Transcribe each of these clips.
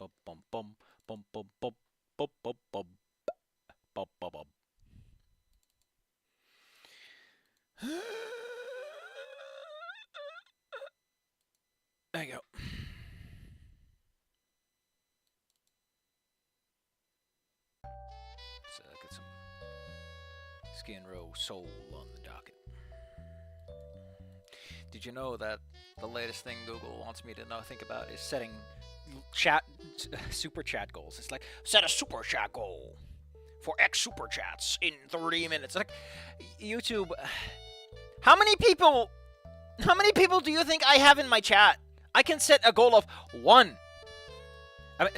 Bum bum bum bum bum bum bum bum bum bum bum bum. There you go. Let's get some Skin Row Soul on the docket. Did you know that the latest thing Google wants me to think about is setting super chat goals? It's like, set a super chat goal for X super chats in 30 minutes. Like, YouTube, how many people do you think I have in my chat? I can set a goal of 1. I mean,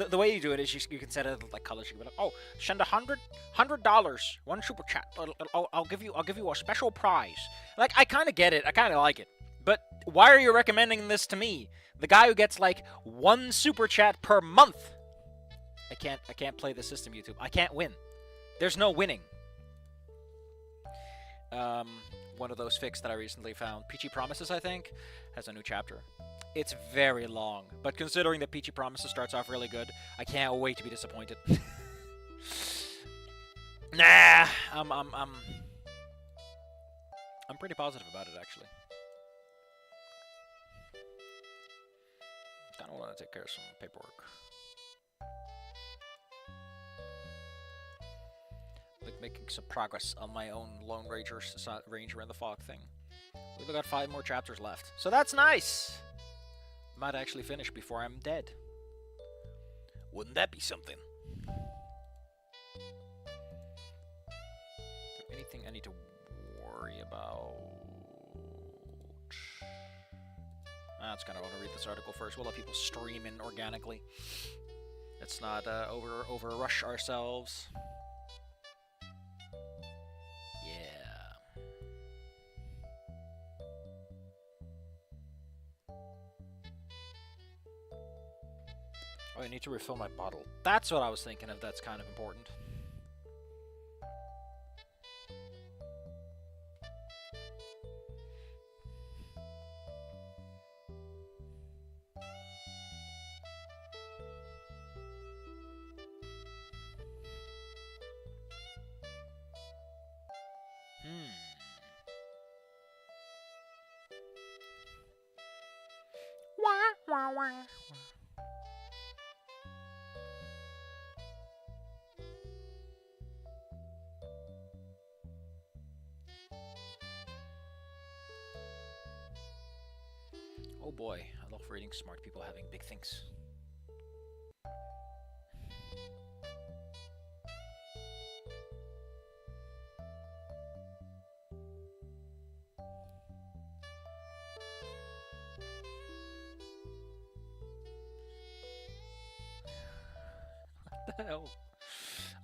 the way you do it is you can set it like colors. You can be like, oh, send $100, 1 super chat. I'll give you a special prize. Like, I kind of get it. I kind of like it. But why are you recommending this to me, the guy who gets like 1 super chat per month? I can't play the system, YouTube. I can't win. There's no winning. One of those fics that I recently found, Peachy Promises, I think, has a new chapter. It's very long, but considering that Peachy Promises starts off really good, I can't wait to be disappointed. Nah, I'm pretty positive about it, actually. Kind of want to take care of some paperwork. Like making some progress on my own Lone Ranger in the Fog thing. We've got 5 more chapters left, so that's nice. Might actually finish before I'm dead. Wouldn't that be something? Is there anything I need to worry about? I just kind of want to read this article first. We'll let people stream in organically. Let's not over rush ourselves. Oh, I need to refill my bottle. That's what I was thinking of. That's kind of important. Wah, wah, wah. Oh boy, I love reading smart people having big things. What the hell?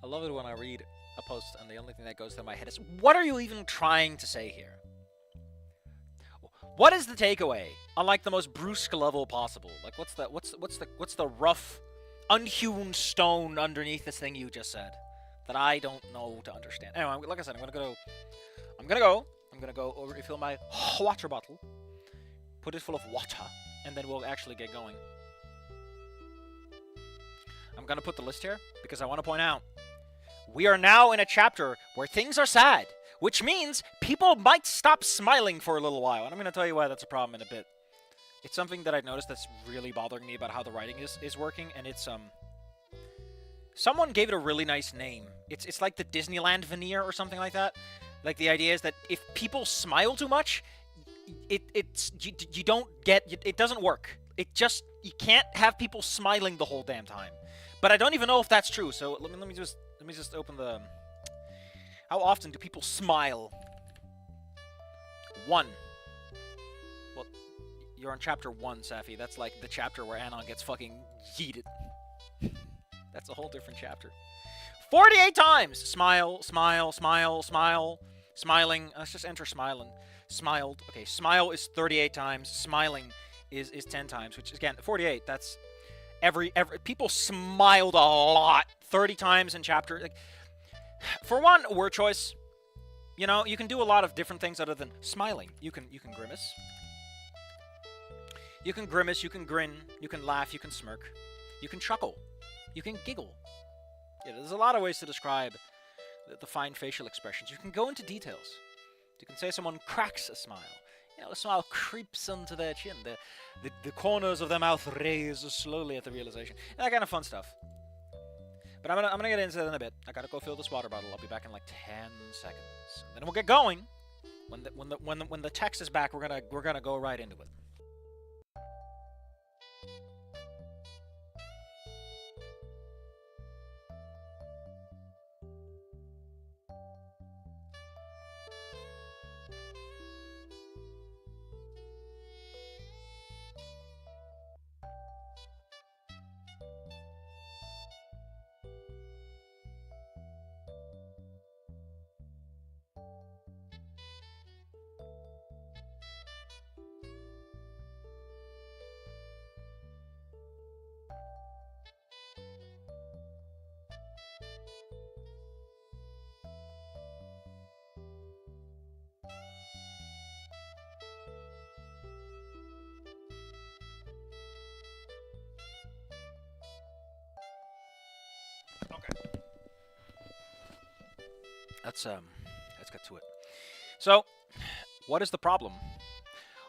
I love it when I read a post and the only thing that goes through my head is, what are you even trying to say here? What is the takeaway on like the most brusque level possible? Like, what's the rough, unhewn stone underneath this thing you just said that I don't know to understand? Anyway, like I said, I'm gonna go refill my water bottle, put it full of water, and then we'll actually get going. I'm gonna put the list here because I want to point out we are now in a chapter where things are sad. Which means people might stop smiling for a little while. And I'm going to tell you why that's a problem in a bit. It's something that I've noticed that's really bothering me about how the writing is working. And it's, someone gave it a really nice name. It's like the Disneyland veneer or something like that. Like, the idea is that if people smile too much, you don't get, it doesn't work. You can't have people smiling the whole damn time. But I don't even know if that's true. So let me just open the... How often do people smile? 1. Well, you're on chapter 1, Safi. That's like the chapter where Anon gets fucking yeeted. That's a whole different chapter. 48 times! Smile, smile, smile, smile. Smiling. Let's just enter smiling. Smiled. Okay, smile is 38 times. Smiling is 10 times, which, again, 48. That's every... People smiled a lot. 30 times in chapter... Like, for one, word choice, you know, you can do a lot of different things other than smiling. You can grimace. You can grimace, you can grin, you can laugh, you can smirk. You can chuckle. You can giggle. Yeah, there's a lot of ways to describe the fine facial expressions. You can go into details. You can say someone cracks a smile. You know, a smile creeps onto their chin. The corners of their mouth raise slowly at the realization. That kind of fun stuff. But I'm gonna get into that in a bit. I gotta go fill this water bottle. I'll be back in like 10 seconds. And then we'll get going. When the text is back, we're gonna go right into it. Okay. Let's get to it. So, what is the problem?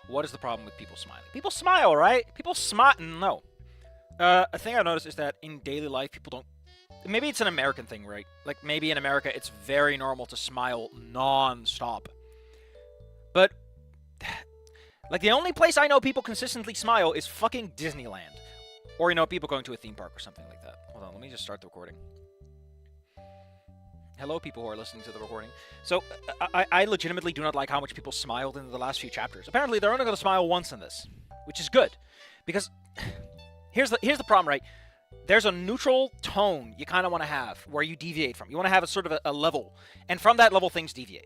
What is the problem with people smiling? People smile, right? People smile. No. A thing I've noticed is that in daily life, people don't. Maybe it's an American thing, right? Like maybe in America, it's very normal to smile non-stop. But like the only place I know people consistently smile is fucking Disneyland, or people going to a theme park or something like that. Hold on, let me just start the recording. Hello, people who are listening to the recording. So, I legitimately do not like how much people smiled in the last few chapters. Apparently, they're only going to smile once in this, which is good. Because, here's the problem, right? There's a neutral tone you kind of want to have, where you deviate from. You want to have a sort of a level. And from that level, things deviate.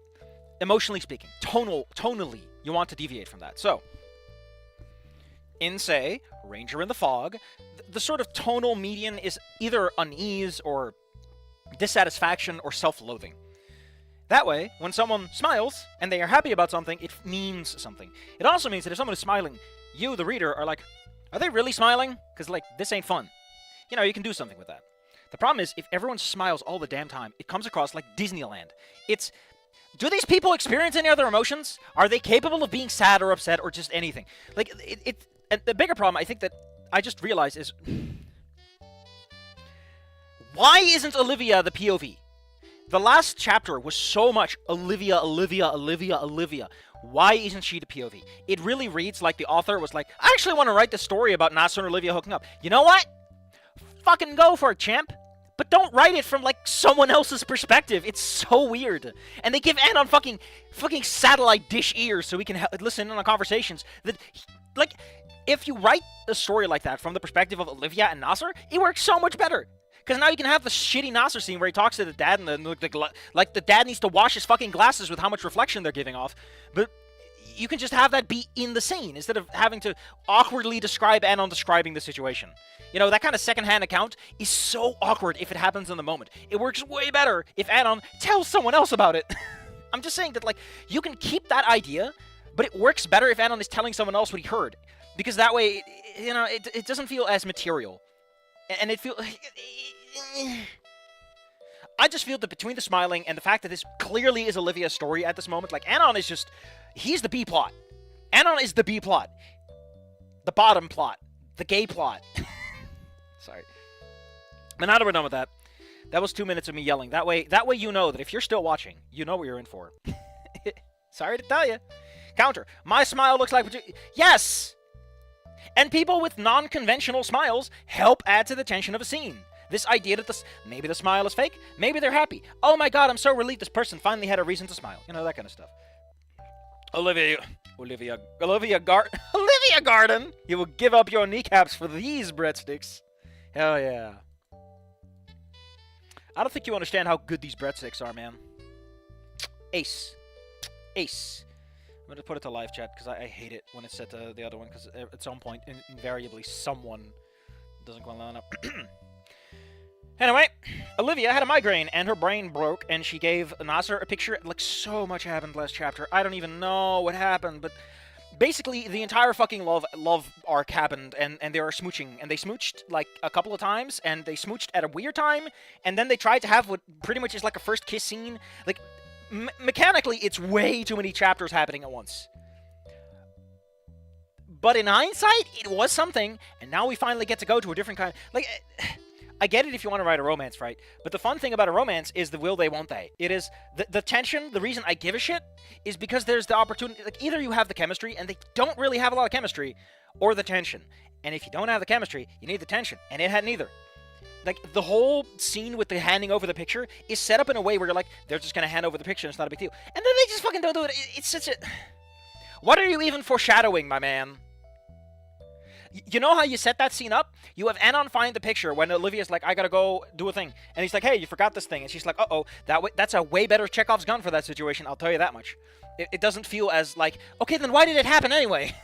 Emotionally speaking. Tonally, you want to deviate from that. So, in, say, Ranger in the Fog, the sort of tonal median is either unease or dissatisfaction or self-loathing. That way, when someone smiles and they are happy about something, it means something. It also means that if someone is smiling, you, the reader, are like, are they really smiling? Because, like, this ain't fun. You can do something with that. The problem is, if everyone smiles all the damn time, it comes across like Disneyland. Do these people experience any other emotions? Are they capable of being sad or upset or just anything? Like, and the bigger problem, I think, that I just realized is, why isn't Olivia the POV? The last chapter was so much Olivia. Why isn't she the POV? It really reads like the author was like, I actually want to write the story about Nasser and Olivia hooking up. You know what? Fucking go for it, champ. But don't write it from, like, someone else's perspective. It's so weird. And they give Anon fucking satellite dish ears so we can listen in on conversations. That, like, if you write a story like that from the perspective of Olivia and Nasser, it works so much better. Because now you can have the shitty Nasser scene where he talks to the dad and the dad needs to wash his fucking glasses with how much reflection they're giving off. But you can just have that be in the scene instead of having to awkwardly describe Anon describing the situation. That kind of secondhand account is so awkward if it happens in the moment. It works way better if Anon tells someone else about it. I'm just saying that, like, you can keep that idea, but it works better if Anon is telling someone else what he heard. Because that way, it doesn't feel as material. And it feels... I just feel that between the smiling and the fact that this clearly is Olivia's story at this moment, like, Anon is just... He's the B plot. Anon is the B plot. The bottom plot. The gay plot. Sorry. But now that we're done with that, that was 2 minutes of me yelling. That way you know that if you're still watching, you know what you're in for. Sorry to tell you. Counter. My smile looks like... Yes! And people with non-conventional smiles help add to the tension of a scene. This idea that maybe the smile is fake, maybe they're happy. Oh my god, I'm so relieved this person finally had a reason to smile. That kind of stuff. Olivia Garden, you will give up your kneecaps for these breadsticks. Hell yeah. I don't think you understand how good these breadsticks are, man. Ace. I'm going to put it to live chat because I hate it when it's set to the other one because at some point, invariably, someone doesn't go line up. Anyway, Olivia had a migraine and her brain broke and she gave Nasser a picture. Like, so much happened last chapter. I don't even know what happened, but basically the entire fucking love arc happened, and they are smooching, and they smooched like a couple of times, and they smooched at a weird time, and then they tried to have what pretty much is like a first kiss scene. Like mechanically, it's way too many chapters happening at once. But in hindsight, it was something, and now we finally get to go to a different kind. Like, I get it if you want to write a romance, right? But the fun thing about a romance is the will they, won't they. It is the tension. The reason I give a shit is because there's the opportunity. Like, either you have the chemistry, and they don't really have a lot of chemistry, or the tension. And if you don't have the chemistry, you need the tension, and it had neither. Like, the whole scene with the handing over the picture is set up in a way where you're like, they're just gonna hand over the picture, and it's not a big deal. And then they just fucking don't do it. It's such a... What are you even foreshadowing, my man? You know how you set that scene up? You have Anon find the picture when Olivia's like, I gotta go do a thing. And he's like, hey, you forgot this thing. And she's like, uh-oh, that's a way better Chekhov's gun for that situation, I'll tell you that much. It doesn't feel as like, okay, then why did it happen anyway?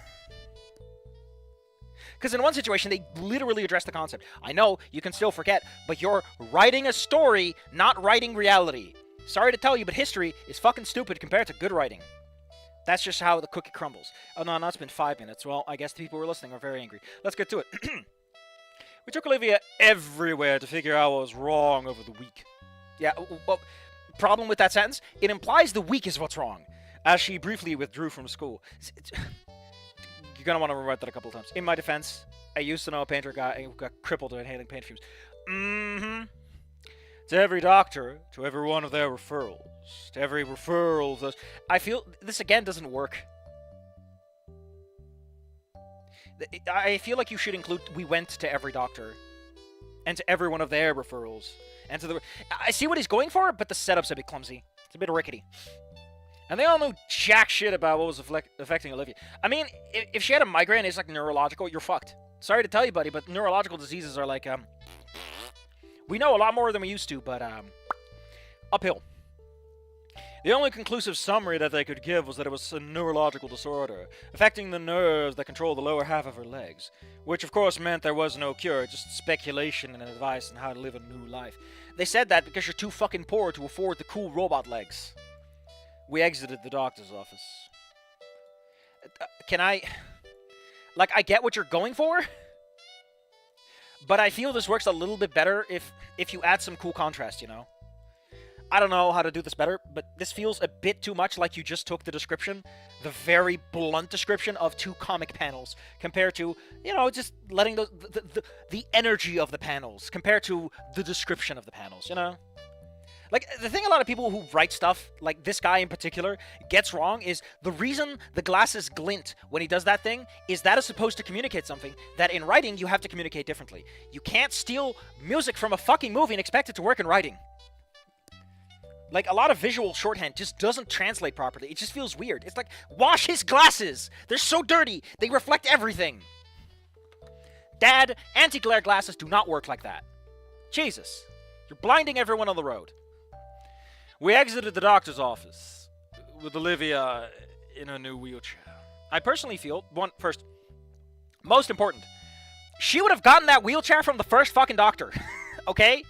Because in one situation, they literally address the concept. I know, you can still forget, but you're writing a story, not writing reality. Sorry to tell you, but history is fucking stupid compared to good writing. That's just how the cookie crumbles. Oh, no, it's been 5 minutes. Well, I guess the people who are listening are very angry. Let's get to it. We took Olivia everywhere to figure out what was wrong over the week. Yeah, well, problem with that sentence? It implies the week is what's wrong, as she briefly withdrew from school. You're going to want to rewrite that a couple of times. In my defense, I used to know a painter guy who got crippled inhaling paint fumes. Mm-hmm. To every doctor, to every one of their referrals, to every referral of those. I feel this again doesn't work. I feel like you should include we went to every doctor and to every one of their referrals and to the. I see what he's going for, but the setup's a bit clumsy. It's a bit rickety. And they all knew jack shit about what was affecting Olivia. I mean, if she had a migraine, it's like neurological, you're fucked. Sorry to tell you, buddy, but neurological diseases are like we know a lot more than we used to, but uphill. The only conclusive summary that they could give was that it was a neurological disorder, affecting the nerves that control the lower half of her legs, which of course meant there was no cure, just speculation and advice on how to live a new life. They said that because you're too fucking poor to afford the cool robot legs. We exited the doctor's office. Can I... Like, I get what you're going for, but I feel this works a little bit better if you add some cool contrast, you know? I don't know how to do this better, but this feels a bit too much like you just took the description, the very blunt description of 2 comic panels, compared to, you know, just letting the energy of the panels, compared to the description of the panels, you know? Like, the thing a lot of people who write stuff, like this guy in particular, gets wrong is the reason the glasses glint when he does that thing is that is supposed to communicate something that in writing you have to communicate differently. You can't steal music from a fucking movie and expect it to work in writing. Like, a lot of visual shorthand just doesn't translate properly. It just feels weird. It's like, wash his glasses! They're so dirty! They reflect everything! Dad, anti-glare glasses do not work like that. Jesus. You're blinding everyone on the road. We exited the doctor's office with Olivia in a new wheelchair. I personally feel, first, most important, she would have gotten that wheelchair from the first fucking doctor. Okay?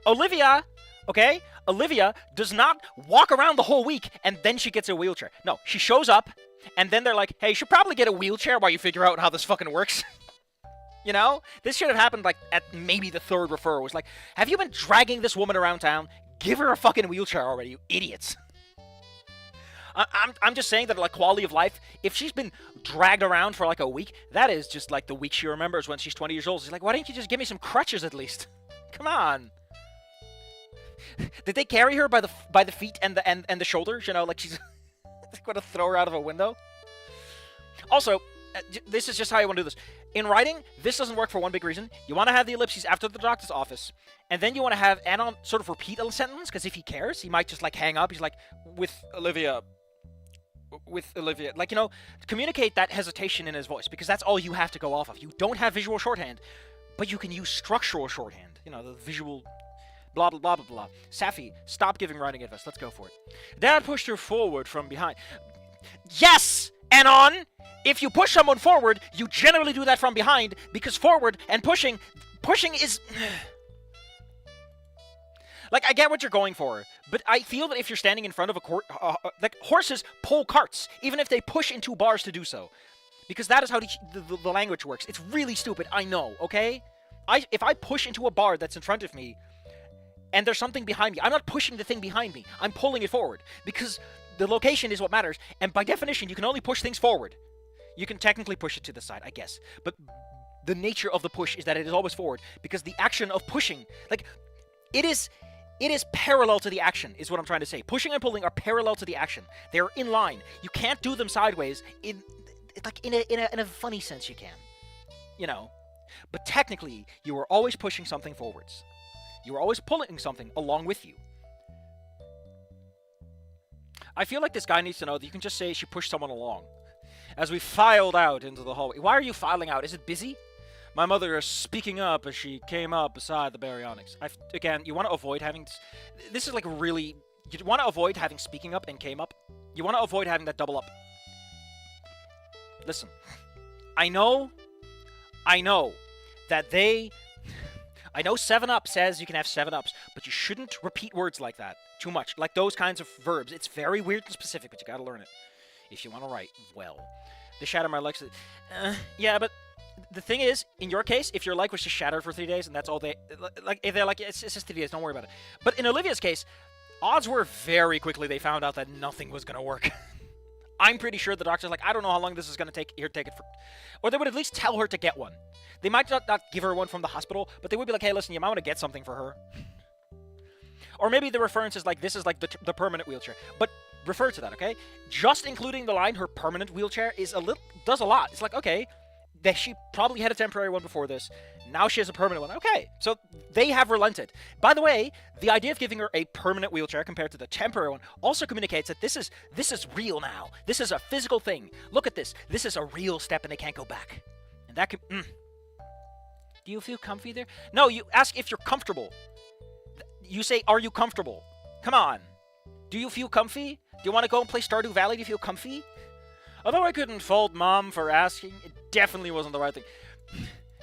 Olivia, okay? Olivia does not walk around the whole week and then she gets a wheelchair. No, she shows up and then they're like, hey, you should probably get a wheelchair while you figure out how this fucking works. You know? This should have happened like at maybe the 3rd referral. It was like, have you been dragging this woman around town? Give her a fucking wheelchair already, you idiots. I'm just saying that, like, quality of life, if she's been dragged around for like a week, that is just like the week she remembers when she's 20 years old. She's like, why didn't you just give me some crutches at least? Come on. Did they carry her by the feet and the shoulders? You know, like she's going to throw her out of a window? Also, this is just how you want to do this. In writing, this doesn't work for one big reason. You want to have the ellipses after the doctor's office, and then you want to have Anon sort of repeat a sentence, because if he cares, he might just, like, hang up. He's like, with Olivia. Like, you know, communicate that hesitation in his voice, because that's all you have to go off of. You don't have visual shorthand, but you can use structural shorthand. You know, the visual... Blah, blah, blah, blah, blah. Safi, stop giving writing advice. Let's go for it. Dad pushed her forward from behind. Yes, Anon! If you push someone forward, you generally do that from behind, because forward and pushing is... Like, I get what you're going for, but I feel that if you're standing in front of a like, horses pull carts, even if they push into bars to do so. Because that is how the language works. It's really stupid, I know, okay? If I push into a bar that's in front of me, and there's something behind me, I'm not pushing the thing behind me. I'm pulling it forward. Because the location is what matters, and by definition, you can only push things forward. You can technically push it to the side, I guess. But the nature of the push is that it is always forward, because the action of pushing, like, it is parallel to the action, is what I'm trying to say. Pushing and pulling are parallel to the action. They're in line. You can't do them sideways. In a funny sense, you can. You know. But technically, you are always pushing something forwards. You are always pulling something along with you. I feel like this guy needs to know that you can just say she pushed someone along. As we filed out into the hallway. Why are you filing out? Is it busy? My mother is speaking up as she came up beside the baryonyx. Again, you want to avoid having... This is like really... You want to avoid having speaking up and came up. You want to avoid having that double up. Listen. I know that they... I know 7-Up says you can have 7-Ups, but you shouldn't repeat words like that too much. Like those kinds of verbs. It's very weird and specific, but you gotta learn it. If you want to write well. They shattered my legs. Yeah, but... The thing is, in your case, if your leg was just shattered for 3 days and that's all they... Like, if they're like, it's just 3 days, don't worry about it. But in Olivia's case, odds were very quickly they found out that nothing was going to work. I'm pretty sure the doctor's like, I don't know how long this is going to take. Here, take it for... Or they would at least tell her to get one. They might not give her one from the hospital, but they would be like, hey, listen, you might want to get something for her. Or maybe the reference is like, this is like the permanent wheelchair. But refer to that, okay? Just including the line, her permanent wheelchair, does a lot. It's like, okay... that she probably had a temporary one before this. Now she has a permanent one. Okay, so they have relented. By the way, the idea of giving her a permanent wheelchair compared to the temporary one also communicates that this is real now. This is a physical thing. Look at this. This is a real step and they can't go back. And that can... Do you feel comfy there? No, you ask if you're comfortable. You say, are you comfortable? Come on. Do you feel comfy? Do you want to go and play Stardew Valley? Do you feel comfy? Although I couldn't fault Mom for asking, it definitely wasn't the right thing.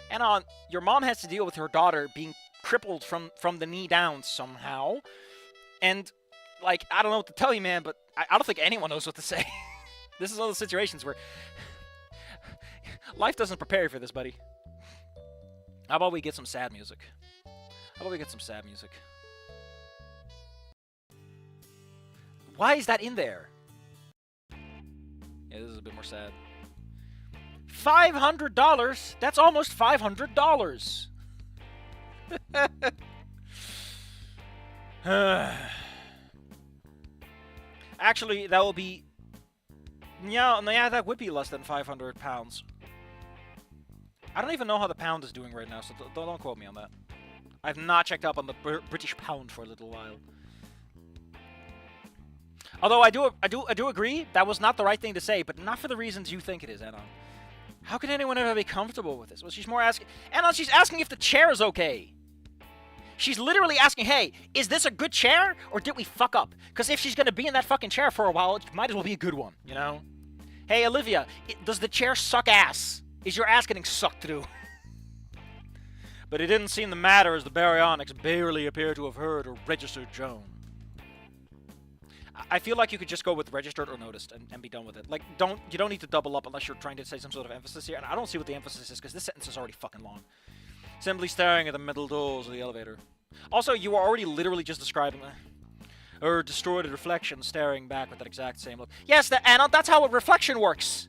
And your mom has to deal with her daughter being crippled from the knee down somehow. And, like, I don't know what to tell you, man, but I don't think anyone knows what to say. This is one of those situations where life doesn't prepare you for this, buddy. How about we get some sad music? Why is that in there? Yeah, this is a bit more sad. $500? That's almost $500. Actually, that will be... Yeah, that would be less than 500 pounds. I don't even know how the pound is doing right now, so don't quote me on that. I've not checked up on the British pound for a little while. Although I do agree that was not the right thing to say, but not for the reasons you think it is, Anon. How can anyone ever be comfortable with this? Well, she's more asking... Anon, she's asking if the chair is okay. She's literally asking, hey, is this a good chair, or did we fuck up? Because if she's going to be in that fucking chair for a while, it might as well be a good one, you know? Hey, Olivia, does the chair suck ass? Is your ass getting sucked through? But it didn't seem to matter as the baryonyx barely appeared to have heard or registered Joan. I feel like you could just go with registered or noticed and be done with it. Like, you don't need to double up unless you're trying to say some sort of emphasis here. And I don't see what the emphasis is because this sentence is already fucking long. Simply staring at the metal doors of the elevator. Also, you were already literally just describing her distorted reflection staring back with that exact same look. Yes, Anna, that's how a reflection works.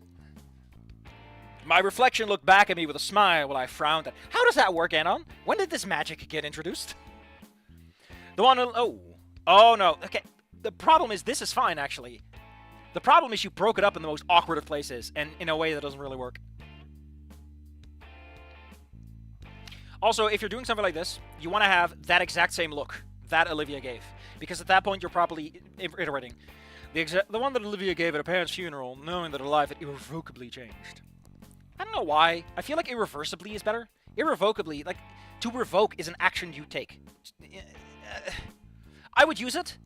My reflection looked back at me with a smile while I frowned at... How does that work, Anon? When did this magic get introduced? The one... Oh, no. Okay. The problem is, this is fine, actually. The problem is you broke it up in the most awkward of places, and in a way that doesn't really work. Also, if you're doing something like this, you want to have that exact same look that Olivia gave. Because at that point, you're probably iterating. The one that Olivia gave at her parents' funeral, knowing that her life had irrevocably changed. I don't know why. I feel like irreversibly is better. Irrevocably, like, to revoke is an action you take. I would use it,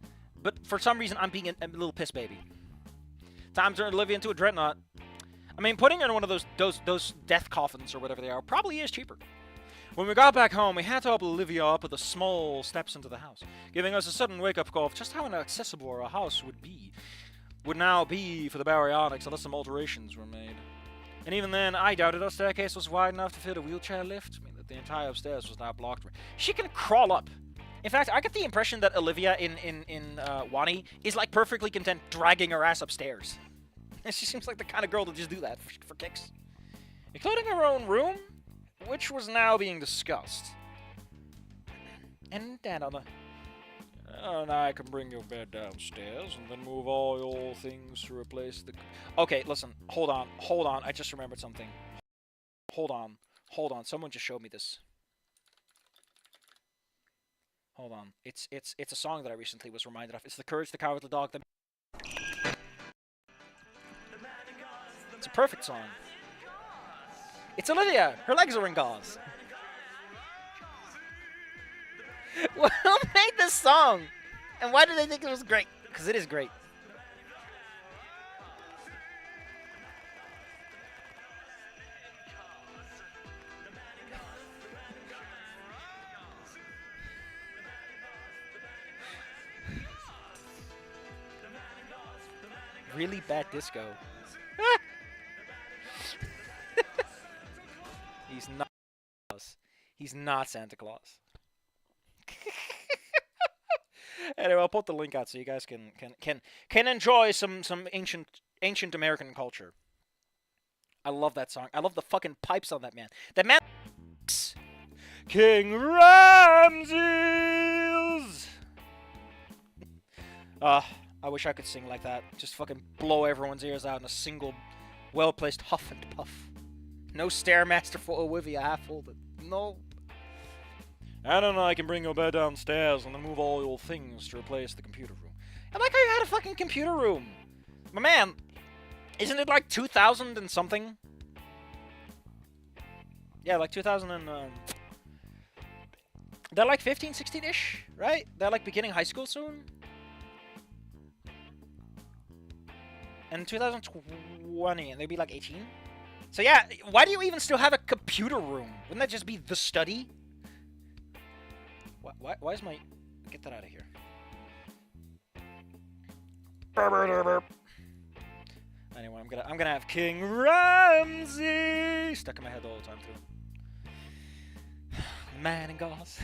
but for some reason I'm being a little piss baby. Time to turn Olivia into a dreadnought. I mean, putting her in one of those death coffins or whatever they are probably is cheaper. When we got back home, we had to help Olivia up with the small steps into the house, giving us a sudden wake-up call of just how inaccessible our house would now be for the baryonyx unless some alterations were made. And even then, I doubted our staircase was wide enough to fit a wheelchair lift. I mean, that the entire upstairs was now blocked. She can crawl up. In fact, I get the impression that Olivia in Wani is like perfectly content dragging her ass upstairs. And she seems like the kind of girl to just do that for kicks. Including her own room, which was now being discussed. And Dad on the... And I can bring your bed downstairs and then move all your things to replace the... Okay, listen. Hold on. I just remembered something. Hold on. Someone just showed me this. Hold on. It's a song that I recently was reminded of. It's The Courage the Cowardly Dog. It's a perfect song. It's Olivia. Her legs are in gauze. Well, who made this song? And why do they think it was great? Because it is great. Really bad disco. He's not Santa Claus. He's not Santa Claus. Anyway, I'll put the link out so you guys can enjoy some ancient American culture. I love that song. I love the fucking pipes on that man. That man, King Ramses. I wish I could sing like that. Just fucking blow everyone's ears out in a single, well-placed huff and puff. No Stairmaster for Olivia half-folded. No. I don't know, I can bring your bed downstairs and then move all your things to replace the computer room. I like how you had a fucking computer room. My man, isn't it like 2000 and something? Yeah, like 2000 and... They're like 15, 16-ish, right? They're like beginning high school soon? And 2020, and they'd be like 18? So yeah, why do you even still have a computer room? Wouldn't that just be the study? Why is my... Get that out of here. Anyway, I'm gonna have King Ramsey stuck in my head all the time too. Man in gauze.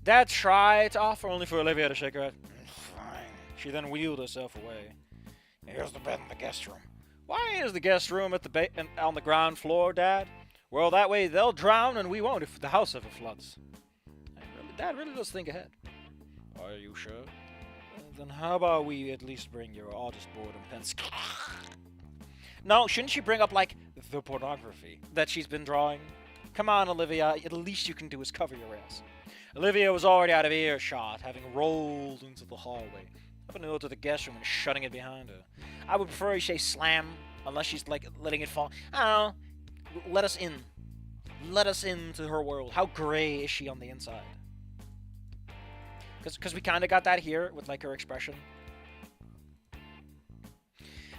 Dad tried to offer only for Olivia to shake her head. Fine. She then wheeled herself away. Here's the bed in the guest room. Why is the guest room at the on the ground floor, Dad? Well, that way they'll drown and we won't if the house ever floods. Dad really does think ahead. Are you sure? Then how about we at least bring your artist board and pencil? No, shouldn't she bring up, like, the pornography that she's been drawing? Come on, Olivia, at least you can do is cover your ass. Olivia was already out of earshot, having rolled into the hallway, up and over to the guest room and shutting it behind her. I would prefer you say slam, unless she's, like, letting it fall. I don't know. Let us in. Let us into her world. How gray is she on the inside? Because we kind of got that here with, like, her expression.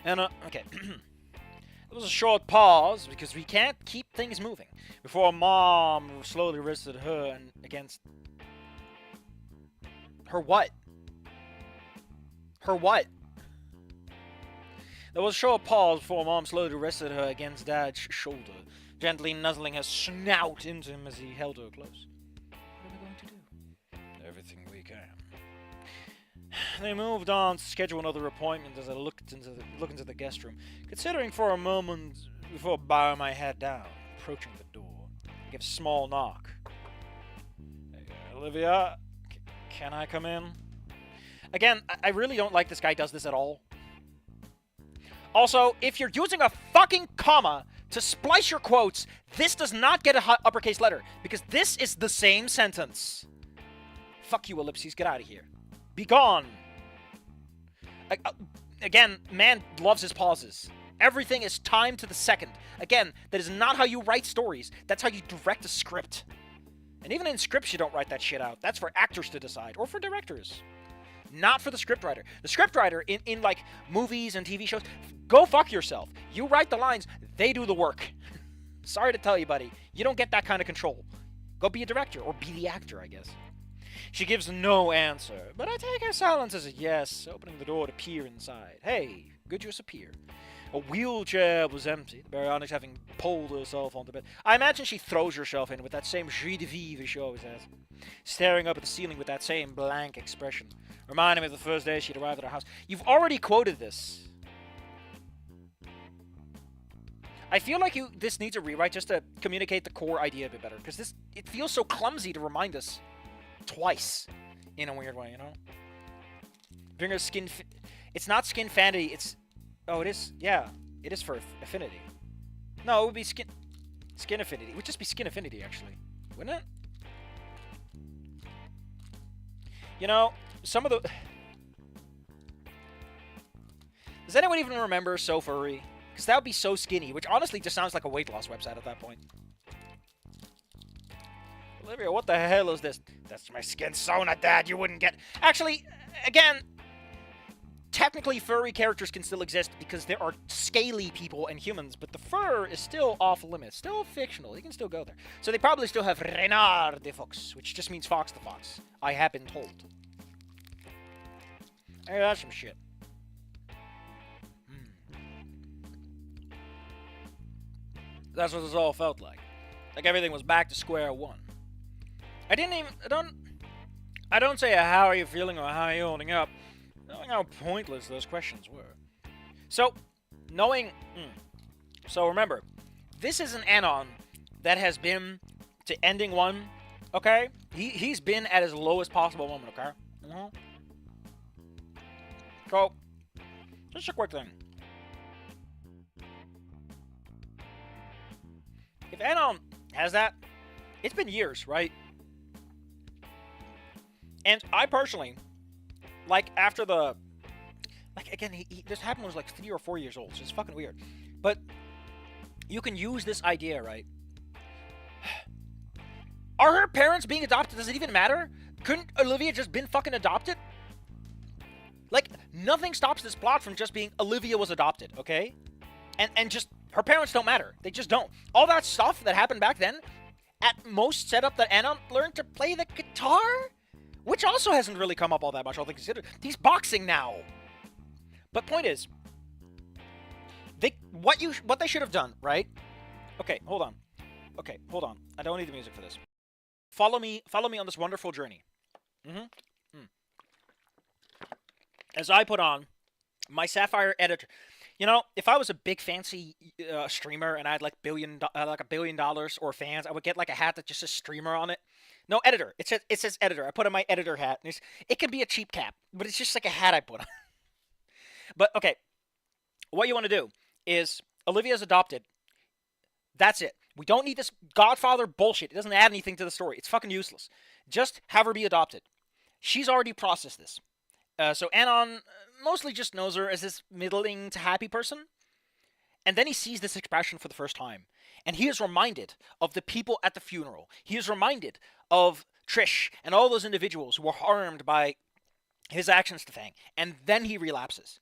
And, okay. There was a short pause, because we can't keep things moving, before Mom slowly rested her and against... Her what? Her what? There was a short pause before Mom slowly rested her against Dad's shoulder, gently nuzzling her snout into him as he held her close. What are we going to do? Everything we can. They moved on to schedule another appointment as I looked into the guest room, considering for a moment before bowing my head down, approaching the door. I gave a small knock. Hey, Olivia, can I come in? Again, I really don't like this guy does this at all. Also, if you're using a fucking comma to splice your quotes, this does not get an uppercase letter, because this is the same sentence. Fuck you, ellipses, get out of here. Be gone. Again, man loves his pauses. Everything is timed to the second. Again, that is not how you write stories. That's how you direct a script. And even in scripts, you don't write that shit out. That's for actors to decide, or for directors. not for the scriptwriter. The scriptwriter in like movies and TV shows, go fuck yourself. You write the lines, they do the work. Sorry to tell you, buddy, you don't get that kind of control. Go be a director, or be the actor, I guess. She gives no answer, but I take her silence as a yes, opening the door to peer inside. Hey, good use appear. A wheelchair was empty, the baryonyx having pulled herself onto bed. I imagine she throws herself in with that same joie de vivre she always has, staring up at the ceiling with that same blank expression, reminding me of the first day she'd arrived at our house. You've already quoted this. I feel like this needs a rewrite just to communicate the core idea a bit better, because it feels so clumsy to remind us twice in a weird way, you know? Bring her skin... It's not skin fantasy, it's... Oh, it is? Yeah, it is for affinity. No, it would be skin affinity. It would just be skin affinity, actually. Wouldn't it? You know, some of the... Does anyone even remember So Furry? Because that would be So Skinny, which honestly just sounds like a weight loss website at that point. Olivia, what the hell is this? That's my skin Sona, Dad. You wouldn't get... Actually, again, technically furry characters can still exist because there are scaly people and humans, but the fur is still off limits, still fictional. You can still go there. So they probably still have Renard de Fox, which just means Fox the Fox. I have been told. Hey, that's some shit. That's what this all felt like. Like everything was back to square one. I don't say a how are you feeling or how are you holding up, knowing how pointless those questions were. So, So remember, this is an Anon that has been to ending one, okay? He's been at his lowest possible moment, okay? So, just a quick thing. If Anon has that, it's been years, right? And I personally, like, after the... Like, again, this happened when I was like 3 or 4 years old, so it's fucking weird. But you can use this idea, right? Are her parents being adopted? Does it even matter? Couldn't Olivia just been fucking adopted? Like, nothing stops this plot from just being Olivia was adopted, okay? And just, her parents don't matter. They just don't. All that stuff that happened back then, at most set up that Anna learned to play the guitar? Which also hasn't really come up all that much, all things considered. He's boxing now. But point is, what they should have done, right? Okay, hold on. Okay, hold on. I don't need the music for this. Follow me on this wonderful journey. As I put on my Sapphire editor. You know, if I was a big fancy streamer and I had like $1 billion or fans, I would get like a hat that just says streamer on it. No, editor. It says editor. I put on my editor hat. And it can be a cheap cap, but it's just like a hat I put on. But okay, what you want to do is Olivia's adopted. That's it. We don't need this Godfather bullshit. It doesn't add anything to the story. It's fucking useless. Just have her be adopted. She's already processed this. So Anon mostly just knows her as this middling to happy person. And then he sees this expression for the first time. And he is reminded of the people at the funeral. He is reminded of Trish and all those individuals who were harmed by his actions to Fang. And then he relapses.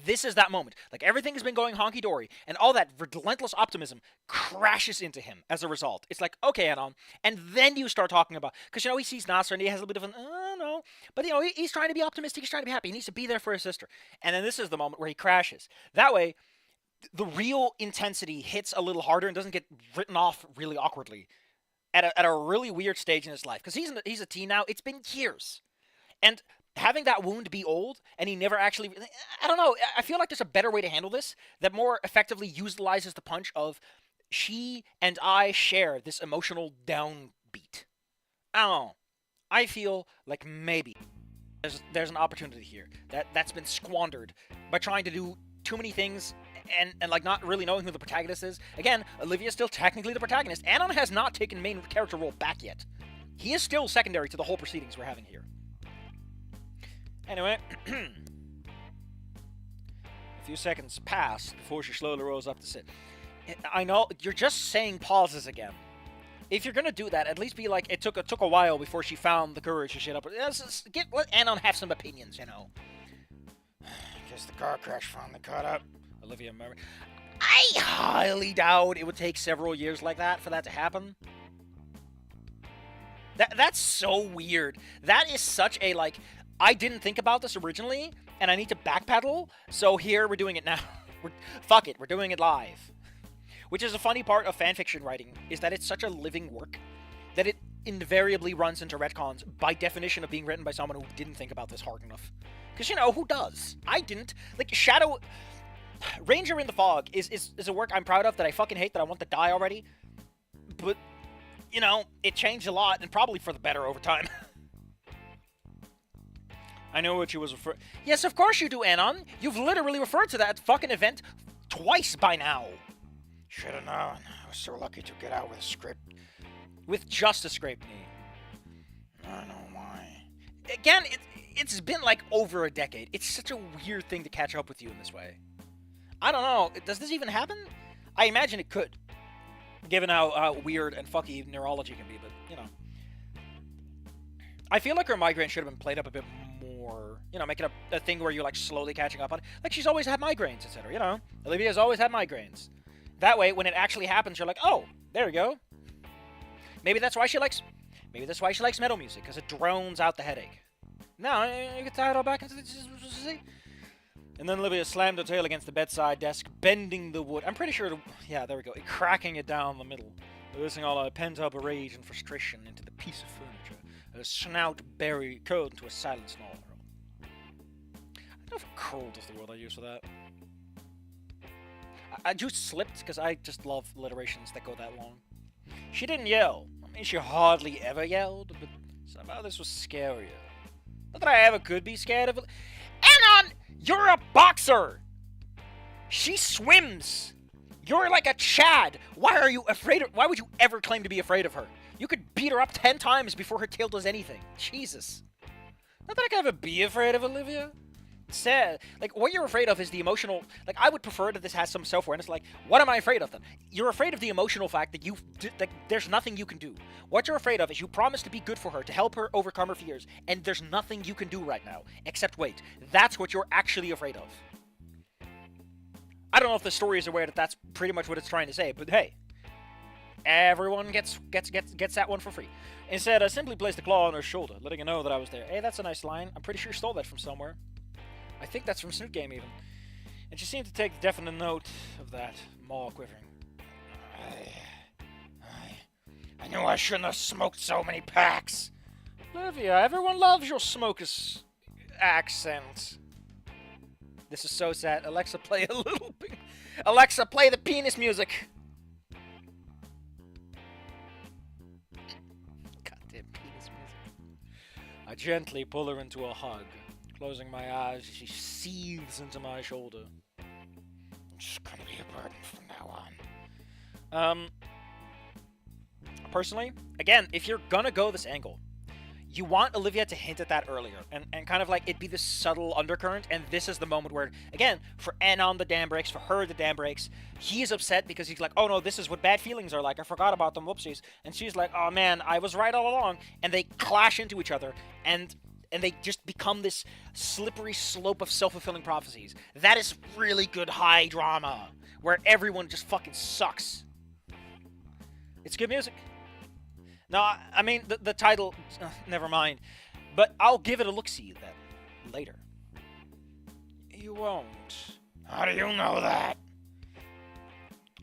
This is that moment. Like, everything has been going honky-dory, and all that relentless optimism crashes into him as a result. It's like, okay, Anon. And then you start talking about... Because, you know, he sees Nasser, and he has a little bit of an, no. But, you know, he's trying to be optimistic. He's trying to be happy. He needs to be there for his sister. And then this is the moment where he crashes. That way, the real intensity hits a little harder and doesn't get written off really awkwardly at a really weird stage in his life. Because he's a teen now. It's been years. And... having that wound be old, and he never actually... I don't know. I feel like there's a better way to handle this that more effectively utilizes the punch of she and I share this emotional downbeat. I don't know. I feel like maybe there's an opportunity here that's been squandered by trying to do too many things and like not really knowing who the protagonist is. Again, Olivia's still technically the protagonist. Anon has not taken main character role back yet. He is still secondary to the whole proceedings we're having here. Anyway, a few seconds pass before she slowly rolls up to sit. I know, you're just saying pauses again. If you're gonna do that, at least be like, it took a while before she found the courage to shit up. Let Anon have some opinions, you know. Guess the car crash finally caught up. Olivia Murray. I highly doubt it would take several years like that for that to happen. That's so weird. That is such a, like, I didn't think about this originally, and I need to backpedal, so here we're doing it now. Fuck it, we're doing it live. Which is a funny part of fanfiction writing, is that it's such a living work that it invariably runs into retcons by definition of being written by someone who didn't think about this hard enough. Because, you know, who does? I didn't. Like, Ranger in the Fog is a work I'm proud of that I fucking hate, that I want to die already. But, you know, it changed a lot, and probably for the better over time. I know what you was referring... Yes, of course you do, Anon. You've literally referred to that fucking event twice by now. Should have known. I was so lucky to get out with a script. With just a scraped knee. I don't know why. Again, it's been like over a decade. It's such a weird thing to catch up with you in this way. I don't know. Does this even happen? I imagine it could. Given how weird and fucky neurology can be, but, you know. I feel like her migraine should have been played up a bit more. You know, make it a thing where you're, like, slowly catching up on it. Like, she's always had migraines, etc., you know. Olivia's always had migraines. That way, when it actually happens, you're like, oh, there we go. Maybe that's why she likes metal music, because it drones out the headache. Now, you can tie it all back into the... And then Olivia slammed her tail against the bedside desk, bending the wood. I'm pretty sure, yeah, there we go. Cracking it down the middle, releasing all her pent-up rage and frustration into the piece of furniture. Her snout curled into a silent snarl. I don't know if curled is the word I use for that. I just slipped because I just love alliterations that go that long. She didn't yell. I mean, she hardly ever yelled, but somehow this was scarier. Not that I ever could be scared of it. Anon, you're a boxer! She swims! You're like a Chad! Why are you afraid of... Why would you ever claim to be afraid of her? You could beat her up 10 times before her tail does anything. Jesus. Not that I could ever be afraid of Olivia. Sad. Like, what you're afraid of is the emotional... Like, I would prefer that this has some self-awareness. Like, what am I afraid of then? You're afraid of the emotional fact that there's nothing you can do. What you're afraid of is you promised to be good for her, to help her overcome her fears, and there's nothing you can do right now, except wait. That's what you're actually afraid of. I don't know if the story is aware that that's pretty much what it's trying to say, but hey. Everyone gets that one for free. Instead, I simply placed a claw on her shoulder, letting her know that I was there. Hey, that's a nice line. I'm pretty sure you stole that from somewhere. I think that's from Snoot Game, even. And she seemed to take definite note of that, maw quivering. I knew I shouldn't have smoked so many packs. Olivia, everyone loves your smoker's accent. This is so sad. Alexa, play a little bit. Alexa, play the penis music. Goddamn penis music. I gently pull her into a hug. Closing my eyes, she seethes into my shoulder. I'm just gonna be a burden from now on. Personally, again, if you're gonna go this angle, you want Olivia to hint at that earlier, and kind of like it be this subtle undercurrent, and this is the moment where, again, for Anon the dam breaks, for her the dam breaks. He's upset because he's like, oh no, this is what bad feelings are like, I forgot about them, whoopsies. And she's like, oh man, I was right all along. And they clash into each other, and they just become this slippery slope of self-fulfilling prophecies. That is really good high drama, where everyone just fucking sucks. It's good music. No, I mean, the title, never mind. But I'll give it a look-see then, later. You won't. How do you know that?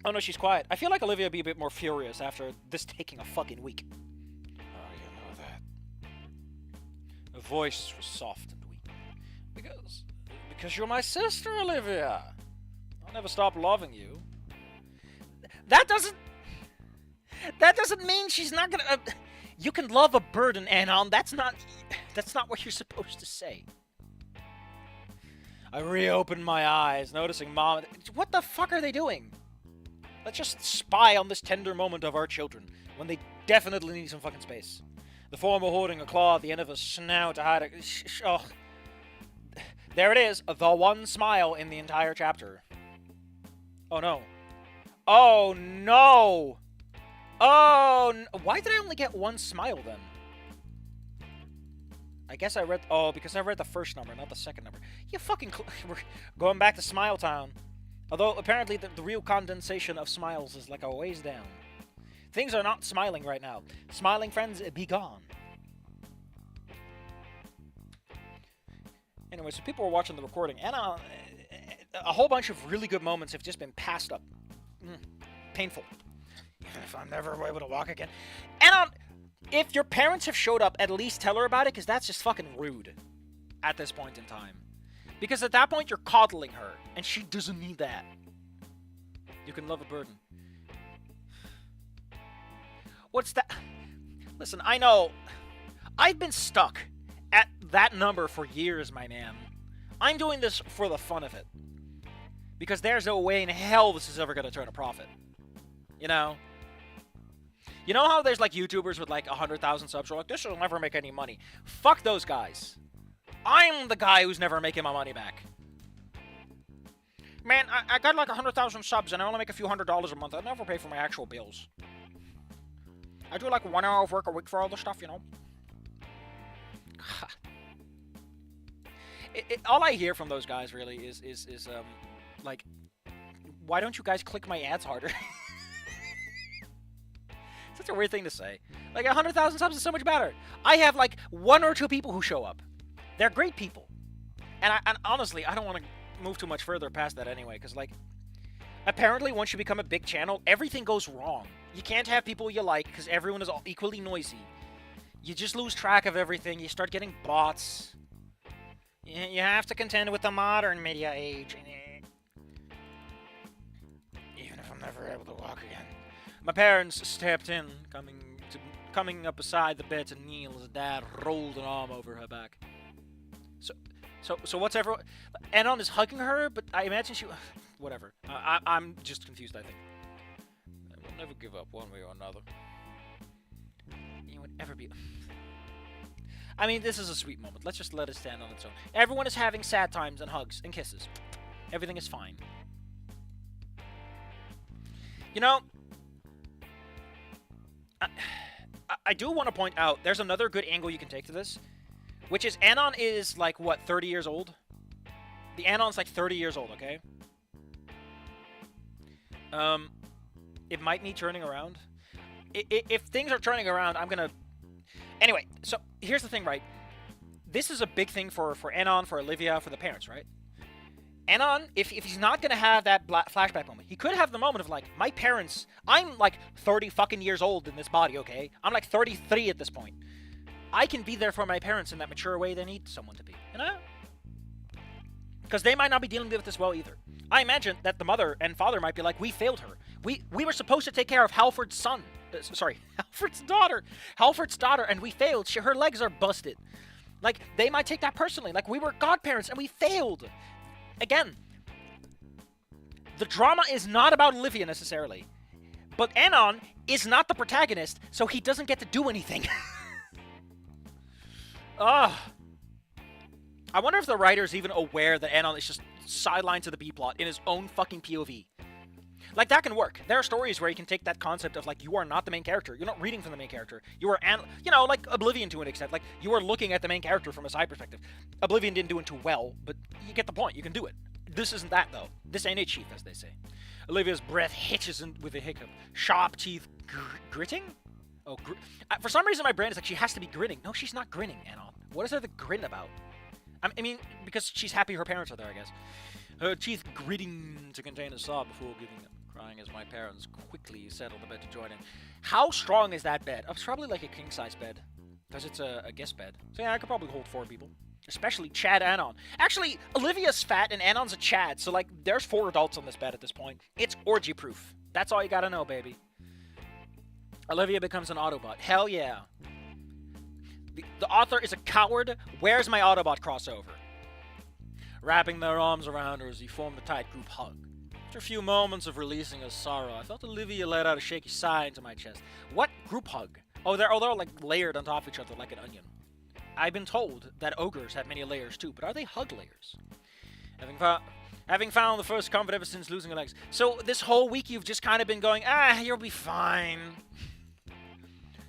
Oh no, she's quiet. I feel like Olivia would be a bit more furious after this taking a fucking week. Her voice was soft and weak. Because you're my sister, Olivia. I'll never stop loving you. That doesn't mean she's not gonna... you can love a burden, Anon. That's not what you're supposed to say. I reopened my eyes, noticing Mom... What the fuck are they doing? Let's just spy on this tender moment of our children, when they definitely need some fucking space. The former holding a claw at the end of a snout to hide a... Oh. There it is, the one smile in the entire chapter. Oh no. Oh no! Oh, why did I only get one smile then? I guess I read... Oh, because I read the first number, not the second number. You fucking... We're going back to Smile Town. Although, apparently, the real condensation of smiles is like a ways down. Things are not smiling right now. Smiling friends, be gone. Anyway, so people were watching the recording, and a whole bunch of really good moments have just been passed up. Painful. Even if I'm never able to walk again. And if your parents have showed up, at least tell her about it, because that's just fucking rude at this point in time. Because at that point, you're coddling her, and she doesn't need that. You can love a burden. What's that? Listen, I know. I've been stuck at that number for years, my man. I'm doing this for the fun of it. Because there's no way in hell this is ever going to turn a profit. You know? You know how there's like YouTubers with like 100,000 subs who are like, this will never make any money. Fuck those guys. I'm the guy who's never making my money back. Man, I got like 100,000 subs and I only make a few $100s a month. I never pay for my actual bills. I do like 1 hour of work a week for all the stuff, you know? All I hear from those guys really is like, why don't you guys click my ads harder? Such a weird thing to say. Like, 100,000 subs is so much better. I have like 1 or 2 people who show up. They're great people. And honestly, I don't want to move too much further past that anyway, because like, apparently once you become a big channel, everything goes wrong. You can't have people you like, because everyone is all equally noisy. You just lose track of everything. You start getting bots. You have to contend with the modern media age. Even if I'm never able to walk again. My parents stepped in, coming up beside the bed to kneel as Dad rolled an arm over her back. So what's everyone... Anon is hugging her, but I imagine she... Whatever. I'm just confused, I think. I will never give up one way or another. You would ever be... I mean, this is a sweet moment. Let's just let it stand on its own. Everyone is having sad times and hugs and kisses. Everything is fine. You know... I do want to point out, there's another good angle you can take to this. Which is, Anon is, like, what, 30 years old? The Anon's, like, 30 years old, okay? It might need turning around. If things are turning around, I'm gonna... Anyway, so, here's the thing, right? This is a big thing for Anon, for Olivia, for the parents, right? Anon, if he's not gonna have that flashback moment, he could have the moment of, like, my parents... I'm, like, 30 fucking years old in this body, okay? I'm, like, 33 at this point. I can be there for my parents in that mature way they need someone to be, you know? Because they might not be dealing with this well either. I imagine that the mother and father might be like, we failed her. We were supposed to take care of Halford's son. Halford's daughter. Halford's daughter, and we failed. Her legs are busted. Like, they might take that personally. Like, we were godparents, and we failed. Again, the drama is not about Olivia necessarily. But Anon is not the protagonist, so he doesn't get to do anything. Ugh. I wonder if the writer's even aware that Anon is just sidelined to the B-plot in his own fucking POV. Like, that can work. There are stories where you can take that concept of, like, you are not the main character. You're not reading from the main character. You are, you know, like Oblivion to an extent. Like, you are looking at the main character from a side perspective. Oblivion didn't do it too well, but you get the point. You can do it. This isn't that, though. This ain't it, Chief, as they say. Olivia's breath hitches with a hiccup. Sharp teeth gritting? Oh, for some reason, my brain is like, she has to be grinning. No, she's not grinning, Anon. What is there to grin about? I mean, because she's happy her parents are there, I guess. Her teeth gritting to contain a sob before giving up, crying as my parents quickly sat on the bed to join in. How strong is that bed? It's probably like a king-size bed, because it's a guest bed. So yeah, I could probably hold 4 people. Especially Chad Anon. Actually, Olivia's fat and Anon's a Chad, so like, there's 4 adults on this bed at this point. It's orgy-proof. That's all you gotta know, baby. Olivia becomes an Autobot. Hell yeah. The author is a coward. Where's my Autobot crossover? Wrapping their arms around her as he formed a tight group hug. After a few moments of releasing her sorrow, I felt Olivia let out a shaky sigh into my chest. What group hug? Oh, they're like layered on top of each other like an onion. I've been told that ogres have many layers too, but are they hug layers? Having found the first comfort ever since losing her legs. So this whole week you've just kind of been going, you'll be fine.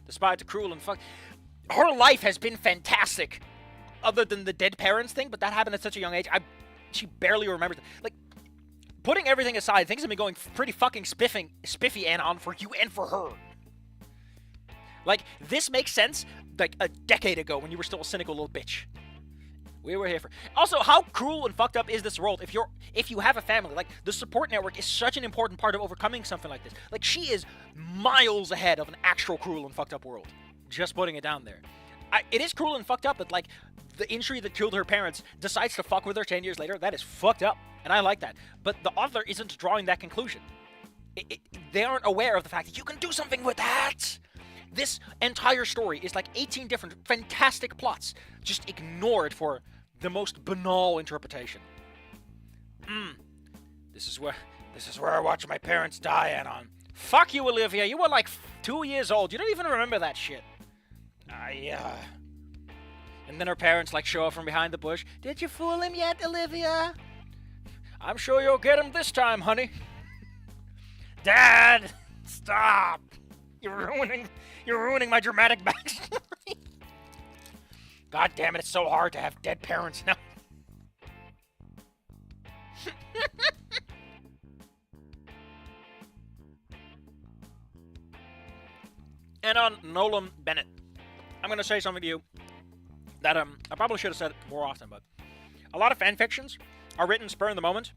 Despite the cruel and fuck... Her life has been fantastic. Other than the dead parents thing, but that happened at such a young age. She barely remembers. Like, putting everything aside, things have been going pretty fucking spiffy and on for you and for her. Like, this makes sense, like, a decade ago when you were still a cynical little bitch. We were here for... Also, how cruel and fucked up is this world if you have a family? Like, the support network is such an important part of overcoming something like this. Like, she is miles ahead of an actual cruel and fucked up world. Just putting it down there. It is cruel and fucked up that, like, the injury that killed her parents decides to fuck with her 10 years later. That is fucked up, and I like that. But the author isn't drawing that conclusion. They aren't aware of the fact that you can do something with that. This entire story is like 18 different fantastic plots, just ignored for the most banal interpretation. This is where I watched my parents die, Anon. Fuck you, Olivia. You were like 2 years old. You don't even remember that shit. And then her parents like show up from behind the bush. Did you fool him yet, Olivia? I'm sure you'll get him this time, honey. Dad, stop. You're ruining my dramatic backstory. God damn it, it's so hard to have dead parents now. And on Nolan Bennett, I'm going to say something to you that I probably should have said more often, but a lot of fan fictions are written spur in the moment,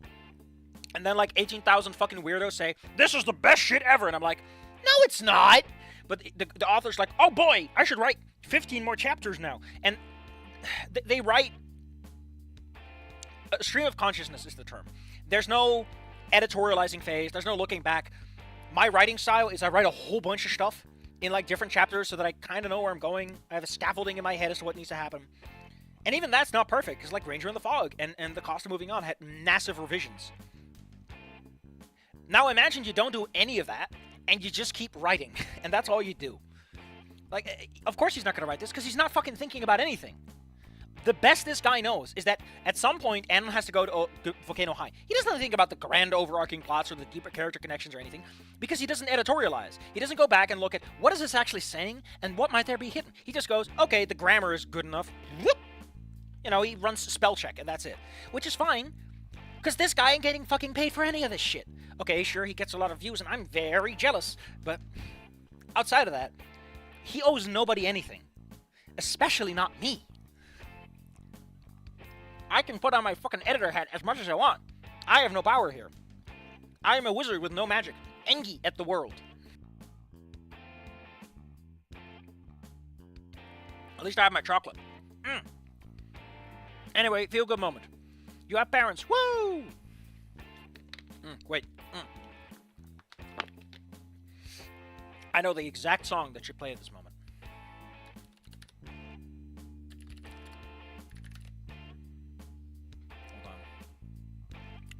and then like 18,000 fucking weirdos say, this is the best shit ever, and I'm like, no, it's not. But the author's like, oh boy, I should write 15 more chapters now. And they write... A stream of consciousness is the term. There's no editorializing phase. There's no looking back. My writing style is I write a whole bunch of stuff in like different chapters so that I kind of know where I'm going. I have a scaffolding in my head as to what needs to happen. And even that's not perfect, because like Ranger in the Fog and The Cost of Moving On had massive revisions. Now imagine you don't do any of that, and you just keep writing, and that's all you do. Like, of course he's not going to write this, because he's not fucking thinking about anything. The best this guy knows is that at some point, Anon has to go to Volcano High. He doesn't think about the grand overarching plots or the deeper character connections or anything, because he doesn't editorialize. He doesn't go back and look at, what is this actually saying, and what might there be hidden? He just goes, okay, the grammar is good enough. Whoop! You know, he runs spell check, and that's it. Which is fine, because this guy ain't getting fucking paid for any of this shit. Okay, sure, he gets a lot of views, and I'm very jealous, but outside of that, he owes nobody anything. Especially not me. I can put on my fucking editor hat as much as I want. I have no power here. I am a wizard with no magic. Engi at the world. At least I have my chocolate. Anyway, feel good moment. You have parents. Woo! Wait. I know the exact song that should play at this moment. Hold on.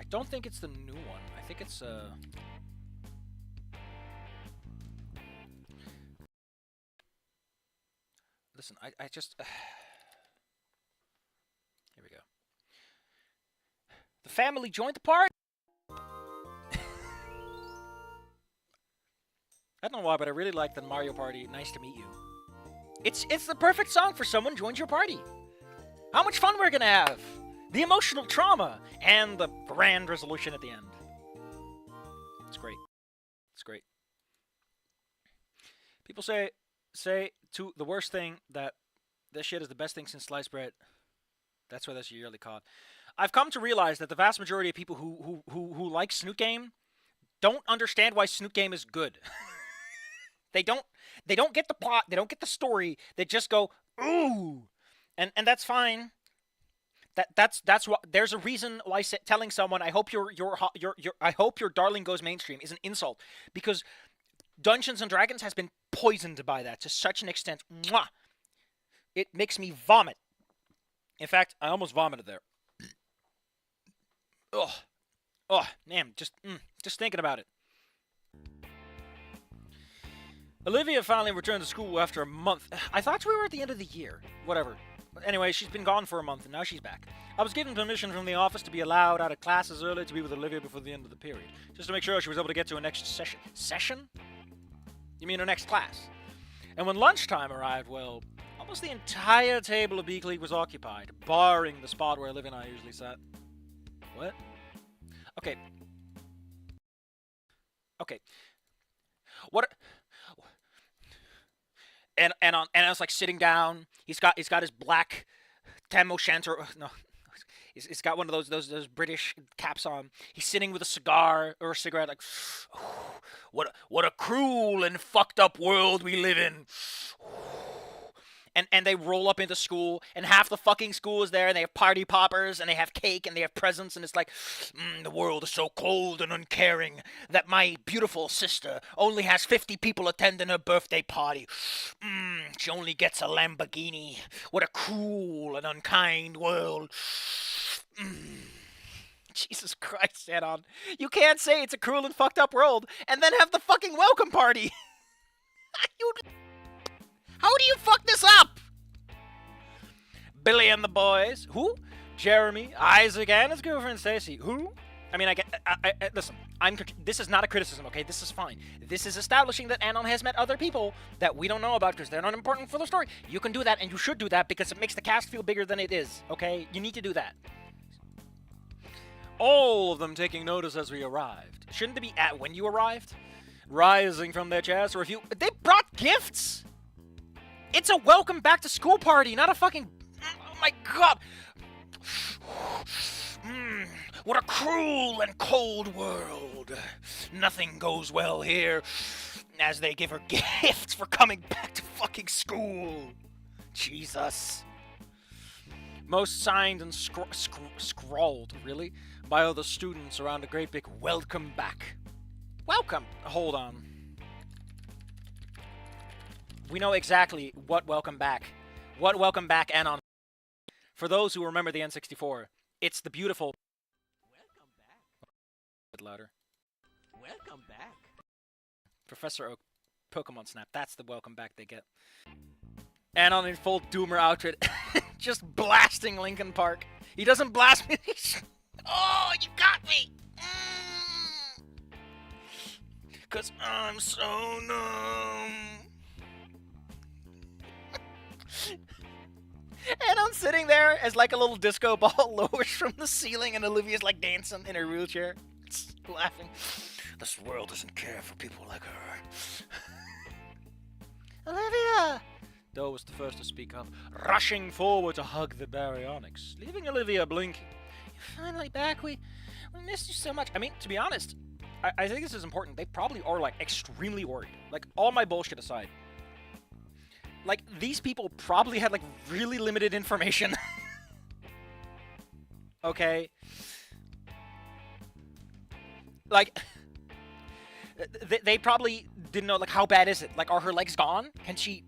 I don't think it's the new one. I think it's Listen, I just here we go. The family joined the party. I don't know why, but I really like the Mario Party. Nice to meet you. It's the perfect song for someone joins your party. How much fun we're gonna have! The emotional trauma and the grand resolution at the end. It's great. It's great. People say to the worst thing that this shit is the best thing since sliced bread. That's why that's yearly called. I've come to realize that the vast majority of people who like Snoot Game don't understand why Snoot Game is good. They don't get the plot, they don't get the story. They just go, ooh, and that's fine. That's what. There's a reason why telling someone I hope I hope your darling goes mainstream is an insult, because Dungeons and Dragons has been poisoned by that to such an extent. Mwah! It makes me vomit. In fact, I almost vomited there. Oh, man, just thinking about it. Olivia finally returned to school after a month. I thought we were at the end of the year. Whatever. Anyway, she's been gone for a month, and now she's back. I was given permission from the office to be allowed out of classes early to be with Olivia before the end of the period, just to make sure she was able to get to her next session. Session? You mean her next class? And when lunchtime arrived, well, almost the entire table of Beak League was occupied, barring the spot where Olivia and I usually sat. What? Okay. Okay. What? And I was like sitting down. He's got his black Tam O'Shanter. No, he's got one of those British caps on. He's sitting with a cigar or a cigarette, like, what a cruel and fucked up world we live in. And they roll up into school, and half the fucking school is there, and they have party poppers, and they have cake, and they have presents, and it's like, the world is so cold and uncaring that my beautiful sister only has 50 people attending her birthday party. She only gets a Lamborghini. What a cruel and unkind world. Jesus Christ, Anon. You can't say it's a cruel and fucked up world, and then have the fucking welcome party. How do you fuck this up? Billy and the boys. Who? Jeremy, Isaac, and his girlfriend Stacy. Who? I mean, listen, this is not a criticism, okay? This is fine. This is establishing that Anon has met other people that we don't know about because they're not important for the story. You can do that, and you should do that because it makes the cast feel bigger than it is, okay? You need to do that. All of them taking notice as we arrived. Shouldn't it be at when you arrived? Rising from their chairs, or if you... They brought gifts! It's a welcome back to school party, not a fucking... Oh my god! What a cruel and cold world. Nothing goes well here. As they give her gifts for coming back to fucking school. Jesus. Most signed and scrawled, really, by other students around a great big welcome back. Welcome! Hold on. We know exactly what welcome back Anon. For those who remember the N64, it's the beautiful... Welcome back. A bit louder. Welcome back. Professor Oak, Pokemon Snap, that's the welcome back they get. Anon in full Doomer outfit, just blasting Linkin Park. He doesn't blast me. Oh, you got me! 'Cause I'm so numb. And I'm sitting there as like a little disco ball lowers from the ceiling, and Olivia's like dancing in her wheelchair, laughing. This world doesn't care for people like her. Olivia! Doe was the first to speak up, rushing forward to hug the baryonyx, leaving Olivia blinking. You're finally back. We missed you so much. I mean, to be honest, I think this is important. They probably are like extremely worried. Like, all my bullshit aside. Like, these people probably had, like, really limited information. Okay? Like, they probably didn't know, like, how bad is it? Like, are her legs gone? Can she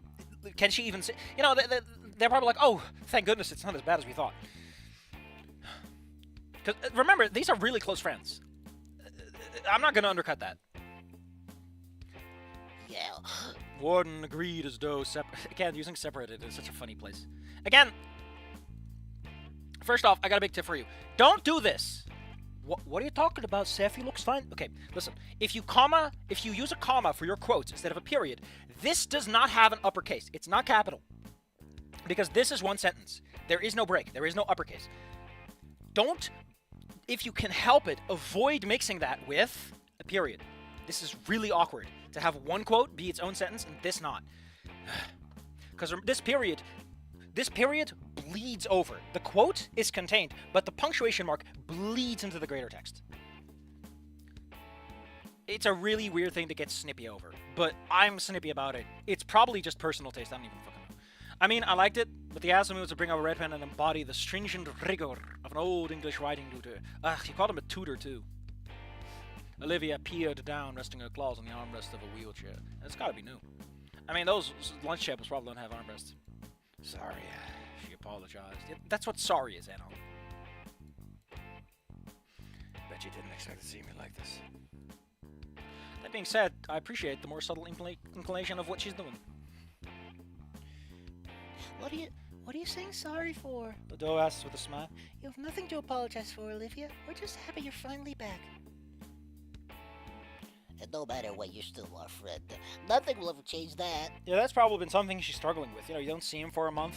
even see? You know, they're probably like, oh, thank goodness it's not as bad as we thought. Because, remember, these are really close friends. I'm not going to undercut that. Yeah. Warden agreed as Doe again, using separated is such a funny place. Again, first off, I got a big tip for you. Don't do this. What are you talking about, Seth? He looks fine. Okay, listen. If you use a comma for your quotes instead of a period, this does not have an uppercase. It's not capital. Because this is one sentence. There is no break. There is no uppercase. Don't, if you can help it, avoid mixing that with a period. This is really awkward. To have one quote be its own sentence and this not. Because this period bleeds over. The quote is contained, but the punctuation mark bleeds into the greater text. It's a really weird thing to get snippy over, but I'm snippy about it. It's probably just personal taste. I don't even fucking know. I mean, I liked it, but the asshole was to bring out a red pen and embody the stringent rigor of an old English writing tutor. He called him a tutor too. Olivia peered down, resting her claws on the armrest of a wheelchair. It's gotta be new. I mean, those lunch tables probably don't have armrests. Sorry, she apologized. That's what sorry is, Anno. Bet you didn't expect to see me like this. That being said, I appreciate the more subtle inclination of what she's doing. What are you saying sorry for? Ledo asks with a smile. You have nothing to apologize for, Olivia. We're just happy you're finally back. And no matter what, you're still our friend. Nothing will ever change that. Yeah, that's probably been something she's struggling with. You know, you don't see him for a month.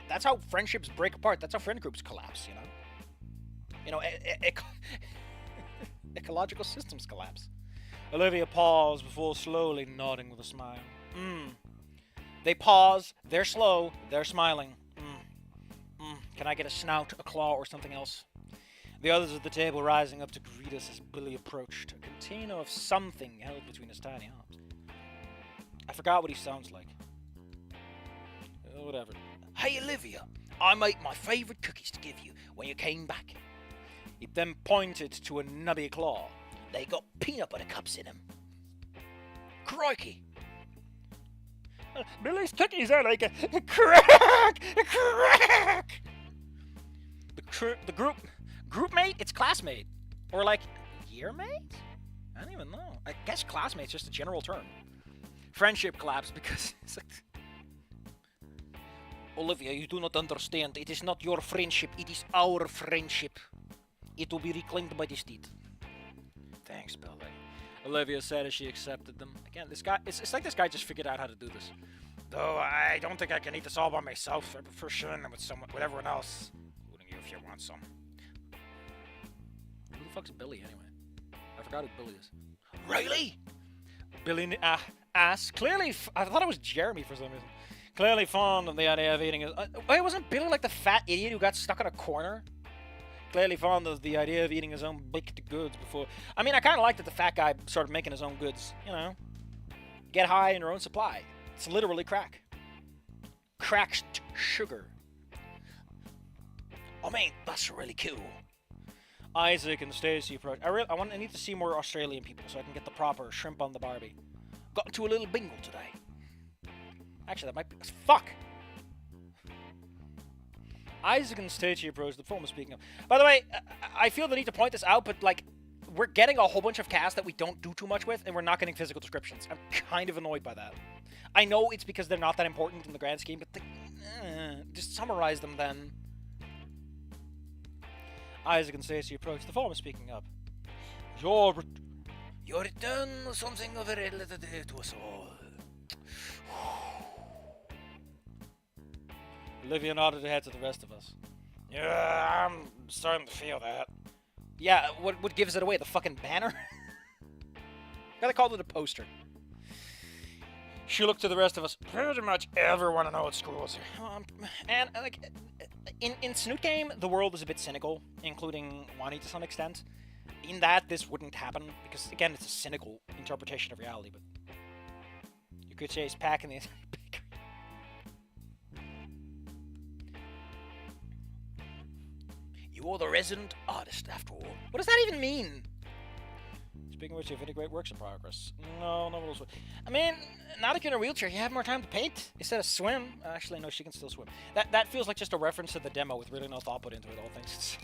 That's how friendships break apart. That's how friend groups collapse, you know? You know, ecological systems collapse. Olivia paused before slowly nodding with a smile. They pause, they're slow, they're smiling. Can I get a snout, a claw, or something else? The others at the table rising up to greet us as Billy approached, a container of something held between his tiny arms. I forgot what he sounds like. Whatever. Hey, Olivia, I made my favourite cookies to give you when you came back. He then pointed to a nubby claw. They got peanut butter cups in them. Crikey! Billy's cookies are like a crack! The group mate? It's classmate. Or like, year mate? I don't even know. I guess classmate's just a general term. Friendship collapse because it's like... Olivia, you do not understand. It is not your friendship. It is our friendship. It will be reclaimed by the state. Thanks, Billy. Olivia said as she accepted them. Again, this guy, it's like this guy just figured out how to do this. Though I don't think I can eat this all by myself. I prefer sharing them with everyone else. Including you if you want some. Who the fuck's Billy anyway? I forgot who Billy is. Riley? Billy asked. Clearly, I thought it was Jeremy for some reason. Clearly fond of the idea of eating his... wait, wasn't Billy like the fat idiot who got stuck in a corner? Clearly fond of the idea of eating his own baked goods before... I mean, I kind of like that the fat guy started making his own goods. You know? Get high in your own supply. It's literally crack. Cracked sugar. I mean, that's really cool. Isaac and Stacy approach. I need to see more Australian people so I can get the proper shrimp on the Barbie. Got into a little bingle today. Actually, that might be... Fuck! Isaac and Stacey approach the former speaking of. By the way, I feel the need to point this out, but, like, we're getting a whole bunch of cast that we don't do too much with, and we're not getting physical descriptions. I'm kind of annoyed by that. I know it's because they're not that important in the grand scheme, but just summarize them then. Isaac and Stacey approach the former speaking up. Your return was something of a relative to us all. Olivia nodded her head to the rest of us. Yeah, I'm starting to feel that. Yeah, what gives it away? The fucking banner? Gotta call it a poster. She looked to the rest of us. Pretty much everyone in old schools. And, like, in Snoot Game, the world is a bit cynical, including Wani to some extent. In that, this wouldn't happen, because, again, it's a cynical interpretation of reality, but... You could say he's packing the... You're the resident artist, after all. What does that even mean? Speaking of which, you have any great works in progress? No rules. I mean, now that you're in a wheelchair, you have more time to paint instead of swim. Actually, no, she can still swim. That feels like just a reference to the demo with really no thought put into it, all things.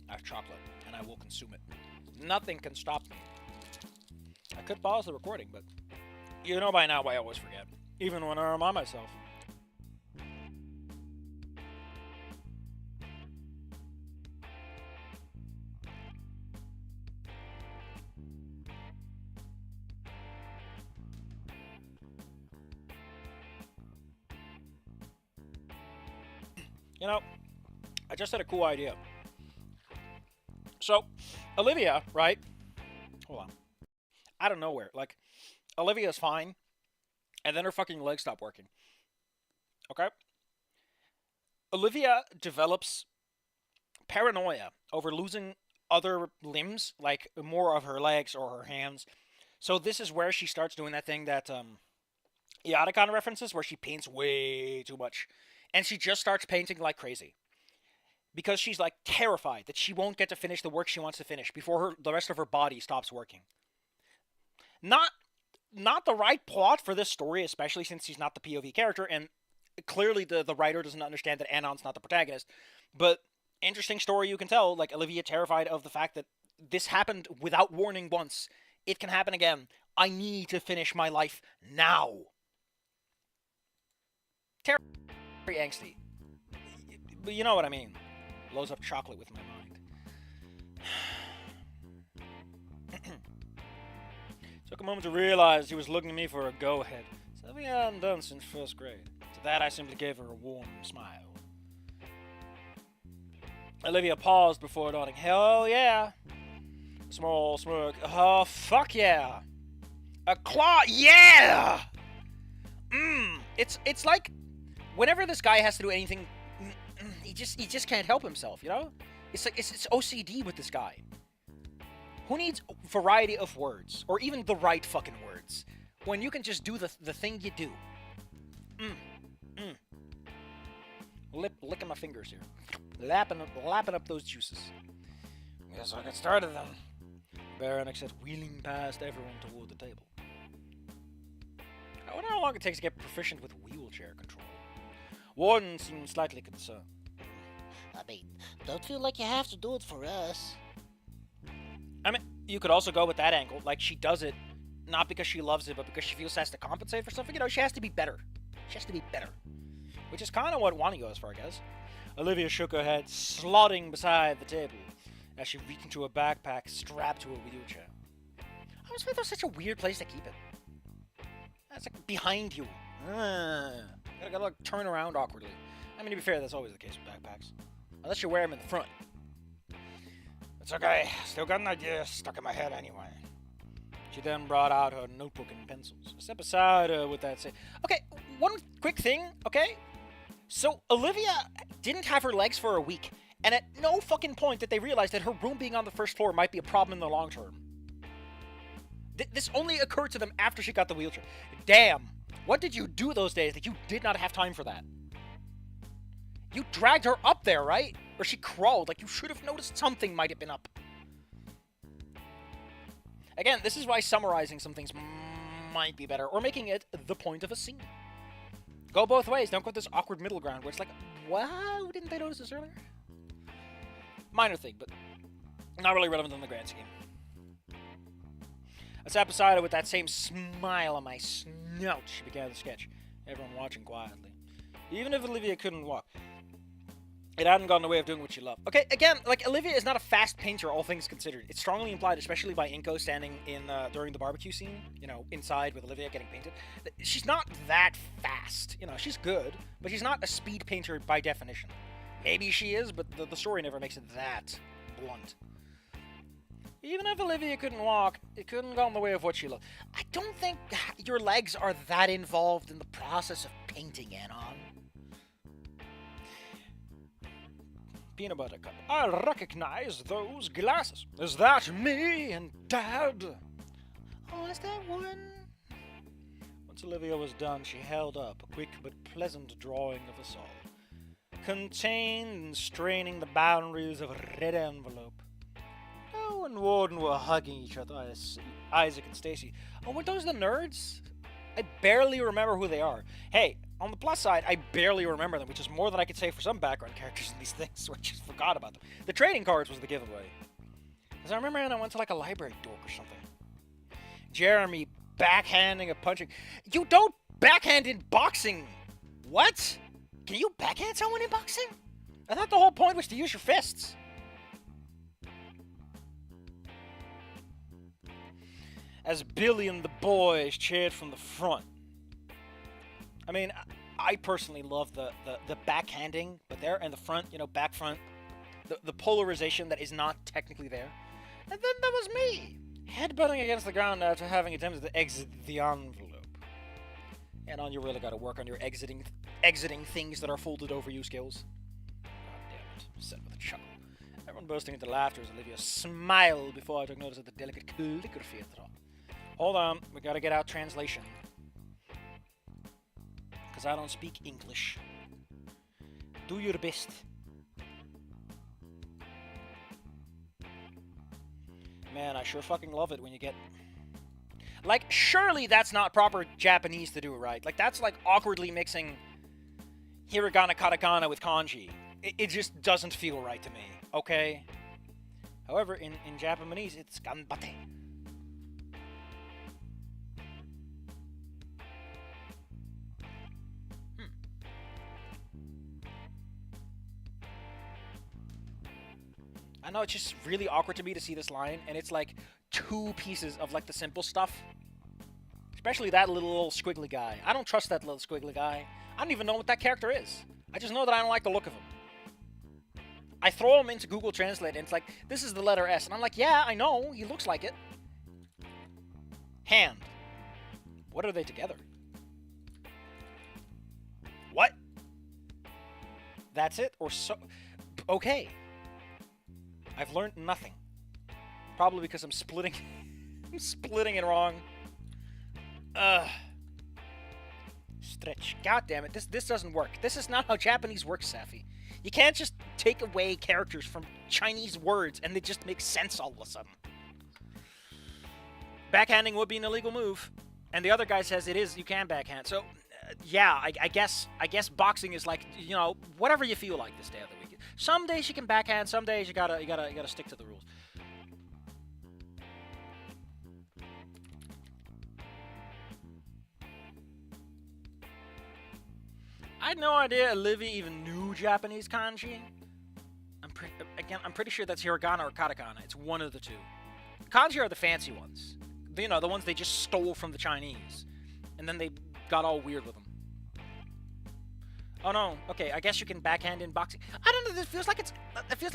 I have chocolate, and I will consume it. Nothing can stop me. I could pause the recording, but you know by now I always forget, even when I'm on myself. You know, I just had a cool idea. So, Olivia, right? Hold on. Out of nowhere, like, Olivia's fine, and then her fucking legs stop working. Okay? Olivia develops paranoia over losing other limbs, like more of her legs or her hands. So this is where she starts doing that thing that Eoticon references, where she paints way too much. And she just starts painting like crazy. Because she's, like, terrified that she won't get to finish the work she wants to finish before the rest of her body stops working. Not the right plot for this story, especially since she's not the POV character, and clearly the writer doesn't understand that Anon's not the protagonist. But interesting story you can tell. Like, Olivia terrified of the fact that this happened without warning once. It can happen again. I need to finish my life now. Very angsty. But you know what I mean. Blows up chocolate with my mind. Took a moment to realize he was looking at me for a go-ahead. Something I hadn't done since first grade. To that, I simply gave her a warm smile. Olivia paused before nodding. Hell yeah. A small smirk. Oh, fuck yeah. A claw. Yeah. It's like whenever this guy has to do anything, he just can't help himself, you know? It's like it's OCD with this guy. Who needs variety of words or even the right fucking words when you can just do the thing you do? Licking my fingers here, lapping up those juices. Guess I'll get started then. Baronek said, wheeling past everyone toward the table. I wonder how long it takes to get proficient with wheelchair control. Warden seemed slightly concerned. I mean, don't feel like you have to do it for us. I mean, you could also go with that angle. Like, she does it not because she loves it, but because she feels she has to compensate for something. You know, she has to be better. She has to be better. Which is kind of what Wani goes for, I guess. Olivia shook her head, slotting beside the table as she reached into a backpack strapped to a wheelchair. I always felt that was such a weird place to keep it. That's like behind you. Gotta like turn around awkwardly. I mean, to be fair, that's always the case with backpacks. Unless you wear them in the front. It's okay. Still got an idea stuck in my head anyway. She then brought out her notebook and pencils. Step aside with that say. Okay, one quick thing, okay? So, Olivia didn't have her legs for a week, and at no fucking point did they realize that her room being on the first floor might be a problem in the long term. This only occurred to them after she got the wheelchair. Damn, what did you do those days that you did not have time for that? You dragged her up there, right? Or she crawled, like you should have noticed something might have been up. Again, this is why summarizing some things might be better, or making it the point of a scene. Go both ways, don't go this awkward middle ground where it's like, wow, didn't they notice this earlier? Minor thing, but not really relevant in the grand scheme. I sat beside her with that same smile on my snout. She began the sketch, everyone watching quietly. Even if Olivia couldn't walk, it hadn't gone in the way of doing what she loved. Okay, again, like, Olivia is not a fast painter, all things considered. It's strongly implied, especially by Inko standing in during the barbecue scene, you know, inside with Olivia getting painted. She's not that fast. You know, she's good, but she's not a speed painter by definition. Maybe she is, but the story never makes it that blunt. Even if Olivia couldn't walk, it couldn't go in the way of what she loved. I don't think your legs are that involved in the process of painting, Anon. Peanut butter cup. I recognize those glasses. Is that me and Dad? Oh, is that one? Once Olivia was done, she held up a quick but pleasant drawing of us all, contained and straining the boundaries of a red envelope. Oh, and Warden were hugging each other, Isaac and Stacy. Oh, were those the nerds? I barely remember who they are. Hey, on the plus side, I barely remember them, which is more than I could say for some background characters in these things, so I just forgot about them. The trading cards was the giveaway. Because I remember when I went to like a library dork or something. Jeremy backhanding a punching. You don't backhand in boxing! What? Can you backhand someone in boxing? I thought the whole point was to use your fists. As Billy and the boys cheered from the front. I mean, I personally love the backhanding, but there and the front, you know, back front, the polarization that is not technically there. And then there was me, headbutting against the ground after having attempted to exit the envelope. And on, you really got to work on your exiting things that are folded over you skills. God damn it, said with a chuckle. Everyone bursting into laughter as Olivia smiled before I took notice of the delicate calligraphy at the top. Hold on, we gotta get out translation. Because I don't speak English. Do your best. Man, I sure fucking love it when you get... Like, surely that's not proper Japanese to do, right? Like, that's like awkwardly mixing hiragana katakana with kanji. It just doesn't feel right to me, okay? However, in Japanese, it's ganbate. I know it's just really awkward to me to see this line, and it's like 2 pieces of like the simple stuff. Especially that little squiggly guy. I don't trust that little squiggly guy. I don't even know what that character is. I just know that I don't like the look of him. I throw him into Google Translate, and it's like, this is the letter S. And I'm like, yeah, I know. He looks like it. Hand. What are they together? What? That's it? Or so... Okay. I've learned nothing. Probably because I'm splitting... I'm splitting it wrong. Stretch. God damn it. This doesn't work. This is not how Japanese works, Safi. You can't just take away characters from Chinese words and they just make sense all of a sudden. Backhanding would be an illegal move. And the other guy says it is, you can backhand. So, yeah, I guess boxing is like, you know, whatever you feel like this day of the week. Some days you can backhand, some days you gotta stick to the rules. I had no idea Olivia even knew Japanese kanji. I'm pretty sure that's hiragana or katakana. It's one of the two. Kanji are the fancy ones. You know, the ones they just stole from the Chinese. And then they got all weird with them. Oh no, okay, I guess you can backhand in boxing. I don't know, it feels like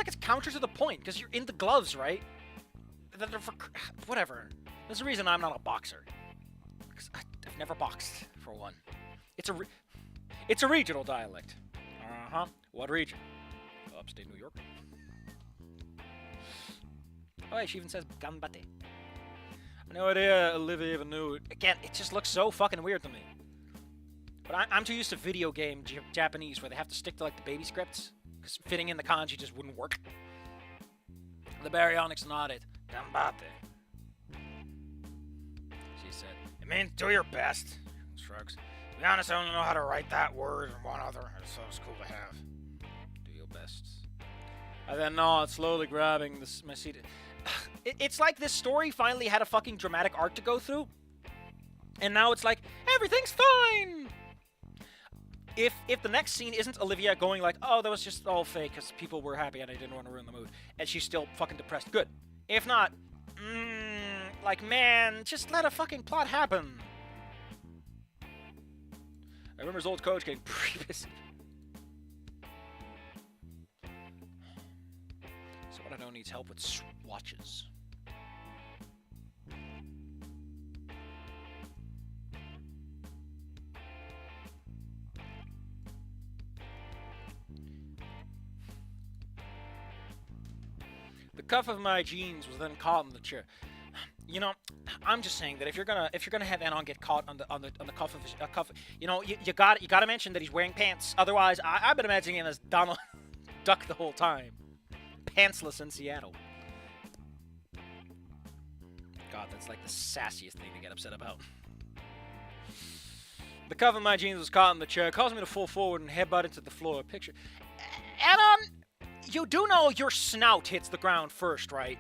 it's counter to the point, because you're in the gloves, right? Whatever. There's a reason I'm not a boxer. Because I've never boxed, for one. It's a regional dialect. Uh-huh. What region? Upstate New York. Oh, hey, she even says ganbate. No idea Olivia even knew. Again, it just looks so fucking weird to me. But I'm too used to video game Japanese where they have to stick to like the baby scripts. Because fitting in the kanji just wouldn't work. The baryonyx nodded. Ganbate. She said, it means do your best. Shrugs. To be honest, I only know how to write that word and one other. So it's cool to have. Do your best. I then nod, slowly grabbing my seat. It's like this story finally had a fucking dramatic arc to go through. And now it's like, everything's fine! If the next scene isn't Olivia going like, oh, that was just all fake because people were happy and I didn't want to ruin the mood, and she's still fucking depressed, good. If not, like, man, just let a fucking plot happen. I remember his old coach getting pretty pissy. So what I know needs help with swatches. The cuff of my jeans was then caught in the chair. You know, I'm just saying that if you're gonna have Anon get caught on the cuff of his cuff, you know, you gotta mention that he's wearing pants. Otherwise, I've been imagining him as Donald Duck the whole time, pantsless in Seattle. God, that's like the sassiest thing to get upset about. The cuff of my jeans was caught in the chair, causing me to fall forward and headbutt into the floor. Picture, Anon. You do know your snout hits the ground first, right?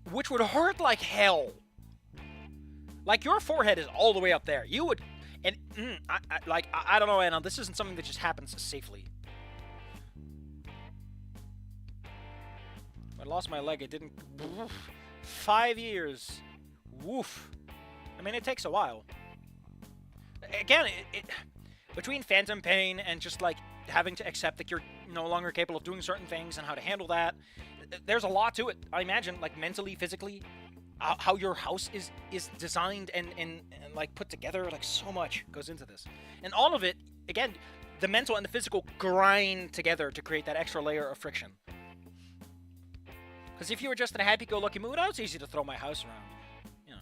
Which would hurt like hell. Like, your forehead is all the way up there. You would... And, I don't know, Anna. This isn't something that just happens safely. When I lost my leg, it didn't... 5 years. Woof. I mean, it takes a while. Again, between phantom pain and just, like, having to accept that you're no longer capable of doing certain things and how to handle that, there's a lot to it. I imagine, like, mentally, physically, how your house is designed and like put together. Like, so much goes into this, and all of it, again, the mental and the physical grind together to create that extra layer of friction. Because if you were just in a happy-go-lucky mood, oh, it's easy to throw my house around. You know,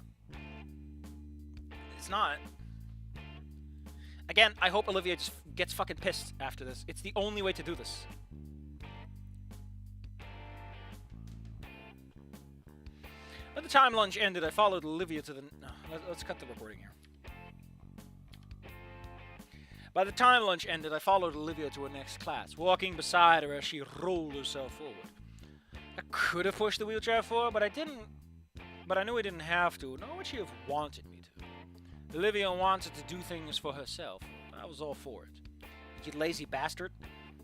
it's not. Again, I hope Olivia just gets fucking pissed after this. It's the only way to do this. When the time lunch ended, I followed Olivia to the... No, let's cut the recording here. By the time lunch ended, I followed Olivia to her next class, walking beside her as she rolled herself forward. I could have pushed the wheelchair forward, but I didn't. But I knew I didn't have to, nor would she have wanted me to. Olivia wanted to do things for herself. I was all for it. You lazy bastard.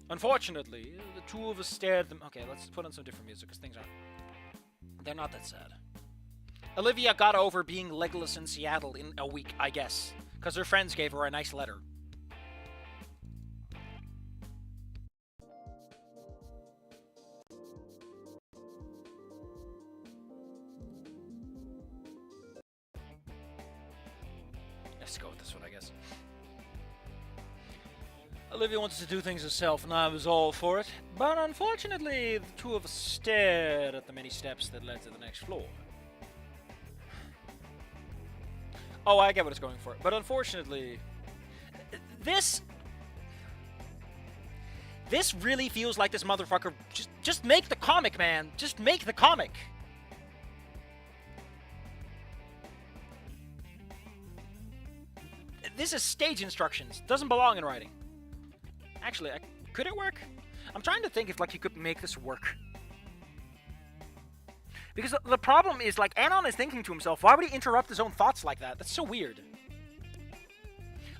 Unfortunately, the two of us stared at them. Okay, let's put on some different music, because things aren't. They're not that sad. Olivia got over being legless in Seattle in a week, I guess, because her friends gave her a nice letter. Let's go with this one, I guess. Olivia wanted to do things herself, and I was all for it. But unfortunately, the two of us stared at the many steps that led to the next floor. Oh, I get what it's going for. But unfortunately, this really feels like this motherfucker. Just make the comic, man. Just make the comic. This is stage instructions. Doesn't belong in writing. Actually, could it work? I'm trying to think if, like, you could make this work. Because the problem is, like, Anon is thinking to himself, why would he interrupt his own thoughts like that? That's so weird.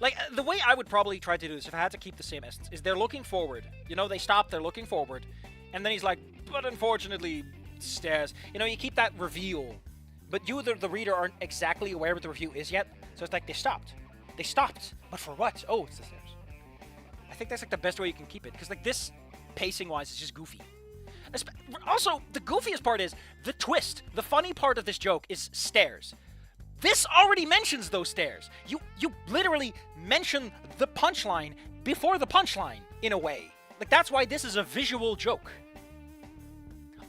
Like, the way I would probably try to do this, if I had to keep the same essence, is they're looking forward. You know, they stop, they're looking forward. And then he's like, but unfortunately, stares. You know, you keep that reveal. But you, the reader, aren't exactly aware what the review is yet. So it's like, they stopped. They stopped. But for what? Oh, it's the stairs. I think that's, like, the best way you can keep it. Because, like, this, pacing-wise, is just goofy. Also, the goofiest part is the twist. The funny part of this joke is stairs. This already mentions those stairs. You literally mention the punchline before the punchline, in a way. Like, that's why this is a visual joke.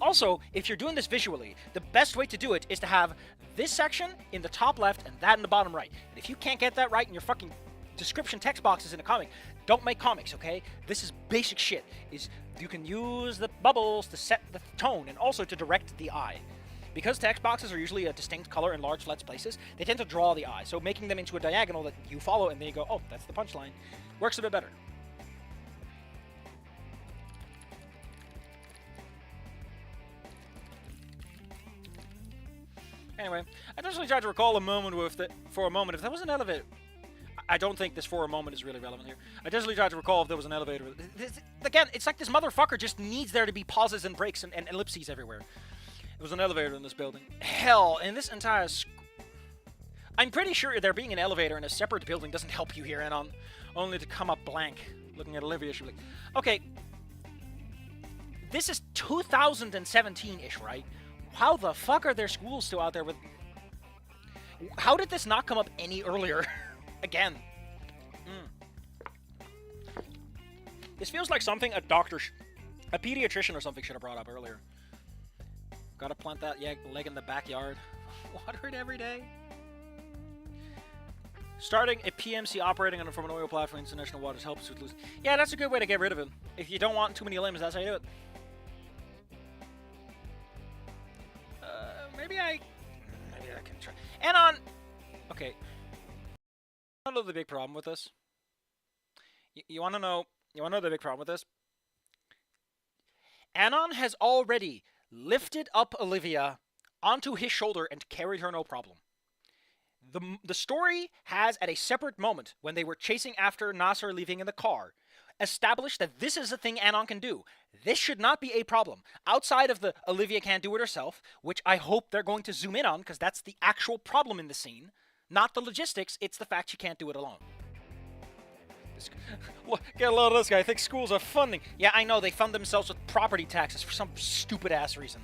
Also, if you're doing this visually, the best way to do it is to have this section in the top left and that in the bottom right. And if you can't get that right in your fucking description text boxes in a comic, don't make comics, okay? This is basic shit. Is you can use the bubbles to set the tone and also to direct the eye. Because text boxes are usually a distinct color in large flat spaces, they tend to draw the eye. So making them into a diagonal that you follow and then you go, oh, that's the punchline, works a bit better. Anyway, I just really tried to recall a moment for a moment, if there was an elevator. I don't think this for a moment is really relevant here. I just really tried to recall if there was an elevator. Again, it's like this motherfucker just needs there to be pauses and breaks and ellipses everywhere. There was an elevator in this building. Hell, in this entire I'm pretty sure there being an elevator in a separate building doesn't help you here, and only to come up blank. Looking at Olivia, she'll be like, okay, this is 2017-ish, right? How the fuck are there schools still out there with... How did this not come up any earlier? Again. This feels like something a pediatrician or something should have brought up earlier. Gotta plant that leg in the backyard. Water it every day. Starting a PMC operating from an oil platform in international waters helps with losing. Yeah, that's a good way to get rid of him. If you don't want too many limbs, that's how you do it. Maybe I can try. Anon! Okay. I know the big problem with this. You want to know the big problem with this? Anon has already lifted up Olivia onto his shoulder and carried her no problem. The story has, at a separate moment, when they were chasing after Nasser leaving in the car, established that this is a thing Anon can do. This should not be a problem. Outside of the Olivia can't do it herself, which I hope they're going to zoom in on, because that's the actual problem in the scene. Not the logistics, it's the fact she can't do it alone. Get a load of this guy. I think schools are funding. Yeah, I know, they fund themselves with property taxes for some stupid-ass reason.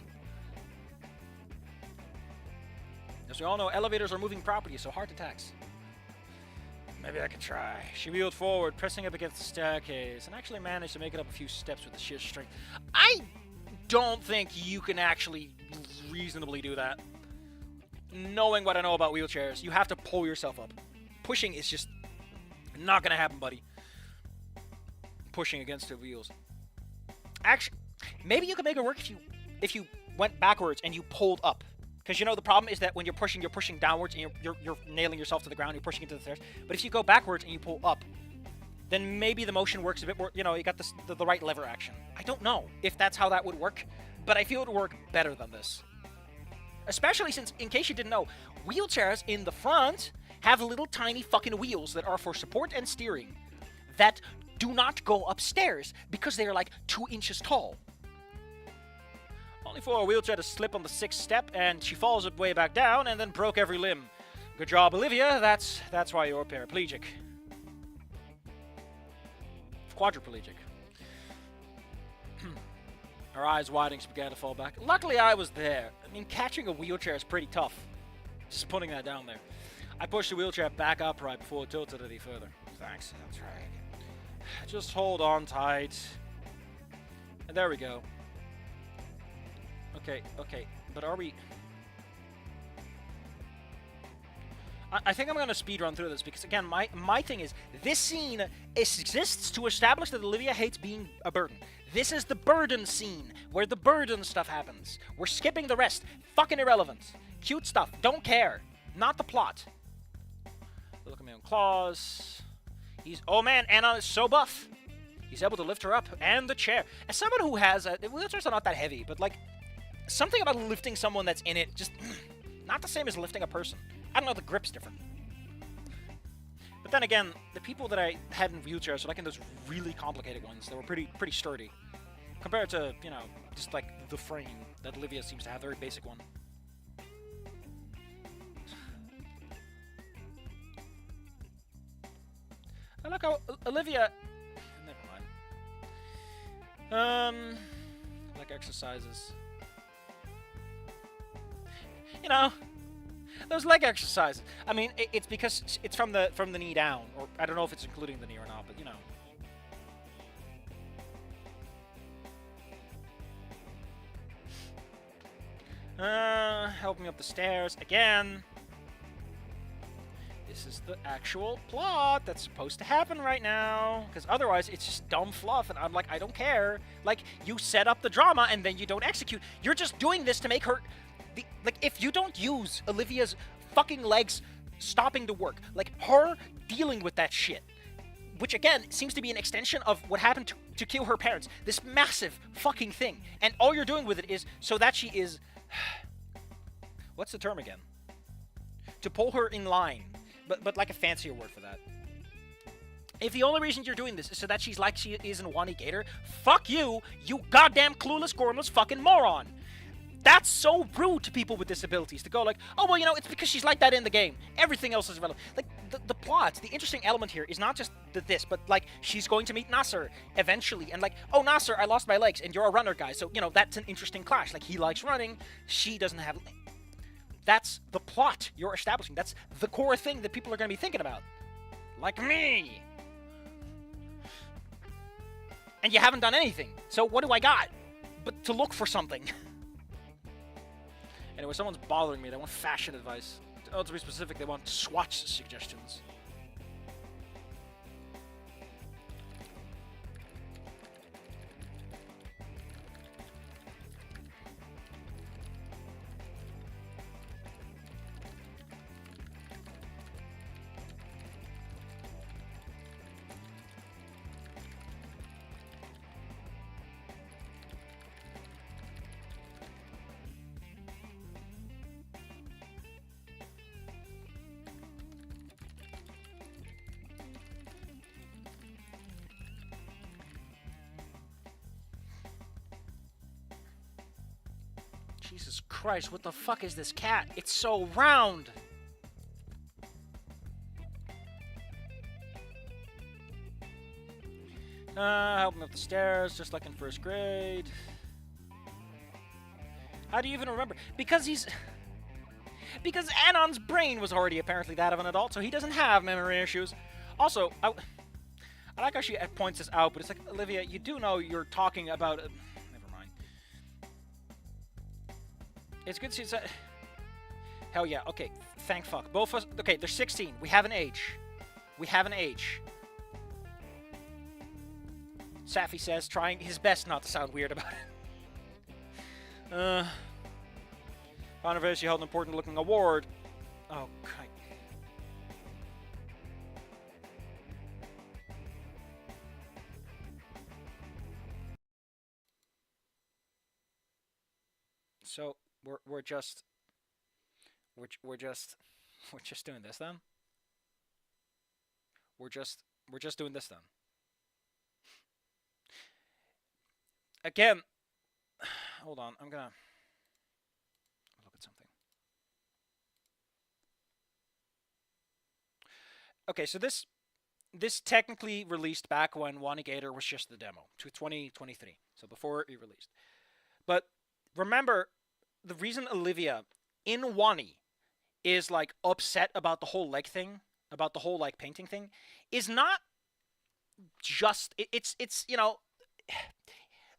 As we all know, elevators are moving property, so hard to tax. Maybe I could try. She wheeled forward, pressing up against the staircase, and actually managed to make it up a few steps with the sheer strength. I don't think you can actually reasonably do that. Knowing what I know about wheelchairs, you have to pull yourself up. Pushing is just not gonna happen, buddy. Pushing against the wheels. Actually, maybe you could make it work if you went backwards and you pulled up. Because, you know, the problem is that when you're pushing downwards and you're nailing yourself to the ground, you're pushing into the stairs. But if you go backwards and you pull up, then maybe the motion works a bit more, you know, you got the right lever action. I don't know if that's how that would work, but I feel it would work better than this. Especially since, in case you didn't know, wheelchairs in the front have little tiny fucking wheels that are for support and steering that do not go upstairs because they are like 2 inches tall. Only for a wheelchair to slip on the 6th step, and she falls way back down and then broke every limb. Good job, Olivia. That's why you're paraplegic. Quadriplegic. Her eyes widening, she began to fall back. Luckily, I was there. I mean, catching a wheelchair is pretty tough. Just putting that down there. I pushed the wheelchair back upright before it tilted any further. Thanks, that's right. Just hold on tight. And there we go. Okay, but are we... I think I'm going to speed run through this because, again, my thing is, this scene exists to establish that Olivia hates being a burden. This is the burden scene, where the burden stuff happens. We're skipping the rest. Fucking irrelevant. Cute stuff. Don't care. Not the plot. Look at my own claws. Oh man, Anon is so buff. He's able to lift her up, and the chair. As someone who has wheelchairs are not that heavy, but, like, something about lifting someone that's in it, just not the same as lifting a person. I don't know, the grip's different. But then again, the people that I had in wheelchairs are like in those really complicated ones that were pretty sturdy. Compared to, you know, just like the frame that Olivia seems to have, the very basic one. I like how Olivia... Never mind. Like exercises. You know... Those leg exercises. I mean, it's because it's from the knee down, or I don't know if it's including the knee or not, but you know. Help me up the stairs again. This is the actual plot that's supposed to happen right now, because otherwise it's just dumb fluff, and I'm like, I don't care. Like, you set up the drama and then you don't execute. You're just doing this to make her. Like, if you don't use Olivia's fucking legs stopping to work, like her dealing with that shit, which again seems to be an extension of what happened to kill her parents, this massive fucking thing, and all you're doing with it is so that she is, what's the term again? To pull her in line, but like a fancier word for that. If the only reason you're doing this is so that she's like she is in Wani Gator, fuck you, you goddamn clueless, gormless fucking moron. That's so rude to people with disabilities, to go like, oh, well, you know, it's because she's like that in the game. Everything else is relevant. Like, the plot, the interesting element here is not just this, but, like, she's going to meet Nasser eventually. And, like, oh, Nasser, I lost my legs, and you're a runner guy. So, you know, that's an interesting clash. Like, he likes running. She doesn't have... That's the plot you're establishing. That's the core thing that people are going to be thinking about. Like me. And you haven't done anything. So what do I got? But to look for something. Anyway, someone's bothering me. They want fashion advice. Oh, to be specific, they want swatch suggestions. Jesus Christ, what the fuck is this cat? It's so round! Help me up the stairs, just like in first grade. How do you even remember? Because because Anon's brain was already apparently that of an adult, so he doesn't have memory issues. Also, I like how she points this out, but it's like, Olivia, you do know you're talking about... never mind. It's good to see... Hell yeah, okay, thank fuck. Both of us... Okay, they're 16. We have an age. We have an age. Safi says, trying his best not to sound weird about it. Controversy held an important looking award. Oh, God. we're just we're just we're just doing this then. We're just doing this then. Again, hold on. I'm gonna look at something. Okay, so this technically released back when Wanigator was just the demo to 2023, so before it released. But remember, the reason Olivia in Wani is like upset about the whole leg thing, about the whole like painting thing, is not just it's you know,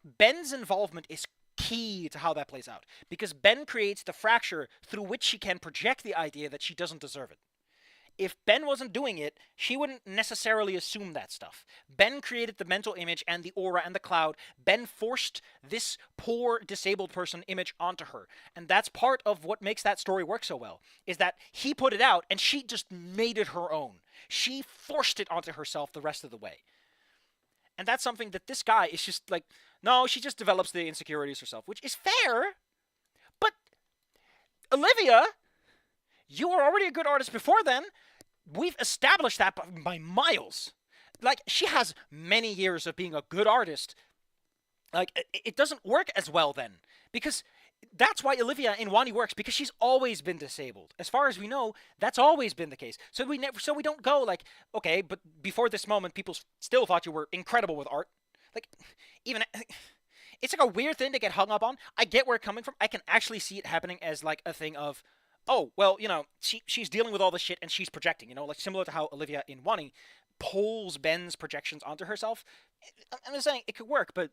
Ben's involvement is key to how that plays out because Ben creates the fracture through which she can project the idea that she doesn't deserve it. If Ben wasn't doing it, she wouldn't necessarily assume that stuff. Ben created the mental image and the aura and the cloud. Ben forced this poor disabled person image onto her. And that's part of what makes that story work so well, is that he put it out and she just made it her own. She forced it onto herself the rest of the way. And that's something that this guy is just like, no, she just develops the insecurities herself, which is fair. But Olivia, you were already a good artist before then. We've established that by miles. Like, she has many years of being a good artist. Like, it doesn't work as well then. Because that's why Olivia in Wani works, because she's always been disabled. As far as we know, that's always been the case. So we don't go like, okay, but before this moment, people still thought you were incredible with art. Like, even... It's like a weird thing to get hung up on. I get where it's coming from. I can actually see it happening as like a thing of, oh, well, you know, she's dealing with all this shit and she's projecting, you know, like similar to how Olivia in Wani pulls Ben's projections onto herself. I'm just saying it could work, but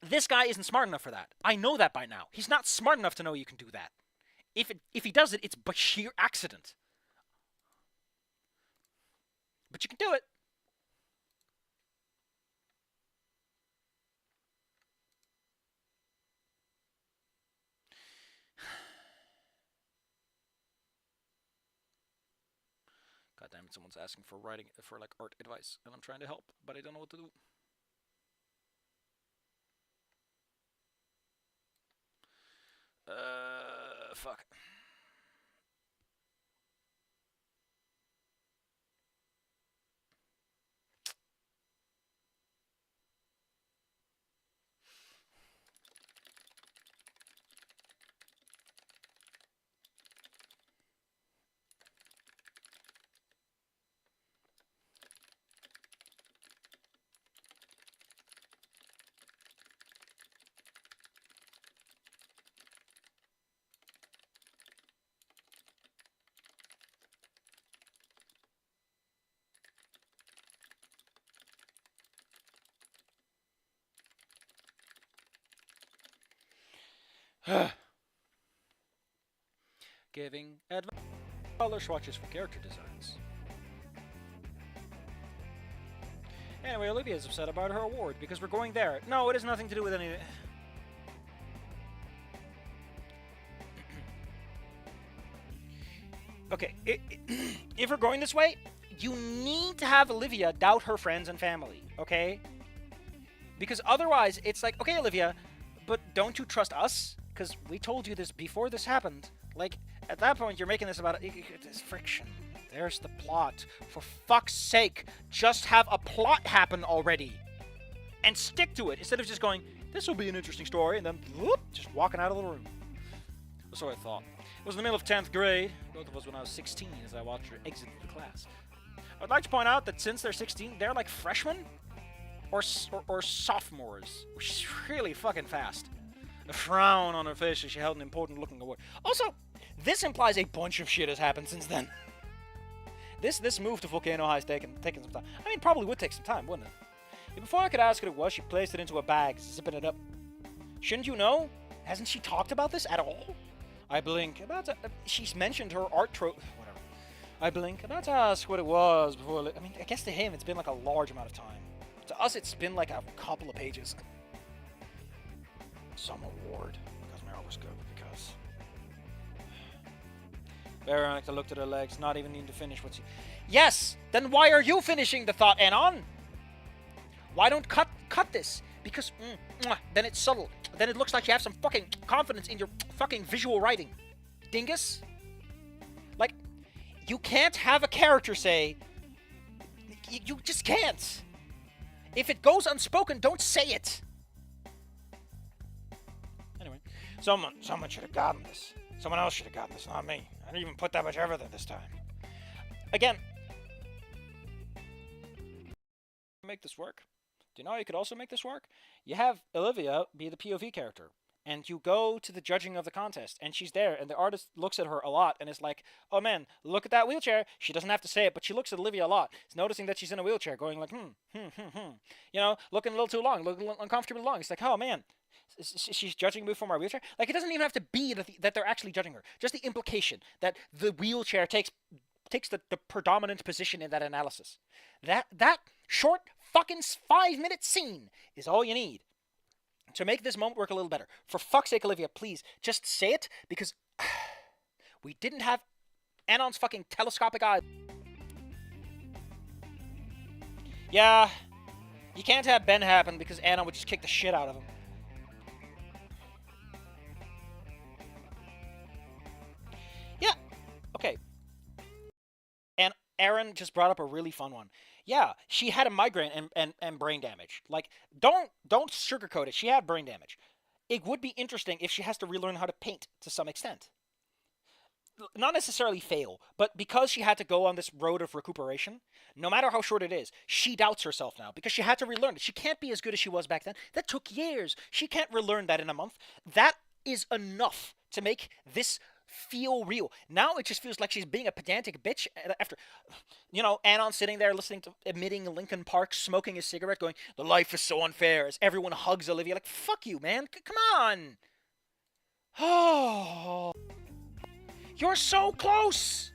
this guy isn't smart enough for that. I know that by now. He's not smart enough to know you can do that. If he does it, it's by sheer accident. But you can do it. God damn it, someone's asking for writing, for like art advice, and I'm trying to help, but I don't know what to do. Fuck. Giving advice. Color swatches for character designs. Anyway, Olivia's upset about her award because we're going there. No, it has nothing to do with any... Okay, if we're going this way, you need to have Olivia doubt her friends and family, okay? Because otherwise, it's like, okay, Olivia, but don't you trust us? Because we told you this before this happened. Like, at that point, you're making this about this friction. There's the plot. For fuck's sake, just have a plot happen already. And stick to it, instead of just going, this will be an interesting story, and then, whoop, just walking out of the room. That's what I thought. It was in the middle of 10th grade, both of us when I was 16, as I watched her exit the class. I'd like to point out that since they're 16, they're like freshmen? Or sophomores, which is really fucking fast. A frown on her face as she held an important-looking award. Also, this implies a bunch of shit has happened since then. This move to Volcano High has taken some time. I mean, probably would take some time, wouldn't it? Yeah, before I could ask what it was, she placed it into a bag, zipping it up. Shouldn't you know? Hasn't she talked about this at all? I blink. She's mentioned her art whatever. I blink. About to ask what it was before... I mean, I guess to him, it's been like a large amount of time. To us, it's been like a couple of pages. Some award. Because my art was good. Because... Veronica looked at her legs, not even needing to finish what she... Yes! Then why are you finishing the thought, Anon? Why don't cut this? Because then it's subtle. Then it looks like you have some fucking confidence in your fucking visual writing. Dingus? Like, you can't have a character say... You just can't. If it goes unspoken, don't say it. Anyway, someone should have gotten this. Someone else should have gotten this, not me. I didn't even put that much effort in this time. Again, make this work. Do you know how you could also make this work? You have Olivia be the POV character, and you go to the judging of the contest, and she's there, and the artist looks at her a lot, and is like, oh man, look at that wheelchair. She doesn't have to say it, but she looks at Olivia a lot. It's noticing that she's in a wheelchair, going like, You know, looking a little too long, looking uncomfortably long. It's like, oh man, she's judging me from our wheelchair? Like, it doesn't even have to be that they're actually judging her. Just the implication that the wheelchair takes the predominant position in that analysis. That short fucking 5-minute scene is all you need to make this moment work a little better. For fuck's sake, Olivia, please, just say it, because we didn't have Anon's fucking telescopic eye. Yeah, you can't have Ben happen because Anon would just kick the shit out of him. Yeah, okay. And Aaron just brought up a really fun one. Yeah, she had a migraine and brain damage. Like, don't sugarcoat it. She had brain damage. It would be interesting if she has to relearn how to paint to some extent. Not necessarily fail, but because she had to go on this road of recuperation, no matter how short it is, she doubts herself now because she had to relearn it. She can't be as good as she was back then. That took years. She can't relearn that in a month. That is enough to make this feel real. Now it just feels like she's being a pedantic bitch after, you know, Anon sitting there listening to emitting Linkin Park, smoking a cigarette, going, the life is so unfair, as everyone hugs Olivia. Like, fuck you, man. Come on. Oh, you're so close.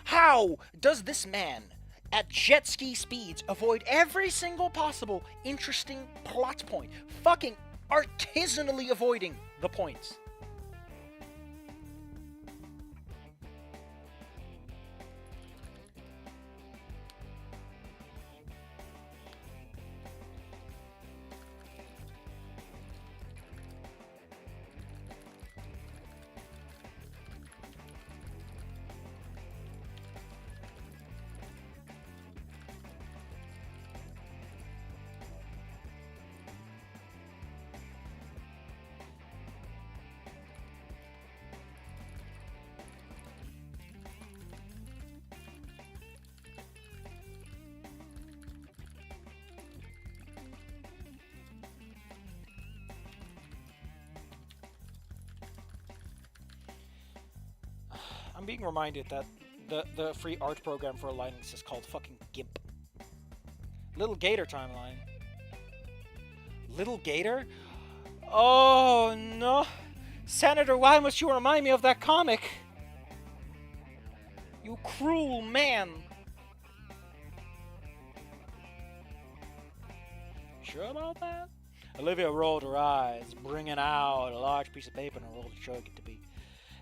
How does this man at jet ski speeds avoid every single possible interesting plot point? Fucking artisanally avoiding the points. I'm being reminded that the free art program for Linux is called fucking GIMP. Little Gator timeline. Little Gator? Oh no. Senator, why must you remind me of that comic? You cruel man. Sure about that? Olivia rolled her eyes, bringing out a large piece of paper and rolled it, showing it to be.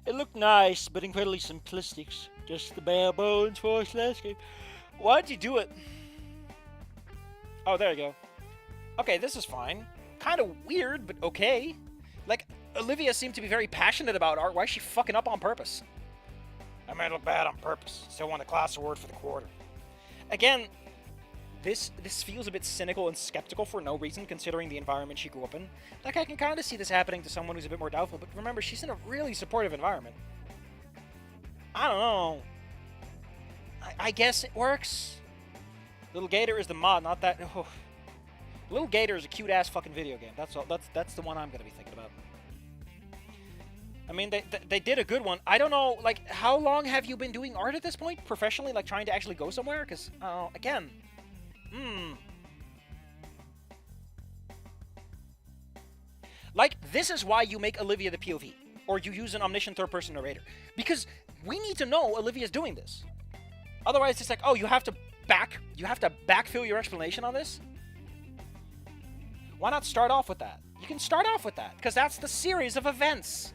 It looked nice, but incredibly simplistic. Just the bare bones forest landscape. Why'd you do it? Oh, there you go. Okay, this is fine. Kind of weird, but okay. Like, Olivia seemed to be very passionate about art. Why is she fucking up on purpose? I made it look bad on purpose. Still won the class award for the quarter. Again, this feels a bit cynical and skeptical for no reason, considering the environment she grew up in. Like, I can kind of see this happening to someone who's a bit more doubtful, but remember, she's in a really supportive environment. I don't know. I guess it works. Little Gator is the mod, not that... Oh. Little Gator is a cute-ass fucking video game. That's all. That's the one I'm gonna be thinking about. I mean, they did a good one. I don't know, like, how long have you been doing art at this point? Professionally, like, trying to actually go somewhere? Because, again... Like, this is why you make Olivia the POV. Or you use an omniscient third-person narrator. Because we need to know Olivia's doing this. Otherwise, it's like, oh, you have to backfill your explanation on this? Why not start off with that? You can start off with that, because that's the series of events.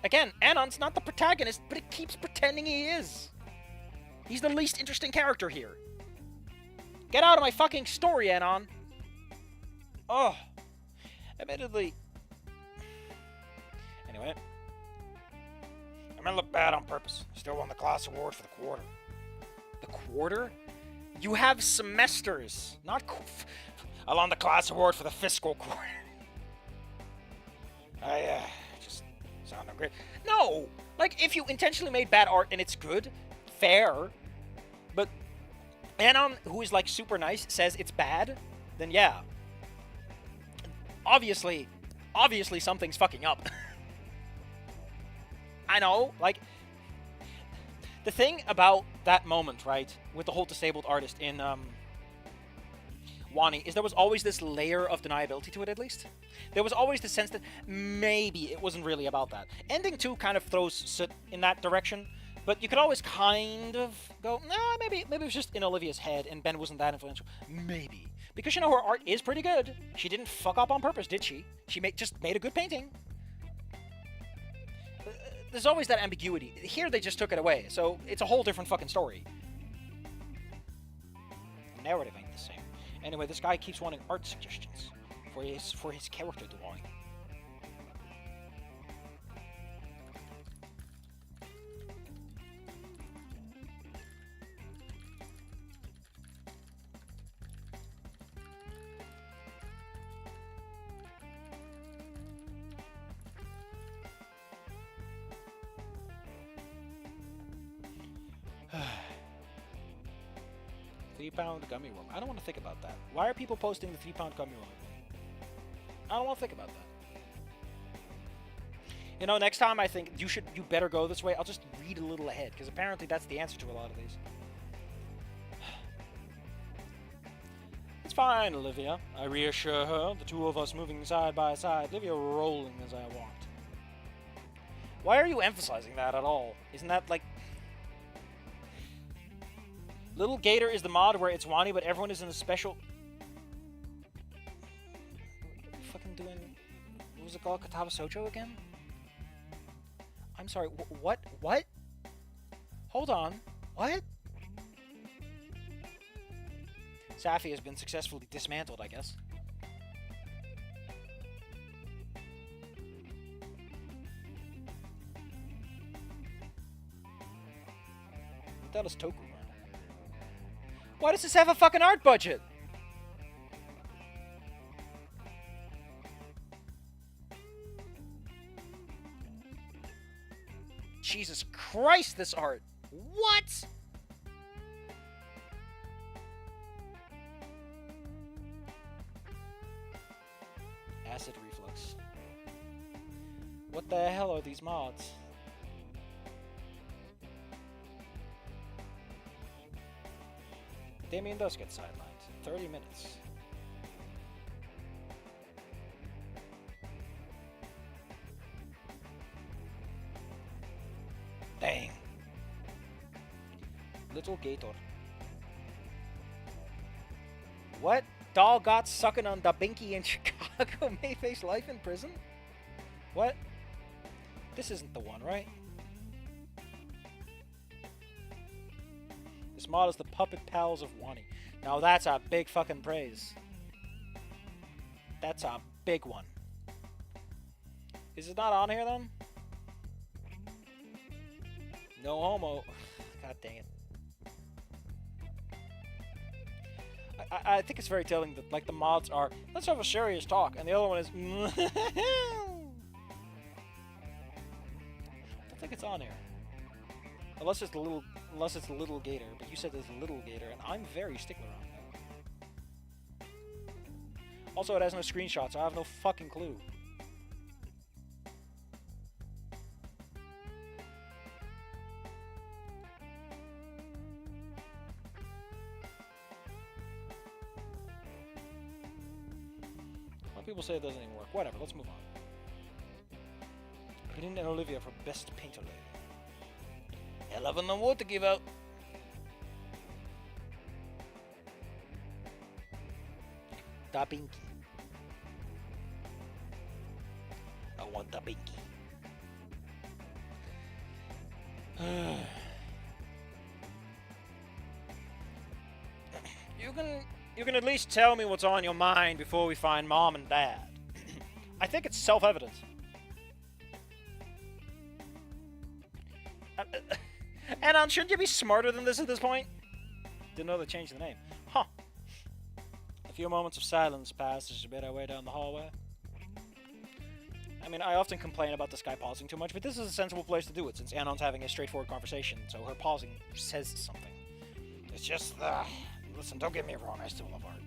Again, Anon's not the protagonist, but it keeps pretending he is. He's the least interesting character here. Get out of my fucking story, Anon. Oh, admittedly. Anyway, I'm gonna look bad on purpose. Still won the class award for the quarter. The quarter? You have semesters, not. I won the class award for the fiscal quarter. I just sound great. No, like if you intentionally made bad art and it's good, fair. But Anon, who is like super nice, says it's bad, then yeah. Obviously something's fucking up. I know, like, the thing about that moment, right, with the whole disabled artist in Wani, is there was always this layer of deniability to it, at least. There was always the sense that maybe it wasn't really about that. Ending 2 kind of throws Soot in that direction, but you could always kind of go, nah, maybe it was just in Olivia's head and Ben wasn't that influential. Maybe. Because, you know, her art is pretty good. She didn't fuck up on purpose, did she? She just made a good painting. There's always that ambiguity. Here they just took it away, so it's a whole different fucking story. The narrative ain't the same. Anyway, this guy keeps wanting art suggestions for his character drawing. £3 gummy worm. I don't want to think about that. Why are people posting the £3 gummy worm? I don't want to think about that. You know, next time I think you better go this way, I'll just read a little ahead, because apparently that's the answer to a lot of these. It's fine, Olivia. I reassure her, the two of us moving side by side, Olivia rolling as I walked. Why are you emphasizing that at all? Isn't that like... Little Gator is the mod where it's Wani, but everyone is in a special... What are you fucking doing? What was it called? Kataba Socho again? I'm sorry, what? What? Hold on. What? Safi has been successfully dismantled, I guess. What the hell is Toku? Why does this have a fucking art budget? Jesus Christ, this art. What? Acid reflux. What the hell are these mods? Damien does get sidelined. 30 minutes. Dang. Little Gator. What? Doll got sucking on Da Binky in Chicago may face life in prison? What? This isn't the one, right? This mod is the Puppet Pals of Wani. Now that's a big fucking praise. That's a big one. Is it not on here then? No homo. God dang it. I think it's very telling that like the mods are, let's have a serious talk, and the other one is I don't think it's on here. Unless it's the little gator, but you said there's a little gator, and I'm very stickler on that. Also, it has no screenshots, so I have no fucking clue. Well, people say it doesn't even work. Whatever, let's move on. Lynn and Olivia for Best Painter Lady. Hell of an award to give out. Da Binky. I want Da Binky. You can at least tell me what's on your mind before we find Mom and Dad. I think it's self-evident. Anon, shouldn't you be smarter than this at this point? Didn't know they changed the name. Huh. A few moments of silence passed as she made our way down the hallway. I mean, I often complain about this guy pausing too much, but this is a sensible place to do it, since Anon's having a straightforward conversation, so her pausing says something. It's just, listen, don't get me wrong, I still love art.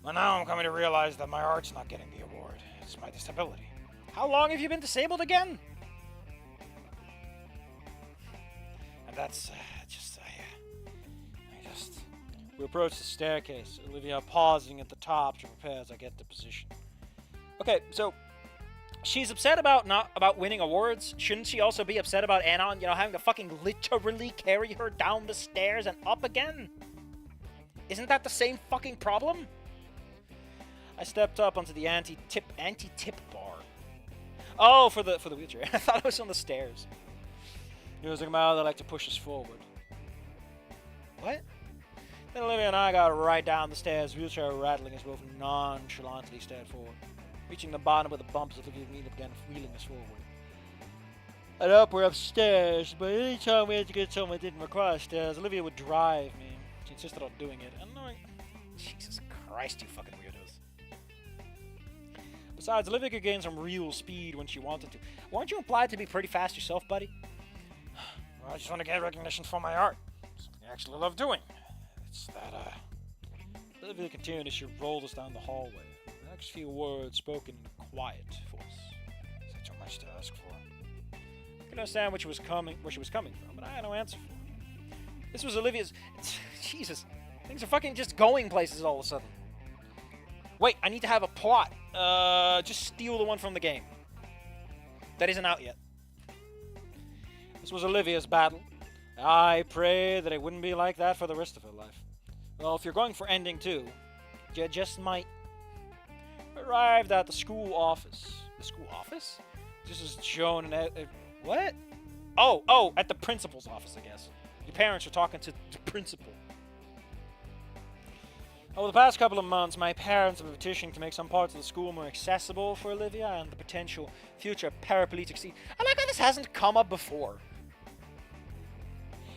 But now I'm coming to realize that my art's not getting the award. It's my disability. How long have you been disabled again? And that's, We approach the staircase, Olivia pausing at the top to prepare as I get the position. Okay, so she's upset about winning awards. Shouldn't she also be upset about Anon, having to fucking literally carry her down the stairs and up again? Isn't that the same fucking problem? I stepped up onto the anti-tip bar. Oh, for the wheelchair. I thought it was on the stairs. Using my mouth, I like to push us forward. What? Then Olivia and I got right down the stairs, wheelchair rattling as both nonchalantly stared forward. Reaching the bottom of the bumps, Olivia and me began wheeling us forward. And up we're upstairs, but any time we had to get somewhere that didn't require stairs, Olivia would drive me. She insisted on doing it. And knowing, Jesus Christ, you fucking weirdos. Besides, Olivia could gain some real speed when she wanted to. Weren't you implied to be pretty fast yourself, buddy? Well, I just want to get recognition for my art. Something I actually love doing. It's that, Olivia continued as she rolled us down the hallway. The next few words spoken in a quiet voice. Is that too much to ask for? I could understand where she was coming from, but I had no answer for it. This was Olivia's... Jesus. Things are fucking just going places all of a sudden. Wait, I need to have a plot. Just steal the one from the game. That isn't out yet. This was Olivia's battle. I pray that it wouldn't be like that for the rest of her life. Well, if you're going for ending 2, you just might. Arrived at the school office. The school office? This is shown in what? Oh, at the principal's office, I guess. Your parents are talking to the principal. Over the past couple of months, my parents have petitioned to make some parts of the school more accessible for Olivia and the potential future paraplegic seat. I like how this hasn't come up before.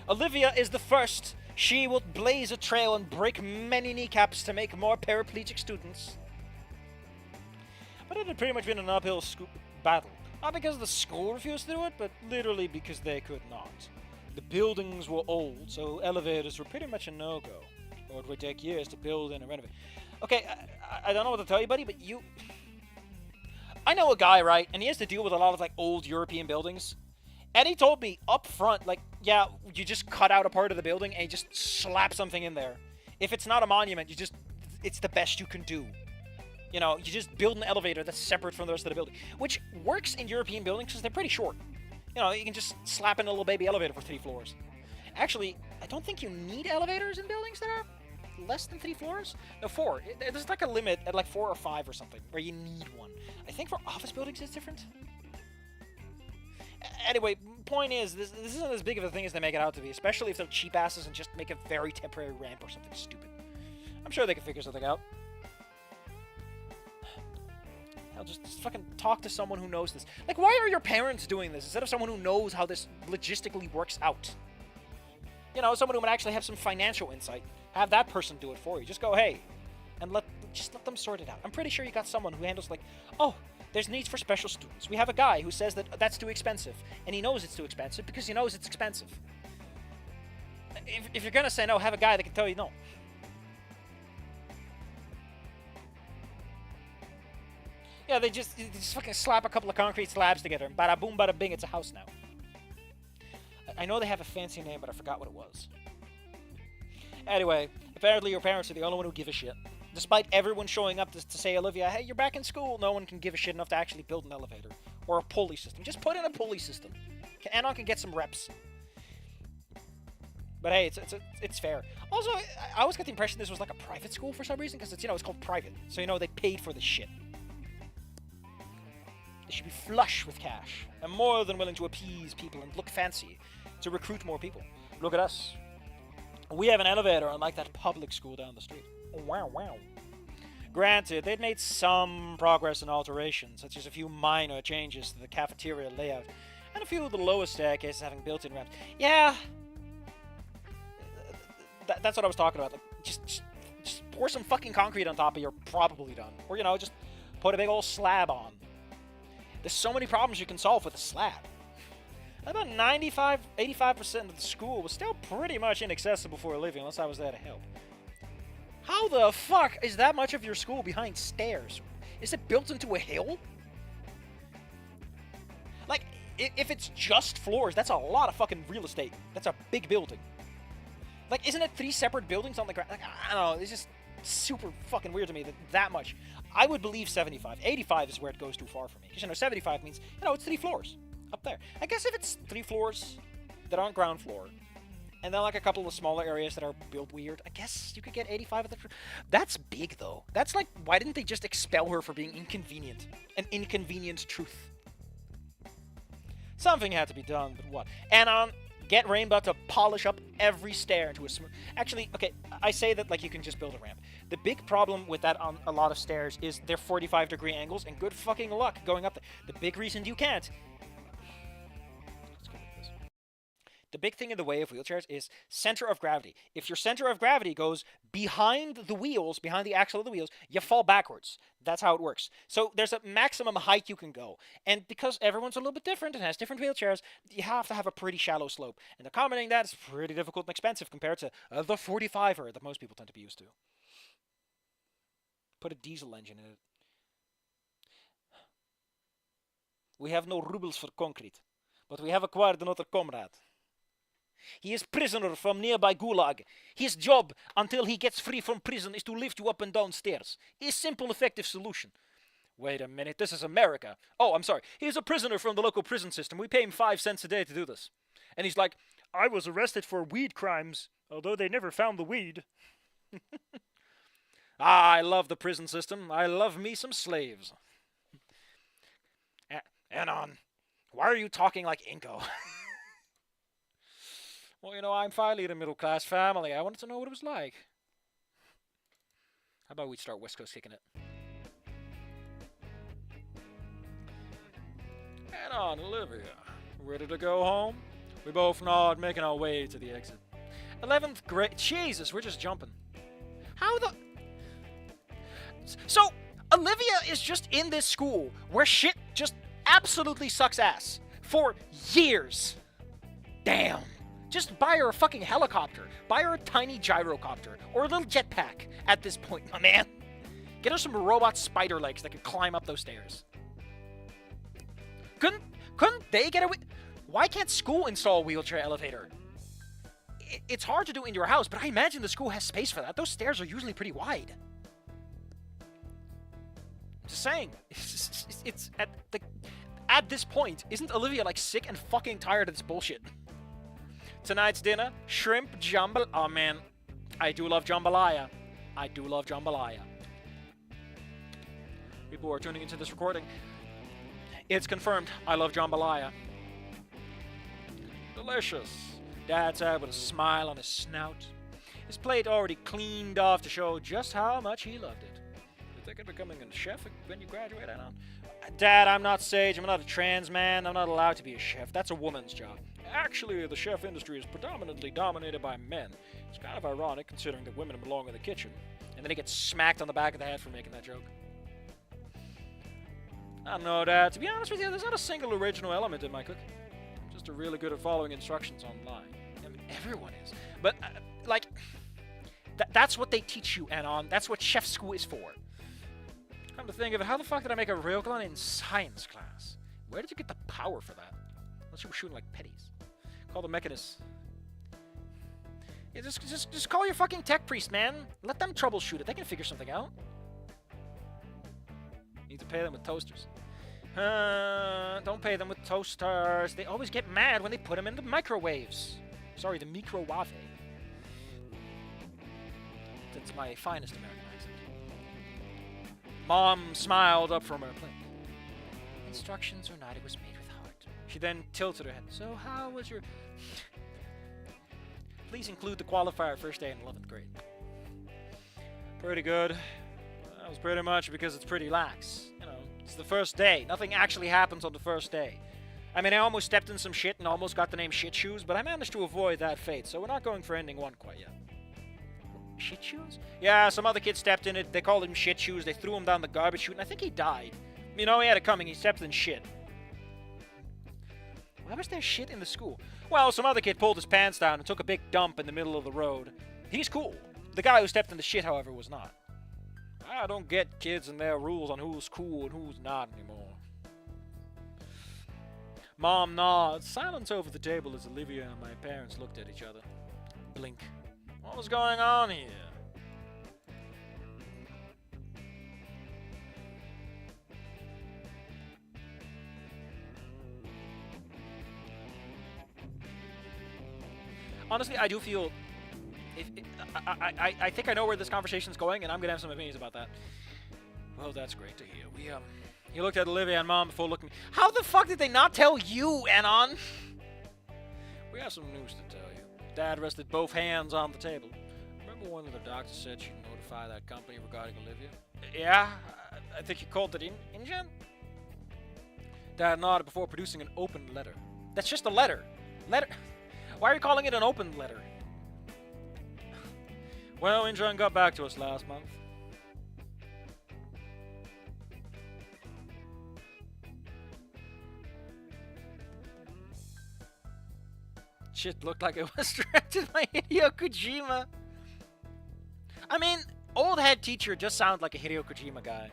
Olivia is the first. She will blaze a trail and break many kneecaps to make more paraplegic students. But it had pretty much been an uphill battle. Not because the school refused to do it, but literally because they could not. The buildings were old, so elevators were pretty much a no-go. Or it would take years to build and renovate. Okay, I don't know what to tell you, buddy, but you... I know a guy, right? And he has to deal with a lot of, old European buildings. And he told me up front, yeah, you just cut out a part of the building and you just slap something in there. If it's not a monument, it's the best you can do. You just build an elevator that's separate from the rest of the building. Which works in European buildings because they're pretty short. You can just slap in a little baby elevator for 3 floors. Actually, I don't think you need elevators in buildings that are less than 3 floors? No, 4. There's a limit at 4 or 5 or something where you need one. I think for office buildings it's different. Anyway, point is, this isn't as big of a thing as they make it out to be, especially if they're cheap asses and just make a very temporary ramp or something stupid. I'm sure they can figure something out. Hell, just fucking talk to someone who knows this. Why are your parents doing this instead of someone who knows how this logistically works out? Someone who might actually have some financial insight. Have that person do it for you. Just go, hey, and let them sort it out. I'm pretty sure you got someone who handles oh, there's needs for special students. We have a guy who says that that's too expensive, and he knows it's too expensive because he knows it's expensive. If you're gonna say no, have a guy that can tell you no. Yeah, they just fucking slap a couple of concrete slabs together, and bada boom, bada bing, it's a house now. I know they have a fancy name, but I forgot what it was. Anyway, apparently your parents are the only one who give a shit. Despite everyone showing up to say, Olivia, hey, you're back in school, no one can give a shit enough to actually build an elevator. Or a pulley system. Just put in a pulley system. Anon can get some reps. But hey, it's fair. Also, I always got the impression this was a private school for some reason, because it's called private. So they paid for this shit. They should be flush with cash, and more than willing to appease people and look fancy to recruit more people. Look at us. We have an elevator unlike that public school down the street. Wow, wow. Granted, they'd made some progress and alterations, such as a few minor changes to the cafeteria layout, and a few of the lowest staircases having built-in ramps. Yeah, that's what I was talking about. Like, just pour some fucking concrete on top of you're probably done. Or, you know, just put a big old slab on. There's so many problems you can solve with a slab. About 85% of the school was still pretty much inaccessible for a living unless I was there to help. How the fuck is that much of your school behind stairs? Is it built into a hill? Like, if it's just floors, that's a lot of fucking real estate. That's a big building. Like, isn't it 3 separate buildings on the ground? Like, I don't know, it's just super fucking weird to me that much. I would believe 75. 85 is where it goes too far for me. Because, you know, 75 means, you know, it's 3 floors up there. I guess if it's 3 floors that aren't ground floor, and then like a couple of smaller areas that are built weird, I guess you could get 85 of the... That's big, though. That's like, why didn't they just expel her for being inconvenient? An inconvenient truth. Something had to be done, but what? And get Rainbow to polish up every stair into a smooth... Actually, okay, I say that like you can just build a ramp. The big problem with that on a lot of stairs is they're 45-degree angles, and good fucking luck going up there. The big reason you can't... The big thing in the way of wheelchairs is center of gravity. If your center of gravity goes behind the wheels, behind the axle of the wheels, you fall backwards. That's how it works. So there's a maximum height you can go. And because everyone's a little bit different and has different wheelchairs, you have to have a pretty shallow slope. And accommodating that is pretty difficult and expensive compared to the 45er that most people tend to be used to. Put a diesel engine in it. We have no rubles for concrete, but we have acquired another comrade. He is prisoner from nearby gulag. His job, until he gets free from prison, is to lift you up and down stairs. A simple, effective solution. Wait a minute, this is America. Oh, I'm sorry. He is a prisoner from the local prison system. We pay him 5 cents a day to do this. And he's like, I was arrested for weed crimes, although they never found the weed. I love the prison system. I love me some slaves. Anon, why are you talking like Inko? Well, you know, I'm finally in a middle-class family. I wanted to know what it was like. How about we start West Coast kicking it? And on, Olivia. Ready to go home? We both nod, making our way to the exit. 11th grade. Jesus, we're just jumping. How the... So, Olivia is just in this school where shit just absolutely sucks ass. For years. Damn. Just buy her a fucking helicopter. Buy her a tiny gyrocopter. Or a little jetpack at this point, my man. Get her some robot spider legs that can climb up those stairs. Couldn't they get away? Why can't school install a wheelchair elevator? It's hard to do in your house, but I imagine the school has space for that. Those stairs are usually pretty wide. Just saying. It's at this point, isn't Olivia like sick and fucking tired of this bullshit? Tonight's dinner, shrimp jambalaya. Oh man, I do love jambalaya. I do love jambalaya. People who are tuning into this recording, it's confirmed. I love jambalaya. Delicious. Dad said with a smile on his snout. His plate already cleaned off to show just how much he loved it. You think of becoming a chef when you graduate? I don't. Dad, I'm not sage. I'm not a trans man. I'm not allowed to be a chef. That's a woman's job. Actually, the chef industry is predominantly dominated by men. It's kind of ironic considering that women belong in the kitchen. And then he gets smacked on the back of the head for making that joke. I don't know, Dad. To be honest with you, there's not a single original element in my cooking. I'm just really good at following instructions online. I mean, everyone is. But, like, that's what they teach you, Anon. That's what chef school is for. Come to think of it, how the fuck did I make a rail gun in science class? Where did you get the power for that? Unless you were shooting like petties. Call the mechanist. Yeah, just call your fucking tech priest, man. Let them troubleshoot it. They can figure something out. Need to pay them with toasters. Don't pay them with toasters. They always get mad when they put them in the microwaves. Sorry, the microwave. That's my finest American accent. Mom smiled up from her plate. Instructions or not, it was made with heart. She then tilted her head. So how was your... Please include the qualifier first day in 11th grade. Pretty good. That was pretty much because it's pretty lax. You know, it's the first day. Nothing actually happens on the first day. I mean, I almost stepped in some shit and almost got the name Shit Shoes, but I managed to avoid that fate, so we're not going for ending 1 quite yet. Shit Shoes? Yeah, some other kid stepped in it. They called him Shit Shoes. They threw him down the garbage chute, and I think he died. You know, he had it coming. He stepped in shit. Why was there shit in the school? Well, some other kid pulled his pants down and took a big dump in the middle of the road. He's cool. The guy who stepped in the shit, however, was not. I don't get kids and their rules on who's cool and who's not anymore. Mom nods. Silence over the table as Olivia and my parents looked at each other. Blink. What was going on here? Honestly, I do feel... I think I know where this conversation's going, and I'm gonna have some opinions about that. Well, that's great to hear. He looked at Olivia and Mom before looking... How the fuck did they not tell you, Anon? We have some news to tell you. Dad rested both hands on the table. Remember when the doctor said she'd notify that company regarding Olivia? Yeah, I think you called it InGen? Dad nodded before producing an open letter. That's just a letter. Why are you calling it an open letter? Well, InGen got back to us last month. Shit looked like it was directed by Hideo Kojima. I mean, old head teacher just sounds like a Hideo Kojima guy.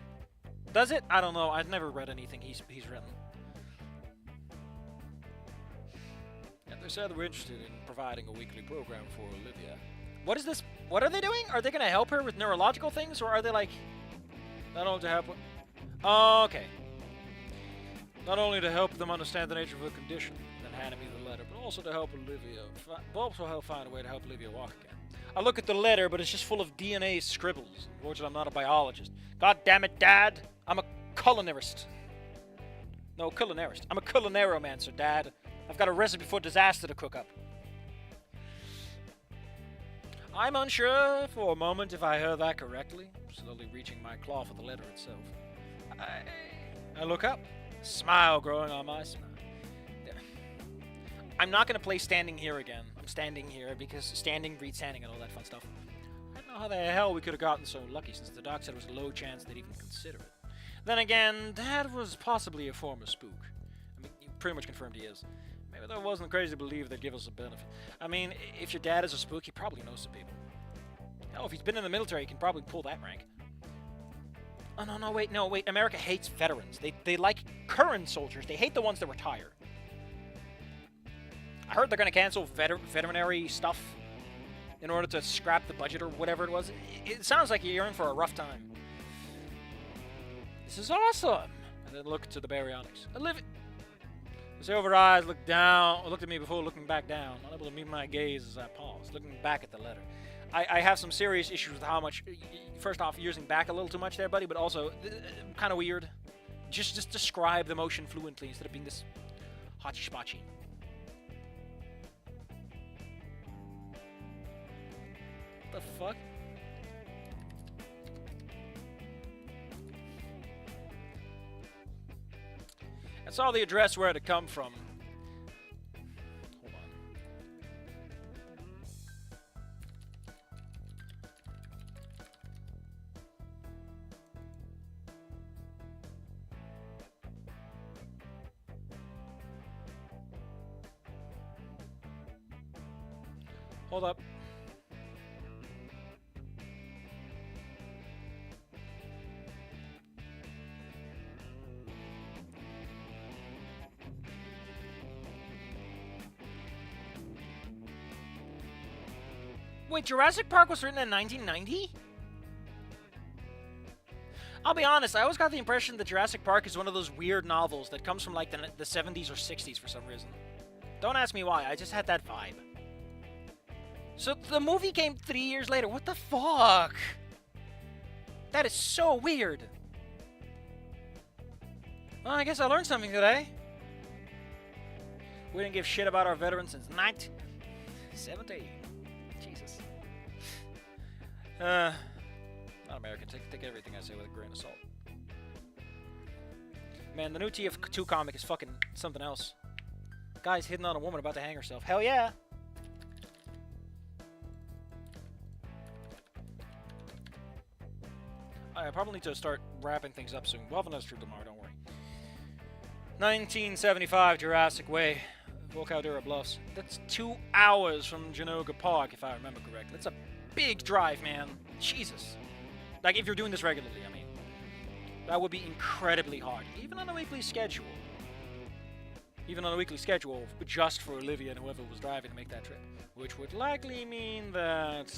Does it? I don't know. I've never read anything he's written. And they said they were interested in providing a weekly program for Olivia. What is this? What are they doing? Are they going to help her with neurological things, or are they like... Not only to help... Oh, okay. Not only to help them understand the nature of her condition, then handing me the letter, but also to help Olivia... also help find a way to help Olivia walk again. I look at the letter, but it's just full of DNA scribbles. Unfortunately, I'm not a biologist. God damn it, Dad! I'm a culinarist. No, culinarist. I'm a culinaromancer, Dad. I've got a recipe for disaster to cook up. I'm unsure for a moment if I heard that correctly, slowly reaching my claw for the letter itself. I look up, smile growing on my smile. I'm not going to play standing here again. I'm standing here because standing breeds standing and all that fun stuff. I don't know how the hell we could have gotten so lucky since the doc said it was a low chance they'd even consider it. Then again, Dad was possibly a former spook. I mean, you pretty much confirmed he is. Maybe that wasn't crazy to believe they'd give us a benefit. I mean, if your dad is a spook, he probably knows some people. Hell, if he's been in the military, he can probably pull that rank. Oh, no, wait. America hates veterans. They like current soldiers. They hate the ones that retire. I heard they're going to cancel veterinary stuff in order to scrap the budget or whatever it was. It sounds like you're in for a rough time. This is awesome. And then look to the baryonyx. Olivia. The silver eyes looked at me before looking back down, unable to meet my gaze as I paused, looking back at the letter. I have some serious issues with how much, first off, using back a little too much there, buddy, but also kind of weird. Just describe the motion fluently instead of being this hotchy-spotchy. What the fuck? I saw the address where it had come from. Hold on. Hold up. Wait, Jurassic Park was written in 1990? I'll be honest, I always got the impression that Jurassic Park is one of those weird novels that comes from like the 70s or 60s for some reason. Don't ask me why, I just had that vibe. So the movie came 3 years later. What the fuck? That is so weird. Well, I guess I learned something today. We didn't give shit about our veterans since 1917. Jesus. Not American. Take everything I say with a grain of salt. Man, the new TF2 comic is fucking something else. Guy's hitting on a woman about to hang herself. Hell yeah! I probably need to start wrapping things up soon. We'll have another stream tomorrow, don't worry. 1975 Jurassic Way, Caldera Bluffs. That's 2 hours from Genoga Park, if I remember correctly. That's a big drive, man. Jesus. Like, if you're doing this regularly, I mean. That would be incredibly hard, even on a weekly schedule. Even on a weekly schedule, just for Olivia and whoever was driving to make that trip. Which would likely mean that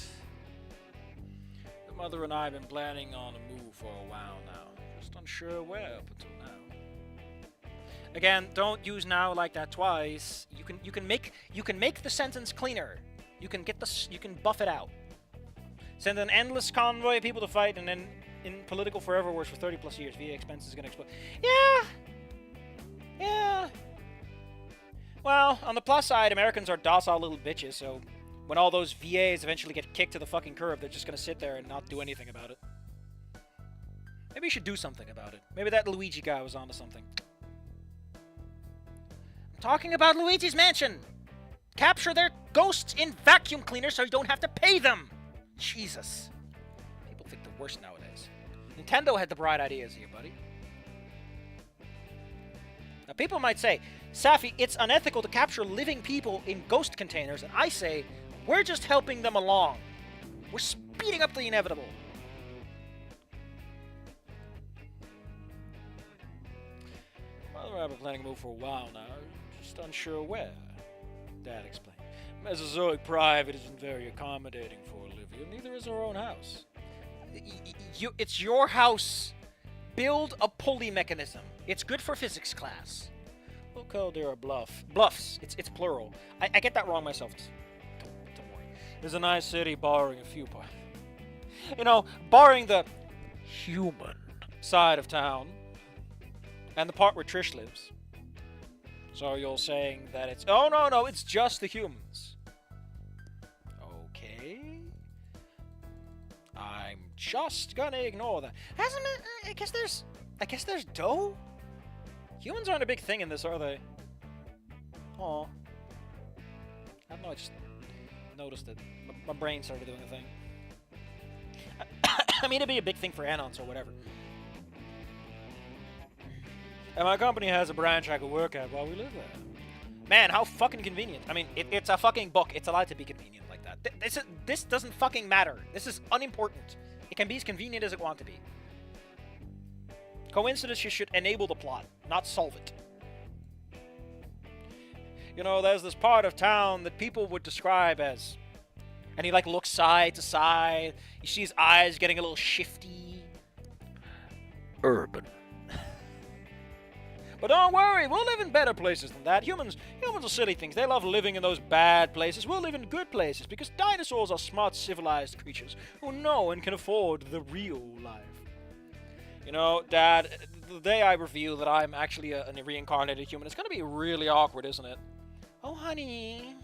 the mother and I have been planning on a move for a while now. Just unsure where up until now. Again, don't use now like that twice. You can make the sentence cleaner. You can buff it out. Send an endless convoy of people to fight, and then in political forever wars for 30 plus years. VA expenses is gonna explode. Yeah. Well, on the plus side, Americans are docile little bitches, so when all those VAs eventually get kicked to the fucking curb, they're just gonna sit there and not do anything about it. Maybe you should do something about it. Maybe that Luigi guy was onto something. I'm talking about Luigi's Mansion! Capture their ghosts in vacuum cleaners so you don't have to pay them! Jesus. People think the worst nowadays. Nintendo had the bright ideas here, buddy. Now, people might say, Safi, it's unethical to capture living people in ghost containers, and I say, we're just helping them along. We're speeding up the inevitable. Mother and I have been planning a move for a while now, just unsure where. Dad explained. Mesozoic private isn't very accommodating for Olivia, neither is her own house. It's your house. Build a pulley mechanism. It's good for physics class. We'll call there a bluffs. It's plural. I get that wrong myself. Don't worry. There's a nice city barring a few parts. You know, barring the human side of town and the part where Trish lives. So you're saying that it's... Oh, no, it's just the humans. Okay. I'm just gonna ignore that. Hasn't it... I guess there's dough? Humans aren't a big thing in this, are they? Aw. I don't know, I just noticed it. My brain started doing a thing. I mean, it'd be a big thing for Anons or whatever. And my company has a branch I could work at while we live there. Man, how fucking convenient. I mean, it's a fucking book. It's allowed to be convenient like that. This doesn't fucking matter. This is unimportant. It can be as convenient as it wants to be. Coincidences should enable the plot, not solve it. You know, there's this part of town that people would describe as... And he, like, looks side to side. You see his eyes getting a little shifty. Urban. But don't worry, we'll live in better places than that. Humans are silly things. They love living in those bad places. We'll live in good places because dinosaurs are smart, civilized creatures who know and can afford the real life. You know, Dad, the day I reveal that I'm actually a reincarnated human, it's gonna be really awkward, isn't it? Oh, honey.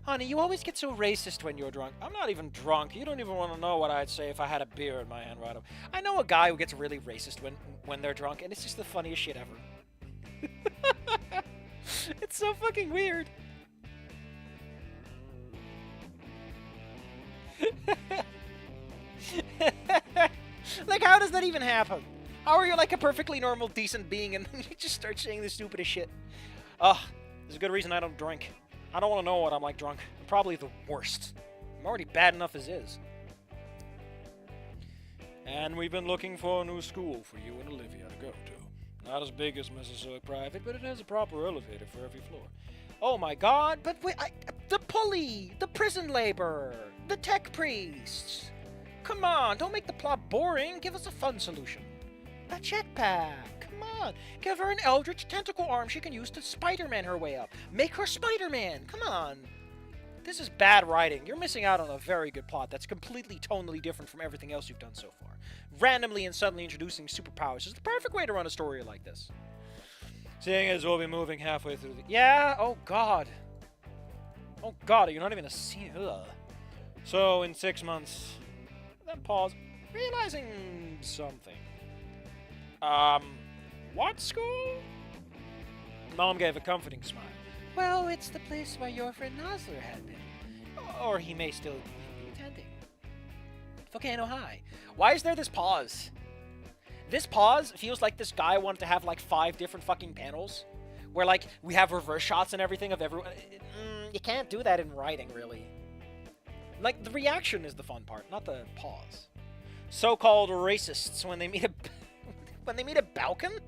Honey, you always get so racist when you're drunk. I'm not even drunk. You don't even want to know what I'd say if I had a beer in my hand right up. I know a guy who gets really racist when they're drunk, and it's just the funniest shit ever. It's so fucking weird. Like, how does that even happen? How are you like a perfectly normal, decent being, and then you just start saying the stupidest shit? Ugh, there's a good reason I don't drink. I don't want to know what I'm like drunk. I'm probably the worst. I'm already bad enough as is. And we've been looking for a new school for you and Olivia to go to. Not as big as Mesozoic Private, but it has a proper elevator for every floor. Oh my god, but wait, the pulley, the prison labor, the tech priests. Come on, don't make the plot boring. Give us a fun solution. A jetpack. Come on. Give her an eldritch tentacle arm she can use to Spider-Man her way up. Make her Spider-Man. Come on. This is bad writing. You're missing out on a very good plot that's completely tonally different from everything else you've done so far. Randomly and suddenly introducing superpowers is the perfect way to run a story like this. Seeing as we'll be moving halfway through the... Yeah? Oh, God. Oh, God, you're not even a scene. Ugh. So, in 6 months... Then pause. realizing something. What school? Mom gave a comforting smile. Well, it's the place where your friend Nosler had been. Or he may still be attending. Volcano High. Why is there this pause? This pause feels like this guy wanted to have like 5 different fucking panels. Where like, we have reverse shots and everything of everyone. You can't do that in writing, really. Like, the reaction is the fun part, not the pause. So-called racists when they meet a... when they meet a Balkan?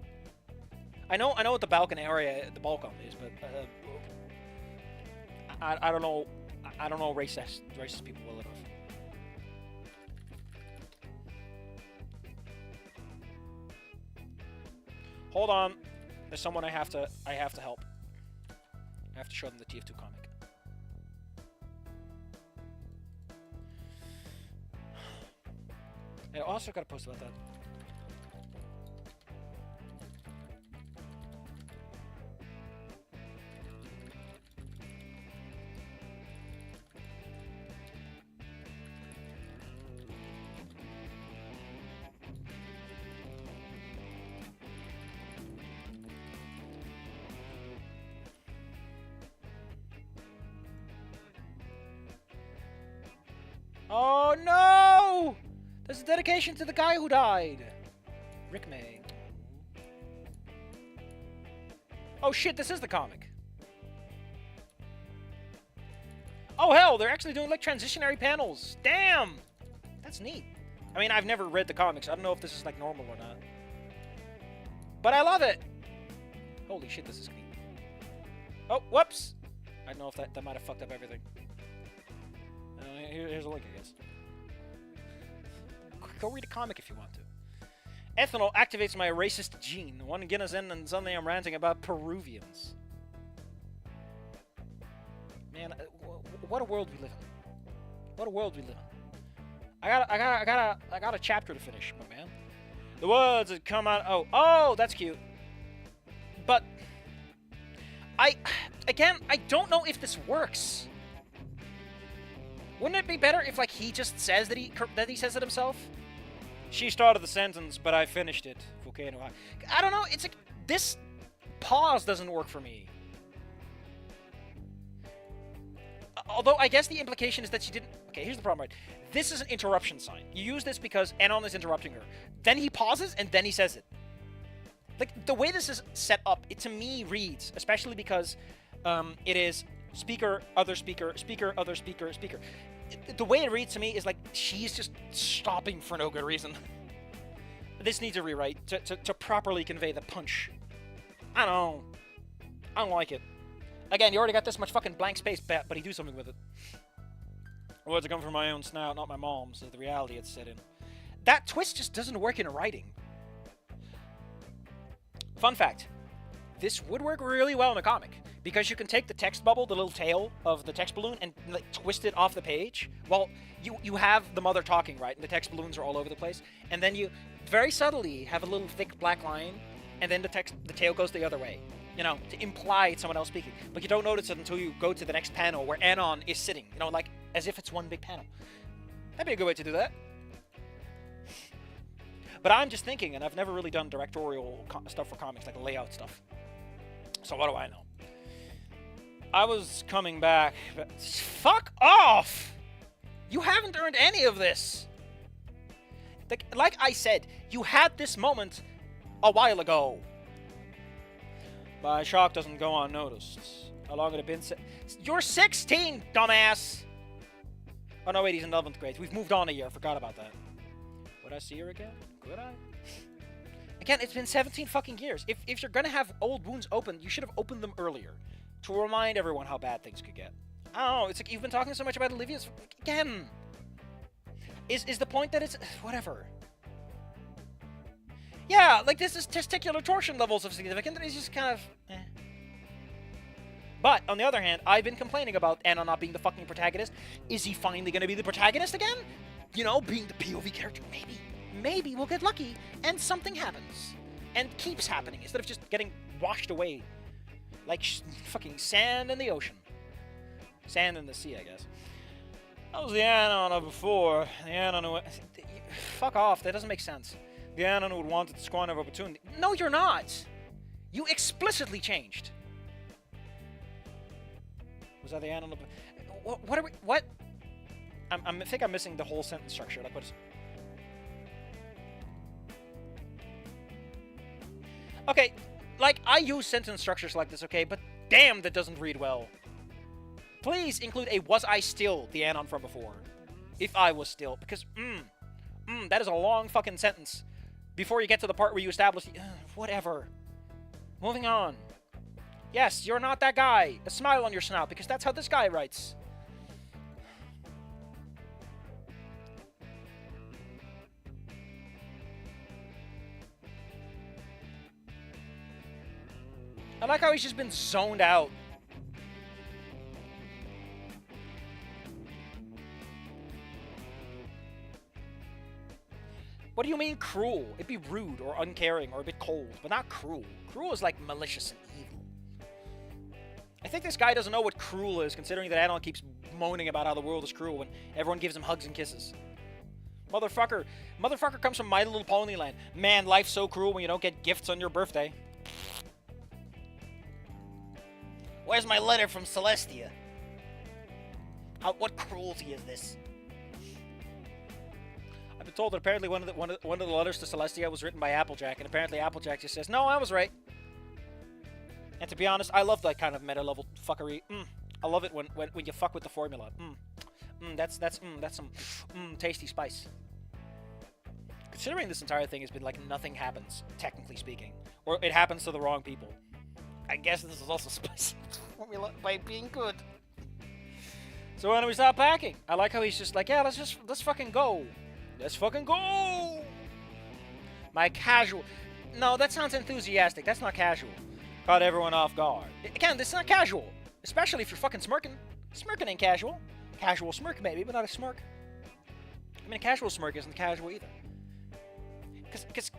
I know what the Balkan area, the Balkan is, but I don't know. I don't know racist people well enough. Hold on, there's someone I have to help. I have to show them the TF2 comic. I also gotta post about that. Oh no! There's a dedication to the guy who died. Rick May. Oh shit, this is the comic. Oh hell, they're actually doing like transitionary panels. Damn! That's neat. I mean, I've never read the comics. I don't know if this is like normal or not. But I love it! Holy shit, this is neat. Oh, whoops! I don't know if that might have fucked up everything. Here's a link, I guess. Go read a comic if you want to. Ethanol activates my racist gene. One Guinness in and suddenly I'm ranting about Peruvians. Man, what a world we live in. What a world we live in. I got a chapter to finish, my man. The words that come out. Oh, that's cute. But I don't know if this works. Wouldn't it be better if, like, he just says that he says it himself? She started the sentence, but I finished it. Volcano High. I don't know. It's like this pause doesn't work for me. Although I guess the implication is that she didn't. Okay, here's the problem, right? This is an interruption sign. You use this because Anon is interrupting her. Then he pauses and then he says it. Like the way this is set up, it to me reads, especially because it is. Speaker, other speaker, speaker, other speaker, speaker. The way it reads to me is like she's just stopping for no good reason. This needs a rewrite to properly convey the punch. I don't like it. Again, you already got this much fucking blank space, but he do something with it. Words are coming from my own snout, not my mom's, so the reality it's set in. That twist just doesn't work in writing. Fun fact. This would work really well in a comic. Because you can take the text bubble, the little tail of the text balloon, and like twist it off the page. Well, you have the mother talking, right? And the text balloons are all over the place. And then you very subtly have a little thick black line, and then the tail goes the other way. You know, to imply it's someone else speaking. But you don't notice it until you go to the next panel where Anon is sitting. You know, like as if it's one big panel. That'd be a good way to do that. But I'm just thinking, and I've never really done directorial stuff for comics, like layout stuff. So what do I know? I was coming back, but fuck off! You haven't earned any of this. Like I said, you had this moment a while ago. My shock doesn't go unnoticed. How long had it been? You're 16, dumbass! Oh no, wait, he's in 11th grade. We've moved on a year. Forgot about that. Would I see her again? Could I? Again, it's been 17 fucking years. If you're gonna have old wounds open, you should have opened them earlier. To remind everyone how bad things could get. I don't know, it's like you've been talking so much about Olivia's... Again! Is the point that it's... Whatever. Yeah, like this is testicular torsion levels of significant, and it's just kind of... eh. But, on the other hand, I've been complaining about Anna not being the fucking protagonist. Is he finally gonna be the protagonist again? You know, being the POV character? Maybe. Maybe we'll get lucky, and something happens. And keeps happening, instead of just getting washed away. Like fucking sand in the ocean. Sand in the sea, I guess. I was the Anon of before. The Anon who... Fuck off. That doesn't make sense. The Anon who wanted to squander of opportunity. No, you're not. You explicitly changed. Was that the Anon of... What are we... What? I think I'm missing the whole sentence structure. Like, what is... Okay, like, I use sentence structures like this, okay? But damn, that doesn't read well. Please include a was I still the Anon from before. If I was still. Because, that is a long fucking sentence. Before you get to the part where you establish... whatever. Moving on. Yes, you're not that guy. A smile on your snout, because that's how this guy writes. I like how he's just been zoned out. What do you mean cruel? It'd be rude or uncaring or a bit cold, but not cruel. Cruel is like malicious and evil. I think this guy doesn't know what cruel is, considering that Anon keeps moaning about how the world is cruel when everyone gives him hugs and kisses. Motherfucker comes from My Little Pony land. Man, life's so cruel when you don't get gifts on your birthday. Where's my letter from Celestia? What cruelty is this? I've been told that apparently one of the letters to Celestia was written by Applejack, and apparently Applejack just says, "No, I was right." And to be honest, I love that kind of meta level fuckery. I love it when you fuck with the formula. That's some tasty spice. Considering this entire thing has been like nothing happens, technically speaking, or it happens to the wrong people. I guess this is also spicy formula by being good. So when do we stop packing? I like how he's just like, yeah, let's fucking go. Let's fucking go. My casual. No, that sounds enthusiastic. That's not casual. Caught everyone off guard. Again, this is not casual. Especially if you're fucking smirking. Smirking ain't casual. Casual smirk maybe, but not a smirk. I mean, a casual smirk isn't casual either. Cause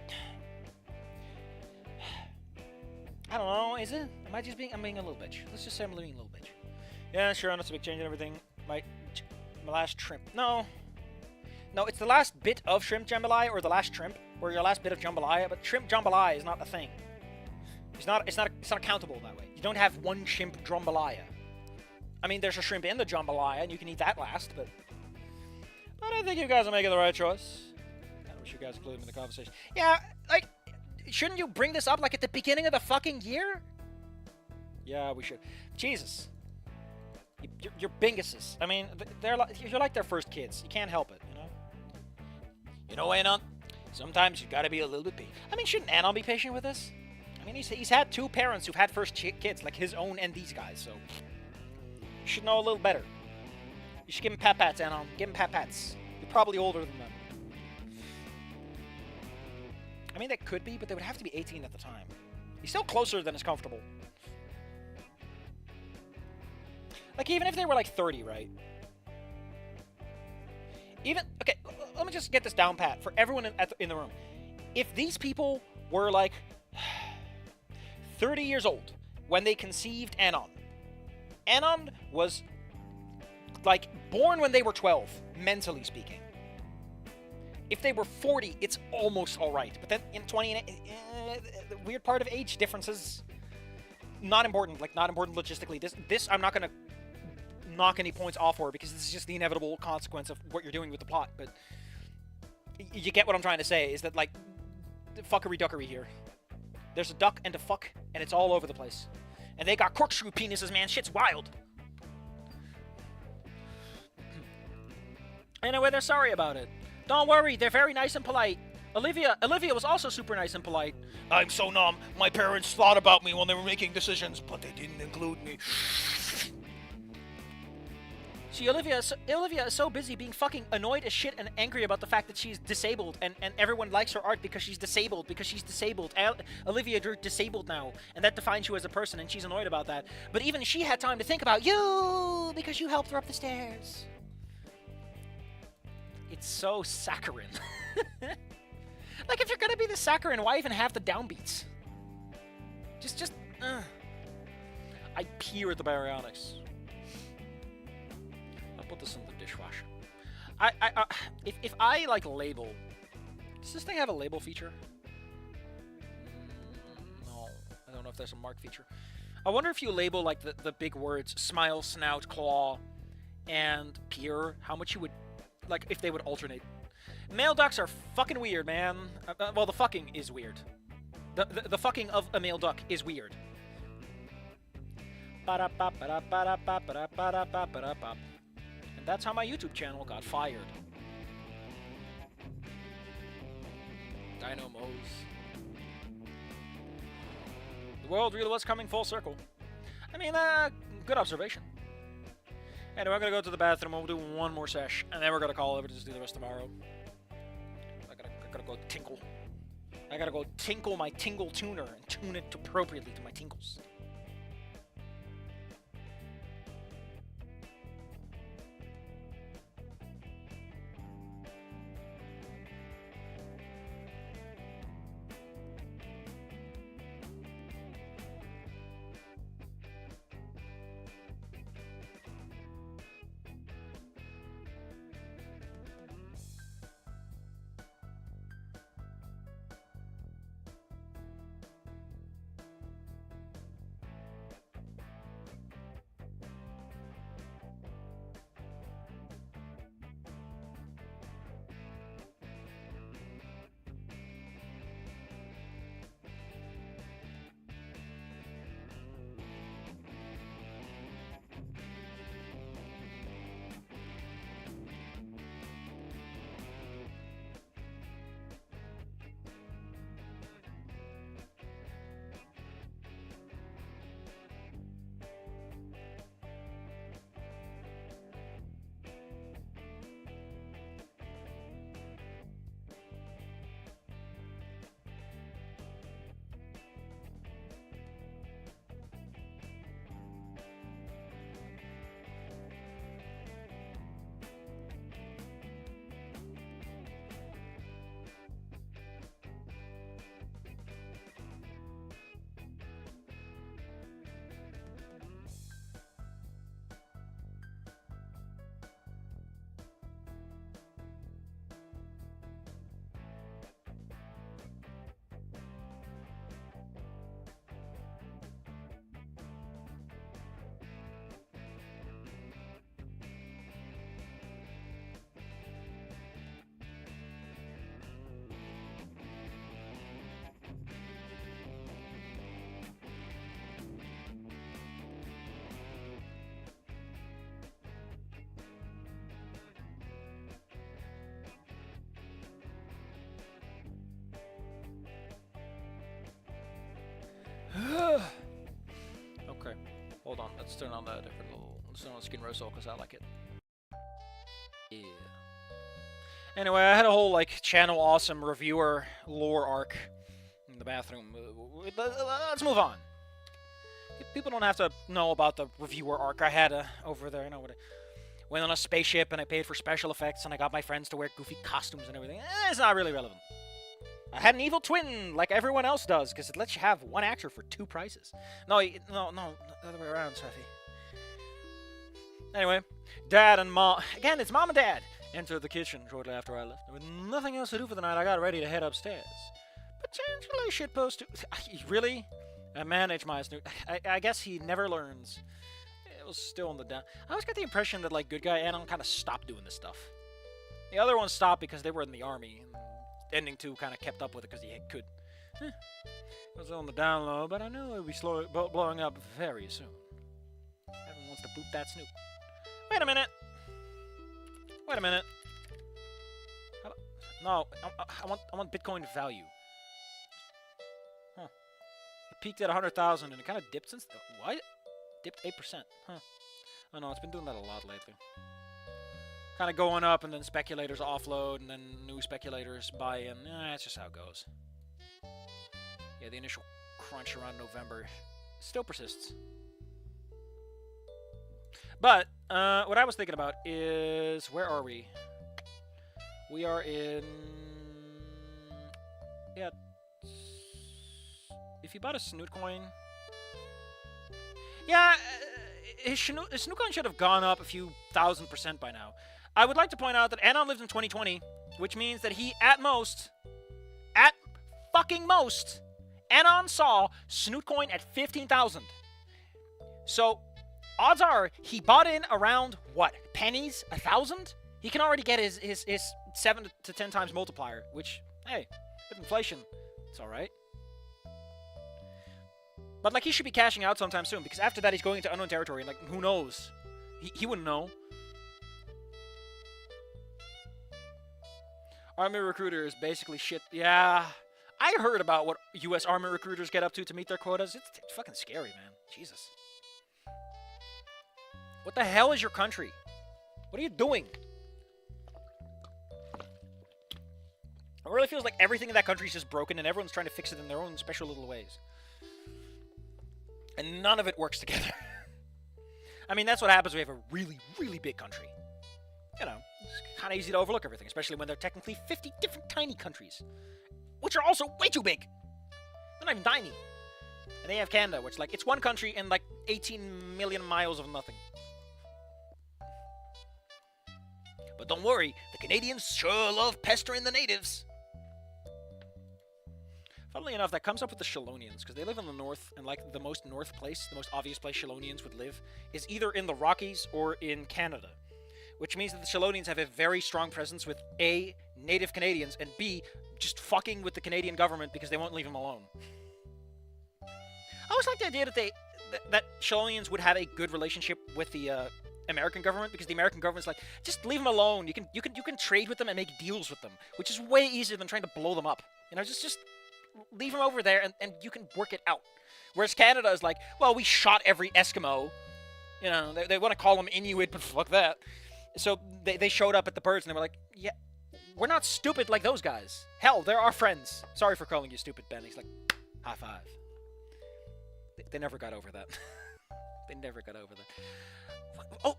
I don't know, is it? Am I just being... I'm being a little bitch. Let's just say I'm being a little bitch. Yeah, sure, that's a big change and everything. My last shrimp. No, it's the last bit of shrimp jambalaya, or the last shrimp, or your last bit of jambalaya, but shrimp jambalaya is not a thing. It's not countable that way. You don't have one shrimp jambalaya. I mean, there's a shrimp in the jambalaya, and you can eat that last, but I think you guys are making the right choice. I wish you guys included me in the conversation. Yeah, like... Shouldn't you bring this up, like, at the beginning of the fucking year? Yeah, we should. Jesus. You're binguses. I mean, you're like their first kids. You can't help it, you know? You know, Anon? Sometimes you gotta be a little bit patient. I mean, shouldn't Anon be patient with this? I mean, he's had two parents who've had first kids, like his own and these guys, so... You should know a little better. You should give him pat-pats, Anon. Give him pat-pats. You're probably older than them. I mean, they could be, but they would have to be 18 at the time. He's still closer than is comfortable. Like, even if they were, like, 30, right? Okay, let me just get this down pat for everyone in the room. If these people were, like, 30 years old when they conceived Anon. Anon was, like, born when they were 12, mentally speaking. If they were 40, it's almost alright. But then in 20, the weird part of age differences, not important. Like, not important logistically. This I'm not going to knock any points off for, because this is just the inevitable consequence of what you're doing with the plot. But you get what I'm trying to say, is that, like, fuckery-duckery here. There's a duck and a fuck, and it's all over the place. And they got corkscrew penises, man. Shit's wild. Anyway, they're sorry about it. Don't worry, they're very nice and polite. Olivia was also super nice and polite. I'm so numb. My parents thought about me when they were making decisions, but they didn't include me. See, Olivia is so busy being fucking annoyed as shit and angry about the fact that she's disabled, and everyone likes her art because she's disabled, Olivia, you're disabled now, and that defines you as a person, and she's annoyed about that. But even she had time to think about you, because you helped her up the stairs. It's so saccharine. Like, if you're gonna be the saccharine, why even have the downbeats? I peer at the baryonyx. put this in the dishwasher. If I like label, does this thing have a label feature? No, I don't know if there's a mark feature. I wonder if you label like the big words smile, snout, claw, and peer, how much you would like if they would alternate. Male ducks are fucking weird, man. Well, the fucking is weird. The fucking of a male duck is weird. And that's how my YouTube channel got fired. Dino Mo's. The world really was coming full circle. I mean, good observation. Anyway, I'm gonna go to the bathroom. We'll do one more sesh, and then we're gonna call it over to just do the rest tomorrow. I gotta go tinkle. I gotta go tinkle my tingle tuner and tune it appropriately to my tinkles. Okay, hold on. Let's turn on that different little. Let's turn on skin roastal because I like it. Yeah. Anyway, I had a whole like channel awesome reviewer lore arc in the bathroom. Let's move on. People don't have to know about the reviewer arc I had over there. You know, went on a spaceship and I paid for special effects and I got my friends to wear goofy costumes and everything. It's not really relevant. I had an evil twin like everyone else does because it lets you have one actor for 2 prices. No, the other way around, Sophie. Anyway, Dad and Mom, again, it's Mom and Dad, entered the kitchen shortly after I left. With nothing else to do for the night, I got ready to head upstairs. Potentially shitpost to... Really? I manage my Snoot. I guess he never learns. It was still on the down. I always got the impression that, like, good guy Anon kind of stopped doing this stuff. The other ones stopped because they were in the army. Ending 2 kind of kept up with it because he could. It was on the down low, but I knew it would be blowing up very soon. Everyone wants to boot that Snoot. Wait a minute. Wait a minute. No, I want Bitcoin value. Huh. It peaked at 100,000 and it kind of dipped since. What? Dipped 8%. Huh. Oh no, it's been doing that a lot lately. Kind of going up, and then speculators offload, and then new speculators buy in. That's just how it goes. Yeah, the initial crunch around November still persists. But what I was thinking about is, where are we? We are in... Yeah. If you bought a Snoot coin... Yeah, his Snoot coin should have gone up a few 1,000% by now. I would like to point out that Anon lived in 2020, which means that he, at fucking most, Anon saw Snoot coin at 15,000. So, odds are he bought in around, what, pennies? 1,000? He can already get his 7 to 10 times multiplier, which, hey, with inflation, it's alright. But, like, he should be cashing out sometime soon, because after that he's going into unknown territory, and, like, who knows? He wouldn't know. Army recruiter is basically shit. Yeah, I heard about what U.S. Army recruiters get up to meet their quotas. It's fucking scary, man. Jesus. What the hell is your country? What are you doing? It really feels like everything in that country is just broken and everyone's trying to fix it in their own special little ways. And none of it works together. I mean, that's what happens when we have a really, really big country. You know, it's kind of easy to overlook everything, especially when they're technically 50 different tiny countries, which are also way too big. They're not even tiny. And they have Canada, which, like, it's one country and, like, 18 million miles of nothing. But don't worry, the Canadians sure love pestering the natives. Funnily enough, that comes up with the Shalonians, because they live in the north, and, like, the most north place, the most obvious place Shalonians would live, is either in the Rockies or in Canada. Which means that the Shalonians have a very strong presence with A, native Canadians, and B, just fucking with the Canadian government because they won't leave them alone. I always like the idea that that Shalonians would have a good relationship with the American government, because the American government's like, just leave them alone. You can trade with them and make deals with them, which is way easier than trying to blow them up. You know, just leave them over there and you can work it out. Whereas Canada is like, well, we shot every Eskimo. You know, they want to call them Inuit, but fuck that. So they showed up at the birds and they were like, yeah, we're not stupid like those guys. Hell, they're our friends. Sorry for calling you stupid, Ben. He's like, high five. They never got over that. They never got over that. Oh,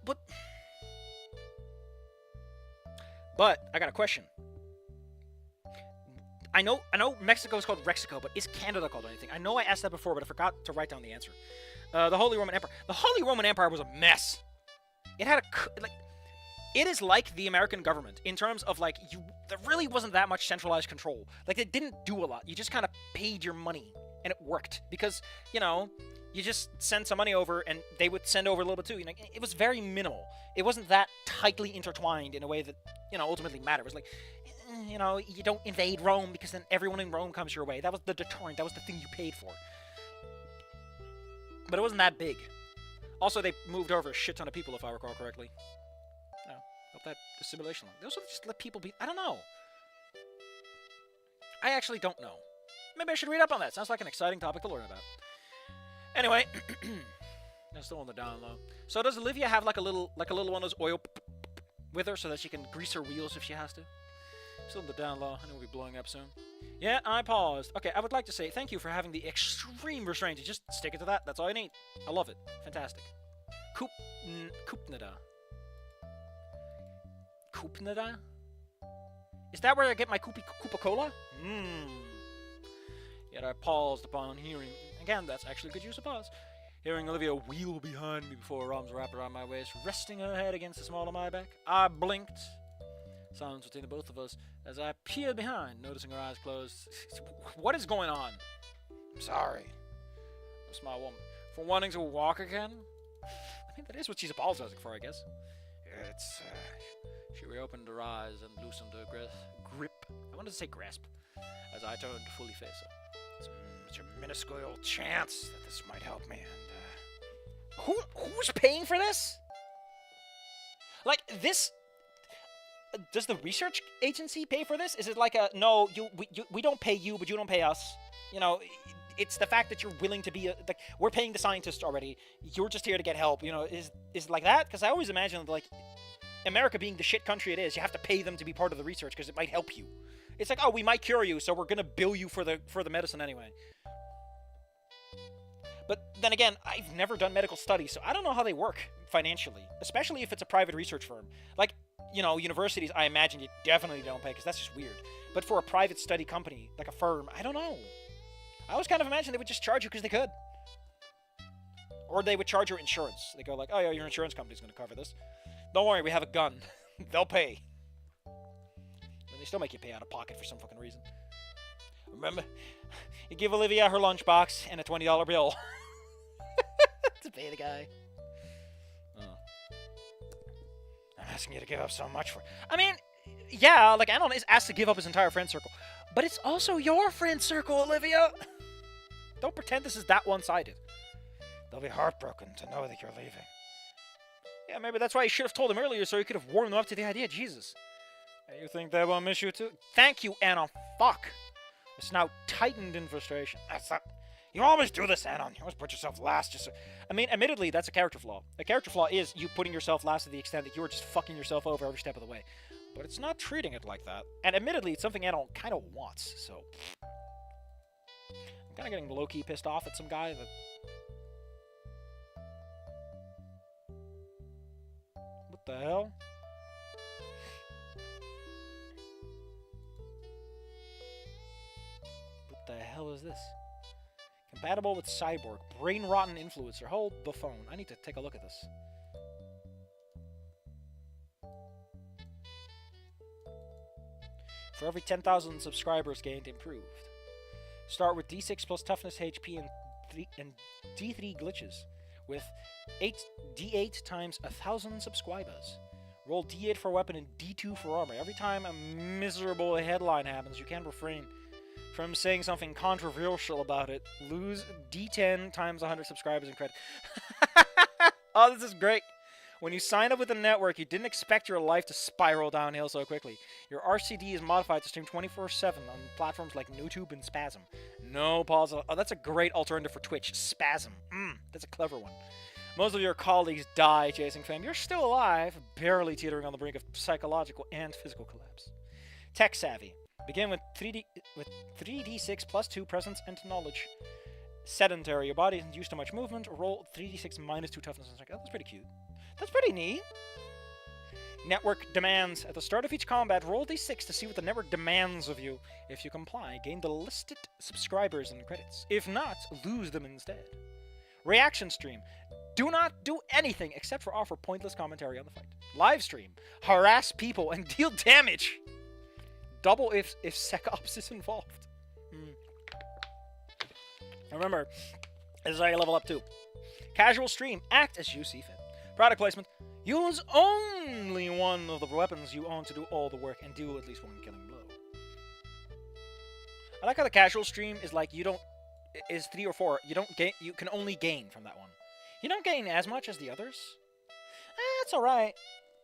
but I got a question. I know Mexico is called Rexico, but is Canada called anything? I know I asked that before, but I forgot to write down the answer. The Holy Roman Empire. The Holy Roman Empire was a mess. It had it is like the American government in terms of, like, there really wasn't that much centralized control. Like, they didn't do a lot. You just kind of paid your money, and it worked. Because, you know, you just send some money over, and they would send over a little bit too. You know, it was very minimal. It wasn't that tightly intertwined in a way that, you know, ultimately mattered. It was like, you know, you don't invade Rome because then everyone in Rome comes your way. That was the deterrent. That was the thing you paid for. But it wasn't that big. Also, they moved over a shit ton of people, if I recall correctly. You know, help that assimilation. They also just let people be... I don't know. I actually don't know. Maybe I should read up on that. Sounds like an exciting topic to learn about. Anyway, that's still on the down low. So does Olivia have like a little one of those oil with her so that she can grease her wheels if she has to? Still on the down low. I know we'll be blowing up soon. Yeah, I paused. Okay, I would like to say thank you for having the extreme restraint. You just stick it to that. That's all you need. I love it. Fantastic. Kupnada. Kupnada? Is that where I get my Koopa-Cola? Yet I paused upon hearing... Again, that's actually good use of pause. Hearing Olivia wheel behind me before her arms wrapped around my waist, resting her head against the small of my back. I blinked. Silence between the both of us as I peered behind, noticing her eyes closed. What is going on? I'm sorry. A small woman. For wanting to walk again? I mean, that is what she's apologizing for, I guess. It's, She reopened her eyes and loosened her grip. I wanted to say grasp. As I turned to fully face her. It's a minuscule chance that this might help me, and, who's paying for this? Like, this... Does the research agency pay for this? Is it like a, no, we don't pay you, but you don't pay us? You know, it's the fact that you're willing to be, like, we're paying the scientists already. You're just here to get help, you know, is it like that? Because I always imagine, like, America being the shit country it is, you have to pay them to be part of the research because it might help you. It's like, oh, we might cure you, so we're going to bill you for the medicine anyway. But then again, I've never done medical studies, so I don't know how they work financially, especially if it's a private research firm. Like, you know, universities, I imagine you definitely don't pay, because that's just weird. But for a private study company, like a firm, I don't know. I always kind of imagine they would just charge you because they could. Or they would charge your insurance. They go like, oh yeah, your insurance company's going to cover this. Don't worry, we have a gun. They'll pay. And they still make you pay out of pocket for some fucking reason. Remember, you give Olivia her lunchbox and a $20 bill to pay the guy. Oh. I'm asking you to give up so much for... I mean, yeah, like Anon is asked to give up his entire friend circle. But it's also your friend circle, Olivia. Don't pretend this is that one-sided. They'll be heartbroken to know that you're leaving. Yeah, maybe that's why you should have told him earlier so you could have warmed them up to the idea. Jesus. You think they won't miss you too? Thank you, Anon. Fuck. It's now tightened in frustration. That's not... You always do this, Anon. You always put yourself last. Just... I mean, admittedly, that's a character flaw. A character flaw is you putting yourself last to the extent that you are just fucking yourself over every step of the way. But it's not treating it like that. And admittedly, it's something Anon kind of wants, so... I'm kind of getting low-key pissed off at some guy that... What the hell? What the hell is this? Compatible with Cyborg. Brain-rotten influencer. Hold the phone. I need to take a look at this. For every 10,000 subscribers gained, improved. Start with D6 plus toughness, HP, and D3 glitches. With D8 times 1,000 subscribers. Roll D8 for weapon and D2 for armor. Every time a miserable headline happens, you can't refrain from saying something controversial about it. Lose D10 times 100 subscribers and credit. Oh, this is great. When you sign up with the network, you didn't expect your life to spiral downhill so quickly. Your RCD is modified to stream 24/7 on platforms like YouTube and Spasm. No pause. Oh, that's a great alternative for Twitch. Spasm. That's a clever one. Most of your colleagues die chasing fame. You're still alive, barely teetering on the brink of psychological and physical collapse. Tech savvy. Begin with 3d6 plus 2 presence and knowledge. Sedentary. Your body isn't used to much movement. Roll 3d6 minus 2 toughness and strength. Oh, that's pretty cute. That's pretty neat. Network demands. At the start of each combat, roll d6 to see what the network demands of you. If you comply, gain the listed subscribers and credits. If not, lose them instead. Reaction stream. Do not do anything except for offer pointless commentary on the fight. Live stream. Harass people and deal damage. Double if SecOps is involved. Remember, this is how you level up too. Casual stream. Act as you see fit. Product placement. Use only one of the weapons you own to do all the work and do at least one killing blow. I like how the casual stream is like you don't... is 3 or 4. You don't gain... You can only gain from that one. You don't gain as much as the others. That's alright.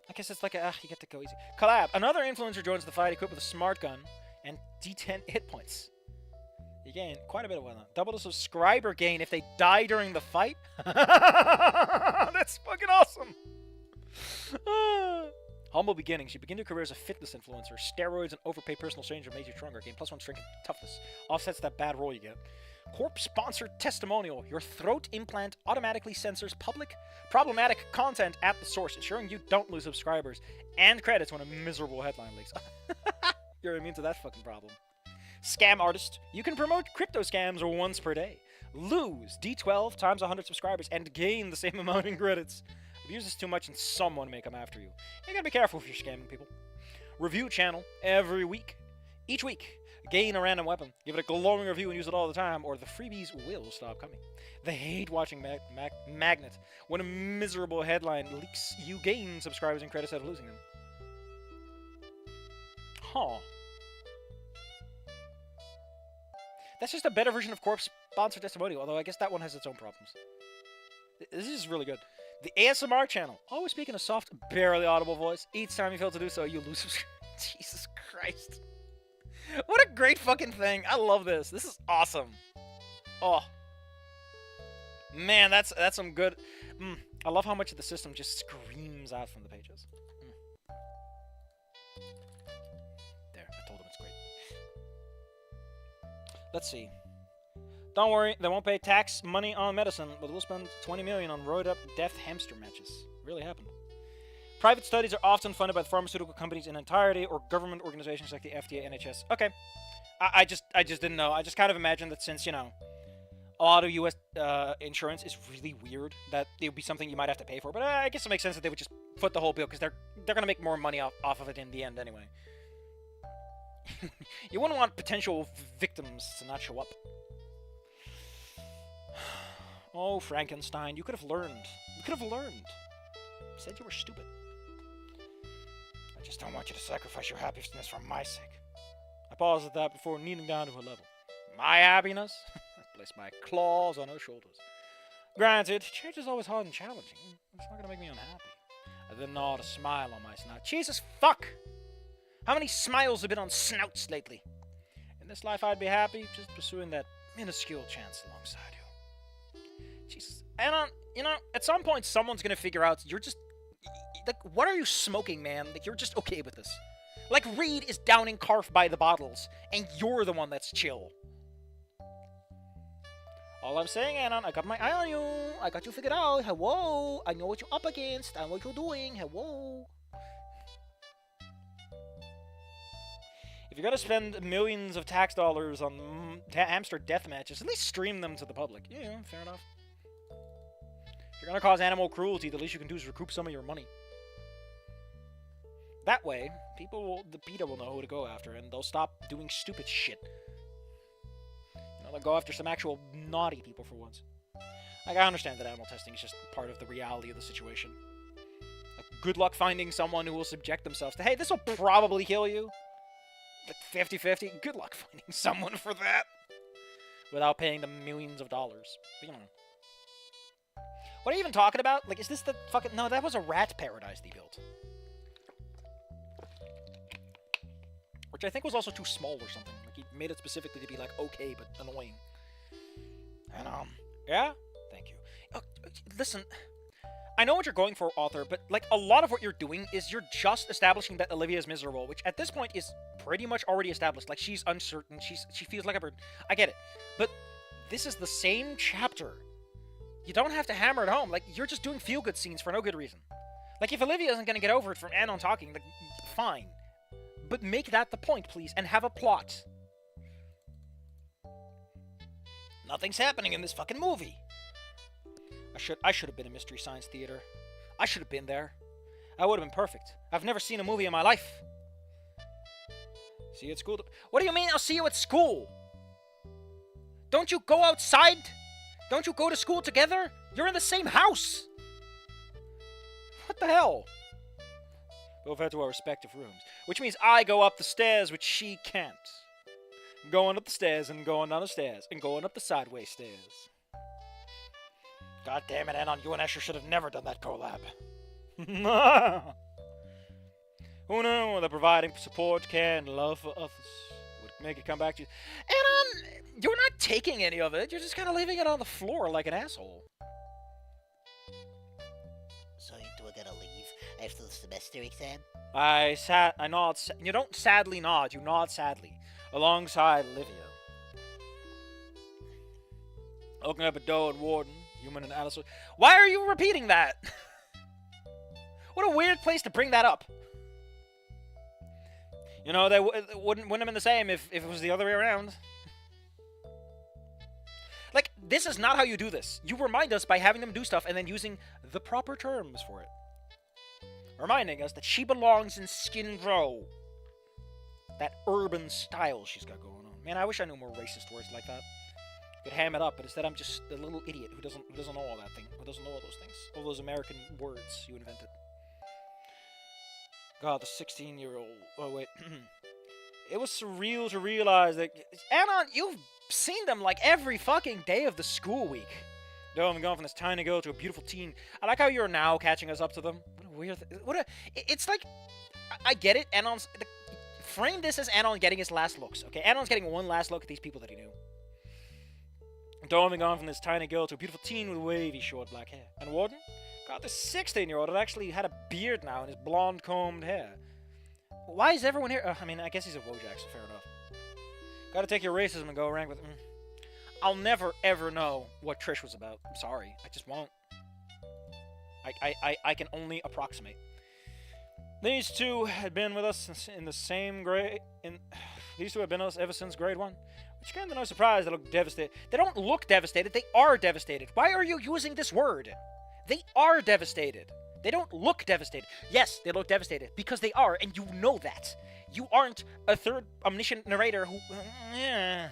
I guess it's like a... you get to go easy. Collab. Another influencer joins the fight equipped with a smart gun and D10 hit points. You gain quite a bit of one. Double the subscriber gain if they die during the fight. That's fucking awesome. Humble beginnings. You begin your career as a fitness influencer. Steroids and overpaid personal trainer made you stronger. Gain +1 strength and toughness. Offsets that bad roll you get. Corp-sponsored testimonial. Your throat implant automatically censors problematic content at the source, ensuring you don't lose subscribers and credits when a miserable headline leaks. You're immune to that fucking problem. Scam artist. You can promote crypto scams once per day. Lose D12 times 100 subscribers and gain the same amount in credits. Abuse this too much and someone may come after you. You gotta be careful if you're scamming people. Review channel every week. Each week, gain a random weapon. Give it a glowing review and use it all the time, or the freebies will stop coming. They hate watching Magnet. When a miserable headline leaks, you gain subscribers and credits out of losing them. Huh. That's just a better version of Corp-sponsored testimonial, although I guess that one has its own problems. This is really good. The ASMR channel. Always speak in a soft, barely audible voice. Each time you fail to do so, you lose subscribers. Jesus Christ. What a great fucking thing. I love this. This is awesome. Oh. Man, that's some good... I love how much of the system just screams out from the pages. There, I told him it's great. Let's see. Don't worry, they won't pay tax money on medicine, but we'll spend 20 million on roid-up death hamster matches. Really happened. Private studies are often funded by the pharmaceutical companies in entirety or government organizations like the FDA, NHS. Okay. I just didn't know. I just kind of imagined that since, you know, a lot of U.S. Insurance is really weird. That it would be something you might have to pay for. But I guess it makes sense that they would just foot the whole bill because they're gonna make more money off of it in the end anyway. You wouldn't want potential victims to not show up. Oh, Frankenstein, you could have learned. You could have learned. You said you were stupid. I just don't want you to sacrifice your happiness for my sake. I paused at that before kneeling down to her level. My happiness? I placed my claws on her shoulders. Granted, change is always hard and challenging. It's not gonna make me unhappy. I then gnawed a smile on my snout. Jesus fuck! How many smiles have been on snouts lately? In this life, I'd be happy just pursuing that minuscule chance alongside you. Jesus. And, you know, at some point, someone's gonna figure out you're just... Like, what are you smoking, man? Like, you're just okay with this. Like, Reed is downing Karf by the bottles, and you're the one that's chill. All I'm saying, Anon, I got my eye on you. I got you figured out. Hello. I know what you're up against. I know what you're doing. Hello. If you're gonna spend millions of tax dollars on hamster death matches, at least stream them to the public. Yeah, fair enough. If you're gonna cause animal cruelty, the least you can do is recoup some of your money. That way, the PETA will know who to go after, and they'll stop doing stupid shit. You know, they'll go after some actual naughty people for once. Like, I understand that animal testing is just part of the reality of the situation. Like, good luck finding someone who will subject themselves to, hey, this will probably kill you. Like 50-50. Good luck finding someone for that. Without paying them millions of dollars. But, you know. What are you even talking about? Like, is this the fucking... No, that was a rat paradise they built. Which I think was also too small or something. Like, he made it specifically to be, like, okay, but annoying. And, yeah? Thank you. Listen... I know what you're going for, author, but, like, a lot of what you're doing is you're just establishing that Olivia is miserable, which at this point is pretty much already established. Like, she's uncertain, she feels like a bird. I get it. But this is the same chapter. You don't have to hammer it home. Like, you're just doing feel-good scenes for no good reason. Like, if Olivia isn't gonna get over it from Anon talking, like, fine. But make that the point, please, and have a plot. Nothing's happening in this fucking movie. I should have been in Mystery Science Theater. I should have been there. I would have been perfect. I've never seen a movie in my life. See you at school. What do you mean I'll see you at school? Don't you go outside? Don't you go to school together? You're in the same house. What the hell? Both head to our respective rooms. Which means I go up the stairs, which she can't. Going up the stairs and going down the stairs and going up the sideways stairs. God damn it, Anon, you and Escher should have never done that collab. Who knew that providing support, care, and love for others would make it come back to you? Anon, you're not taking any of it. You're just kind of leaving it on the floor like an asshole. So you are gonna leave after the semester exam? I nod. You don't sadly nod. You nod sadly, alongside Olivia. Looking up at Doe and Warden. Human and Alice. Why are you repeating that? What a weird place to bring that up. You know, they wouldn't have been the same if it was the other way around. Like, this is not how you do this. You remind us by having them do stuff and then using the proper terms for it. Reminding us that she belongs in Skin Row. That urban style she's got going on. Man, I wish I knew more racist words like that. Could ham it up, but instead I'm just a little idiot who doesn't know all that thing, who doesn't know all those things, all those American words you invented. God, the 16-year-old. Oh wait, it was surreal to realize that Anon, you've seen them like every fucking day of the school week. No, I'm going from this tiny girl to a beautiful teen. I like how you're now catching us up to them. What a weird. It's like, I get it. Anon's frame this as Anon getting his last looks. Okay, Anon's getting one last look at these people that he knew. Doving on from this tiny girl to a beautiful teen with wavy short black hair. And Warden? God, this 16-year-old had actually had a beard now and his blonde combed hair. Why is everyone here? I mean, I guess he's a Wojak, so fair enough. Gotta take your racism and go rank with... I'll never, ever know what Trish was about. I'm sorry. I just won't. I can only approximate. These two had been with us in the same grade... These two have been with us ever since grade 1. It's kind of no surprise they look devastated. They don't look devastated, they are devastated. Why are you using this word? They are devastated. They don't look devastated. Yes, they look devastated because they are, and you know that. You aren't a third omniscient narrator who... Damn.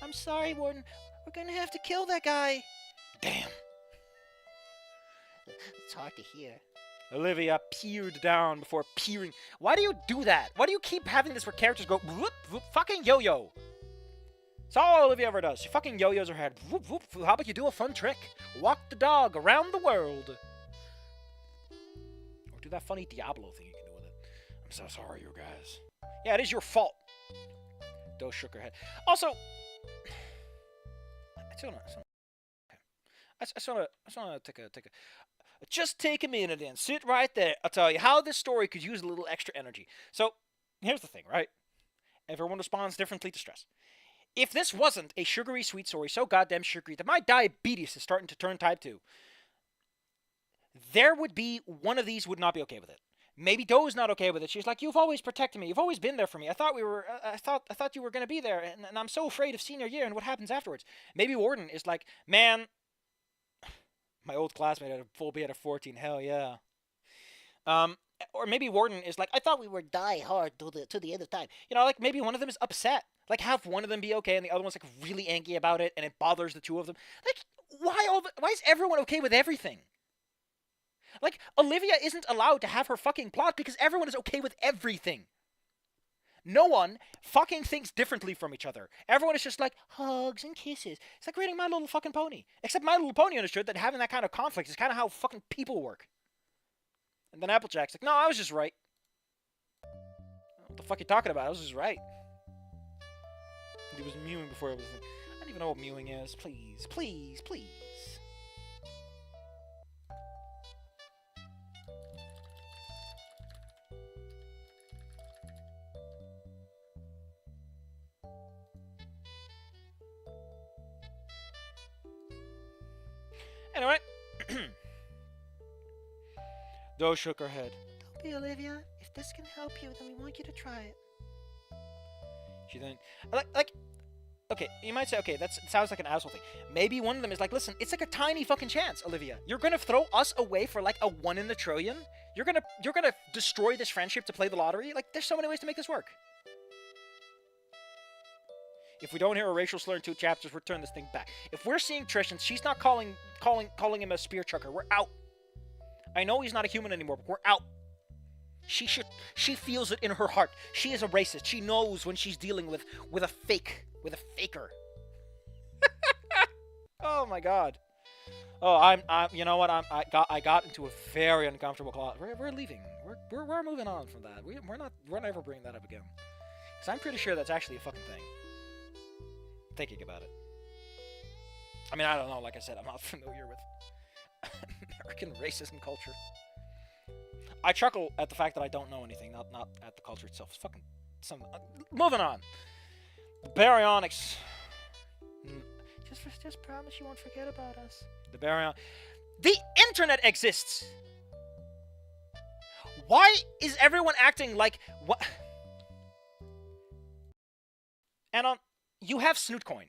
I'm sorry, Warden. We're gonna have to kill that guy. Damn. It's hard to hear. Olivia peered down before peering. Why do you do that? Why do you keep having this where characters go whoop, whoop, fucking yo-yo? It's all Olivia ever does. She fucking yo-yos her head. Whoop, whoop. How about you do a fun trick? Walk the dog around the world. Or do that funny Diablo thing you can do with it. I'm so sorry, you guys. Yeah, it is your fault. Doe shook her head. Also, I just wanna take a just take a minute and sit right there. I'll tell you how this story could use a little extra energy. So, here's the thing, right? Everyone responds differently to stress. If this wasn't a sugary sweet story, so goddamn sugary that my diabetes is starting to turn type 2, there would be one of these would not be okay with it. Maybe Doe's not okay with it. She's like, you've always protected me. You've always been there for me. I thought you were going to be there, and I'm so afraid of senior year and what happens afterwards. Maybe Warden is like, man, my old classmate had a full B out of 14. Hell yeah. Or maybe Warden is like, I thought we were Die hard to the end of time. you know, like maybe one of them is upset. Like have one of them be okay and the other one's like really angry about it and it bothers the two of them. Like why is everyone okay with everything? Like Olivia isn't allowed to have her fucking plot because everyone is okay with everything. No one fucking thinks differently from each other. Everyone is just like hugs and kisses. It's like reading My Little fucking Pony. Except My Little Pony understood that having that kind of conflict is kind of how fucking people work. And then Applejack's like, no, I was just right. What the fuck are you talking about? I was just right. He was mewing before I was like, I don't even know what mewing is. Please, please, please. Anyway. Doe shook her head. Don't be, Olivia. If this can help you, then we want you to try it. She then, okay, you might say, okay, that sounds like an asshole thing. Maybe one of them is like, listen, it's like a tiny fucking chance, Olivia. You're gonna throw us away for like a 1 in a trillion? You're gonna destroy this friendship to play the lottery? Like, there's so many ways to make this work. If we don't hear a racial slur in 2 chapters, we're turning this thing back. If we're seeing Trish and she's not calling him a spear chucker, we're out. I know he's not a human anymore, but we're out. She feels it in her heart. She is a racist. She knows when she's dealing with a faker. Oh my god. Oh, you know what? I got into a very uncomfortable closet. We're leaving. We're moving on from that. We're never bringing that up again. Because I'm pretty sure that's actually a fucking thing. Thinking about it. I mean, I don't know. Like I said, I'm not familiar with American racism culture. I chuckle at the fact that I don't know anything, not at the culture itself. It's fucking something. Moving on. The baryonics. Just promise you won't forget about us. The baryon. The internet exists. Why is everyone acting like what? And you have Snoot Coin,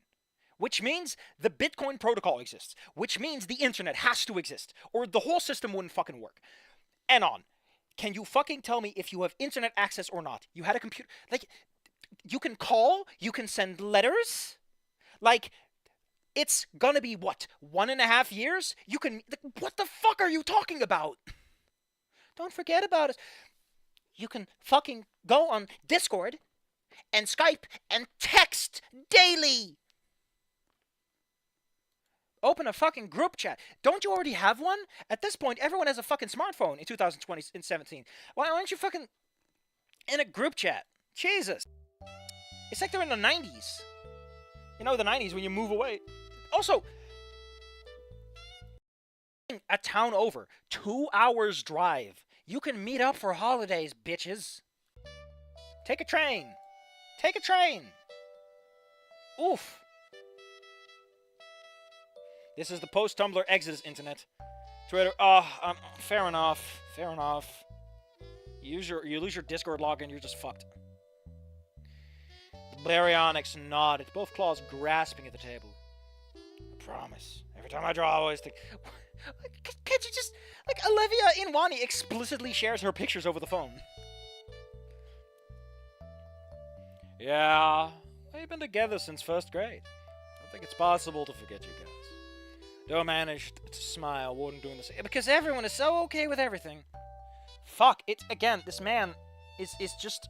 which means the Bitcoin protocol exists, which means the internet has to exist, or the whole system wouldn't fucking work. And can you fucking tell me if you have internet access or not? You had a computer, like, you can call, you can send letters, like, it's gonna be, what, 1.5 years? You can, what the fuck are you talking about? Don't forget about us. You can fucking go on Discord and Skype and text daily. Open a fucking group chat. Don't you already have one? At this point, everyone has a fucking smartphone in 2020, in 17. Why aren't you fucking in a group chat? Jesus. It's like they're in the 90s. You know, the 90s when you move away. Also, a town over. 2 hours drive. You can meet up for holidays, bitches. Take a train. Take a train. Oof. This is the post-Tumblr Exodus internet. Twitter, fair enough. Fair enough. You lose your Discord login, you're just fucked. The baryonyx nod, its both claws grasping at the table. I promise. Every time I draw, I always think, can't you just, like, Olivia Inwani explicitly shares her pictures over the phone. Yeah, we've been together since first grade. I don't think it's possible to forget you guys. Doe managed to smile, Warden doing the same. Because everyone is so okay with everything. Fuck, again, this man is just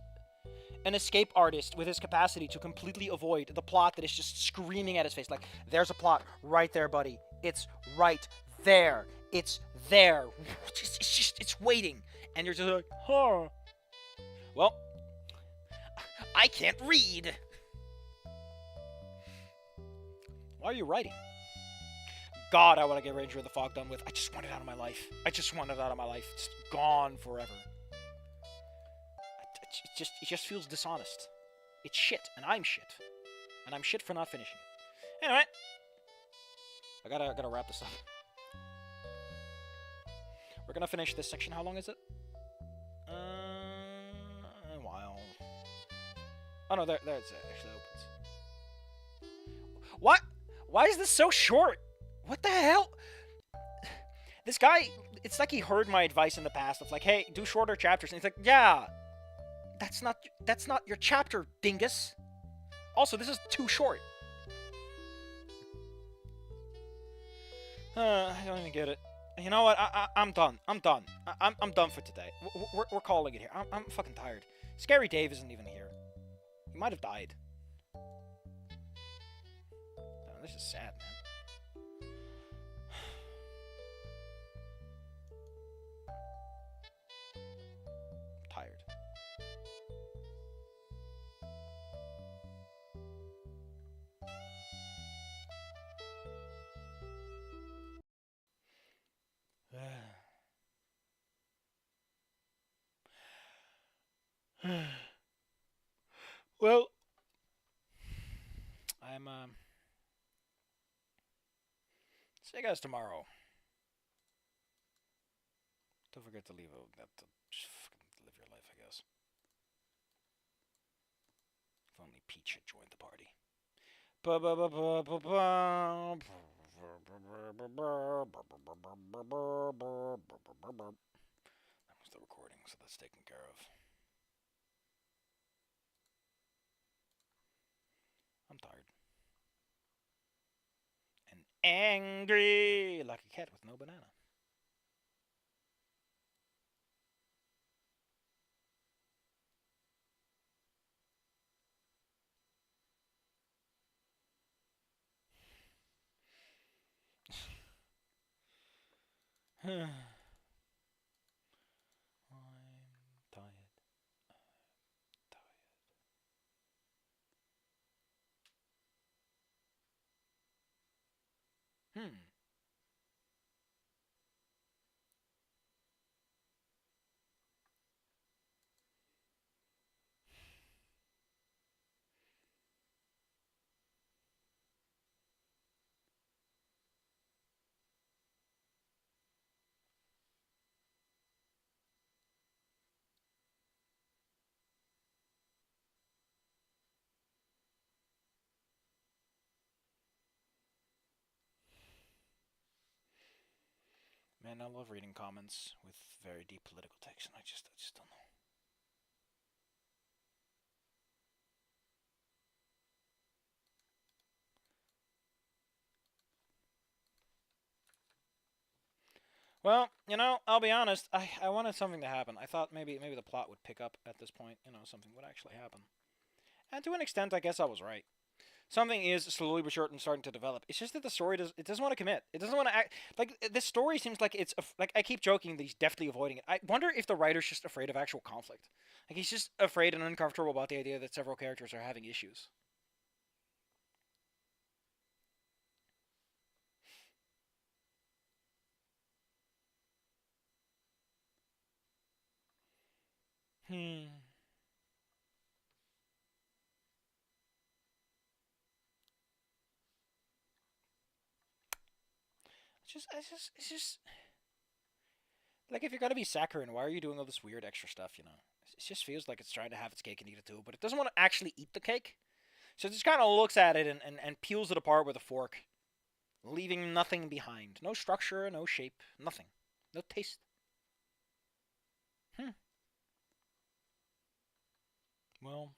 an escape artist with his capacity to completely avoid the plot that is just screaming at his face. Like, there's a plot right there, buddy. It's right there. It's there. It's waiting. And you're just like, huh. Well, I can't read. Why are you writing? God, I want to get Ranger of the Fog done with. I just want it out of my life. It's gone forever. It just feels dishonest. It's shit, and I'm shit. And I'm shit for not finishing it. Anyway. I gotta wrap this up. We're gonna finish this section. How long is it? A while. Oh no, there it actually opens. What? Why is this so short? What the hell? This guy, it's like he heard my advice in the past of like, hey, do shorter chapters. And he's like, yeah, that's not your chapter, dingus. Also, this is too short. I don't even get it. You know what? I'm done. I'm done for today. We're calling it here. I'm fucking tired. Scary Dave isn't even here. He might have died. Oh, this is sad, man. Tired. Well, I'm see you guys tomorrow. Don't forget to leave just fucking live your life, I guess. If only Peach had joined the party. That was the recording, so that's taken care of. I'm tired. And angry like a cat with no banana. I'm tired. Man, I love reading comments with very deep political text, and I just don't know. Well, you know, I'll be honest. I wanted something to happen. I thought maybe the plot would pick up at this point. You know, something would actually happen. And to an extent, I guess I was right. Something is slowly but surely starting to develop. It's just that the story doesn't want to commit. It doesn't want to act like this story seems like it's like I keep joking that he's definitely avoiding it. I wonder if the writer's just afraid of actual conflict. Like he's just afraid and uncomfortable about the idea that several characters are having issues. Hmm. It's just Like, if you're gonna be saccharine, why are you doing all this weird extra stuff, you know? It just feels like it's trying to have its cake and eat it too, but it doesn't want to actually eat the cake. So it just kind of looks at it and peels it apart with a fork, leaving nothing behind. No structure, no shape, nothing. No taste. Well,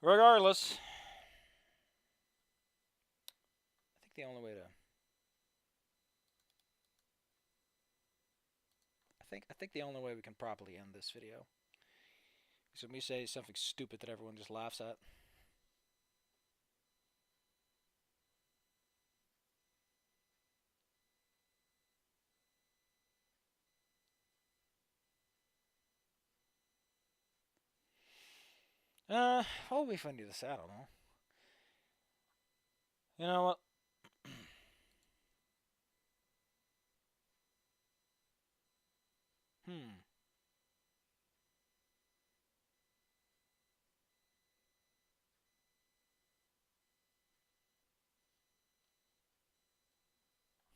regardless, I think the only way to... I think the only way we can properly end this video is when we say something stupid that everyone just laughs at. What would be funny to say? I don't know. You know what? Hmm.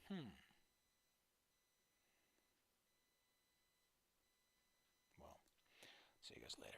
Hmm. Well, see you guys later.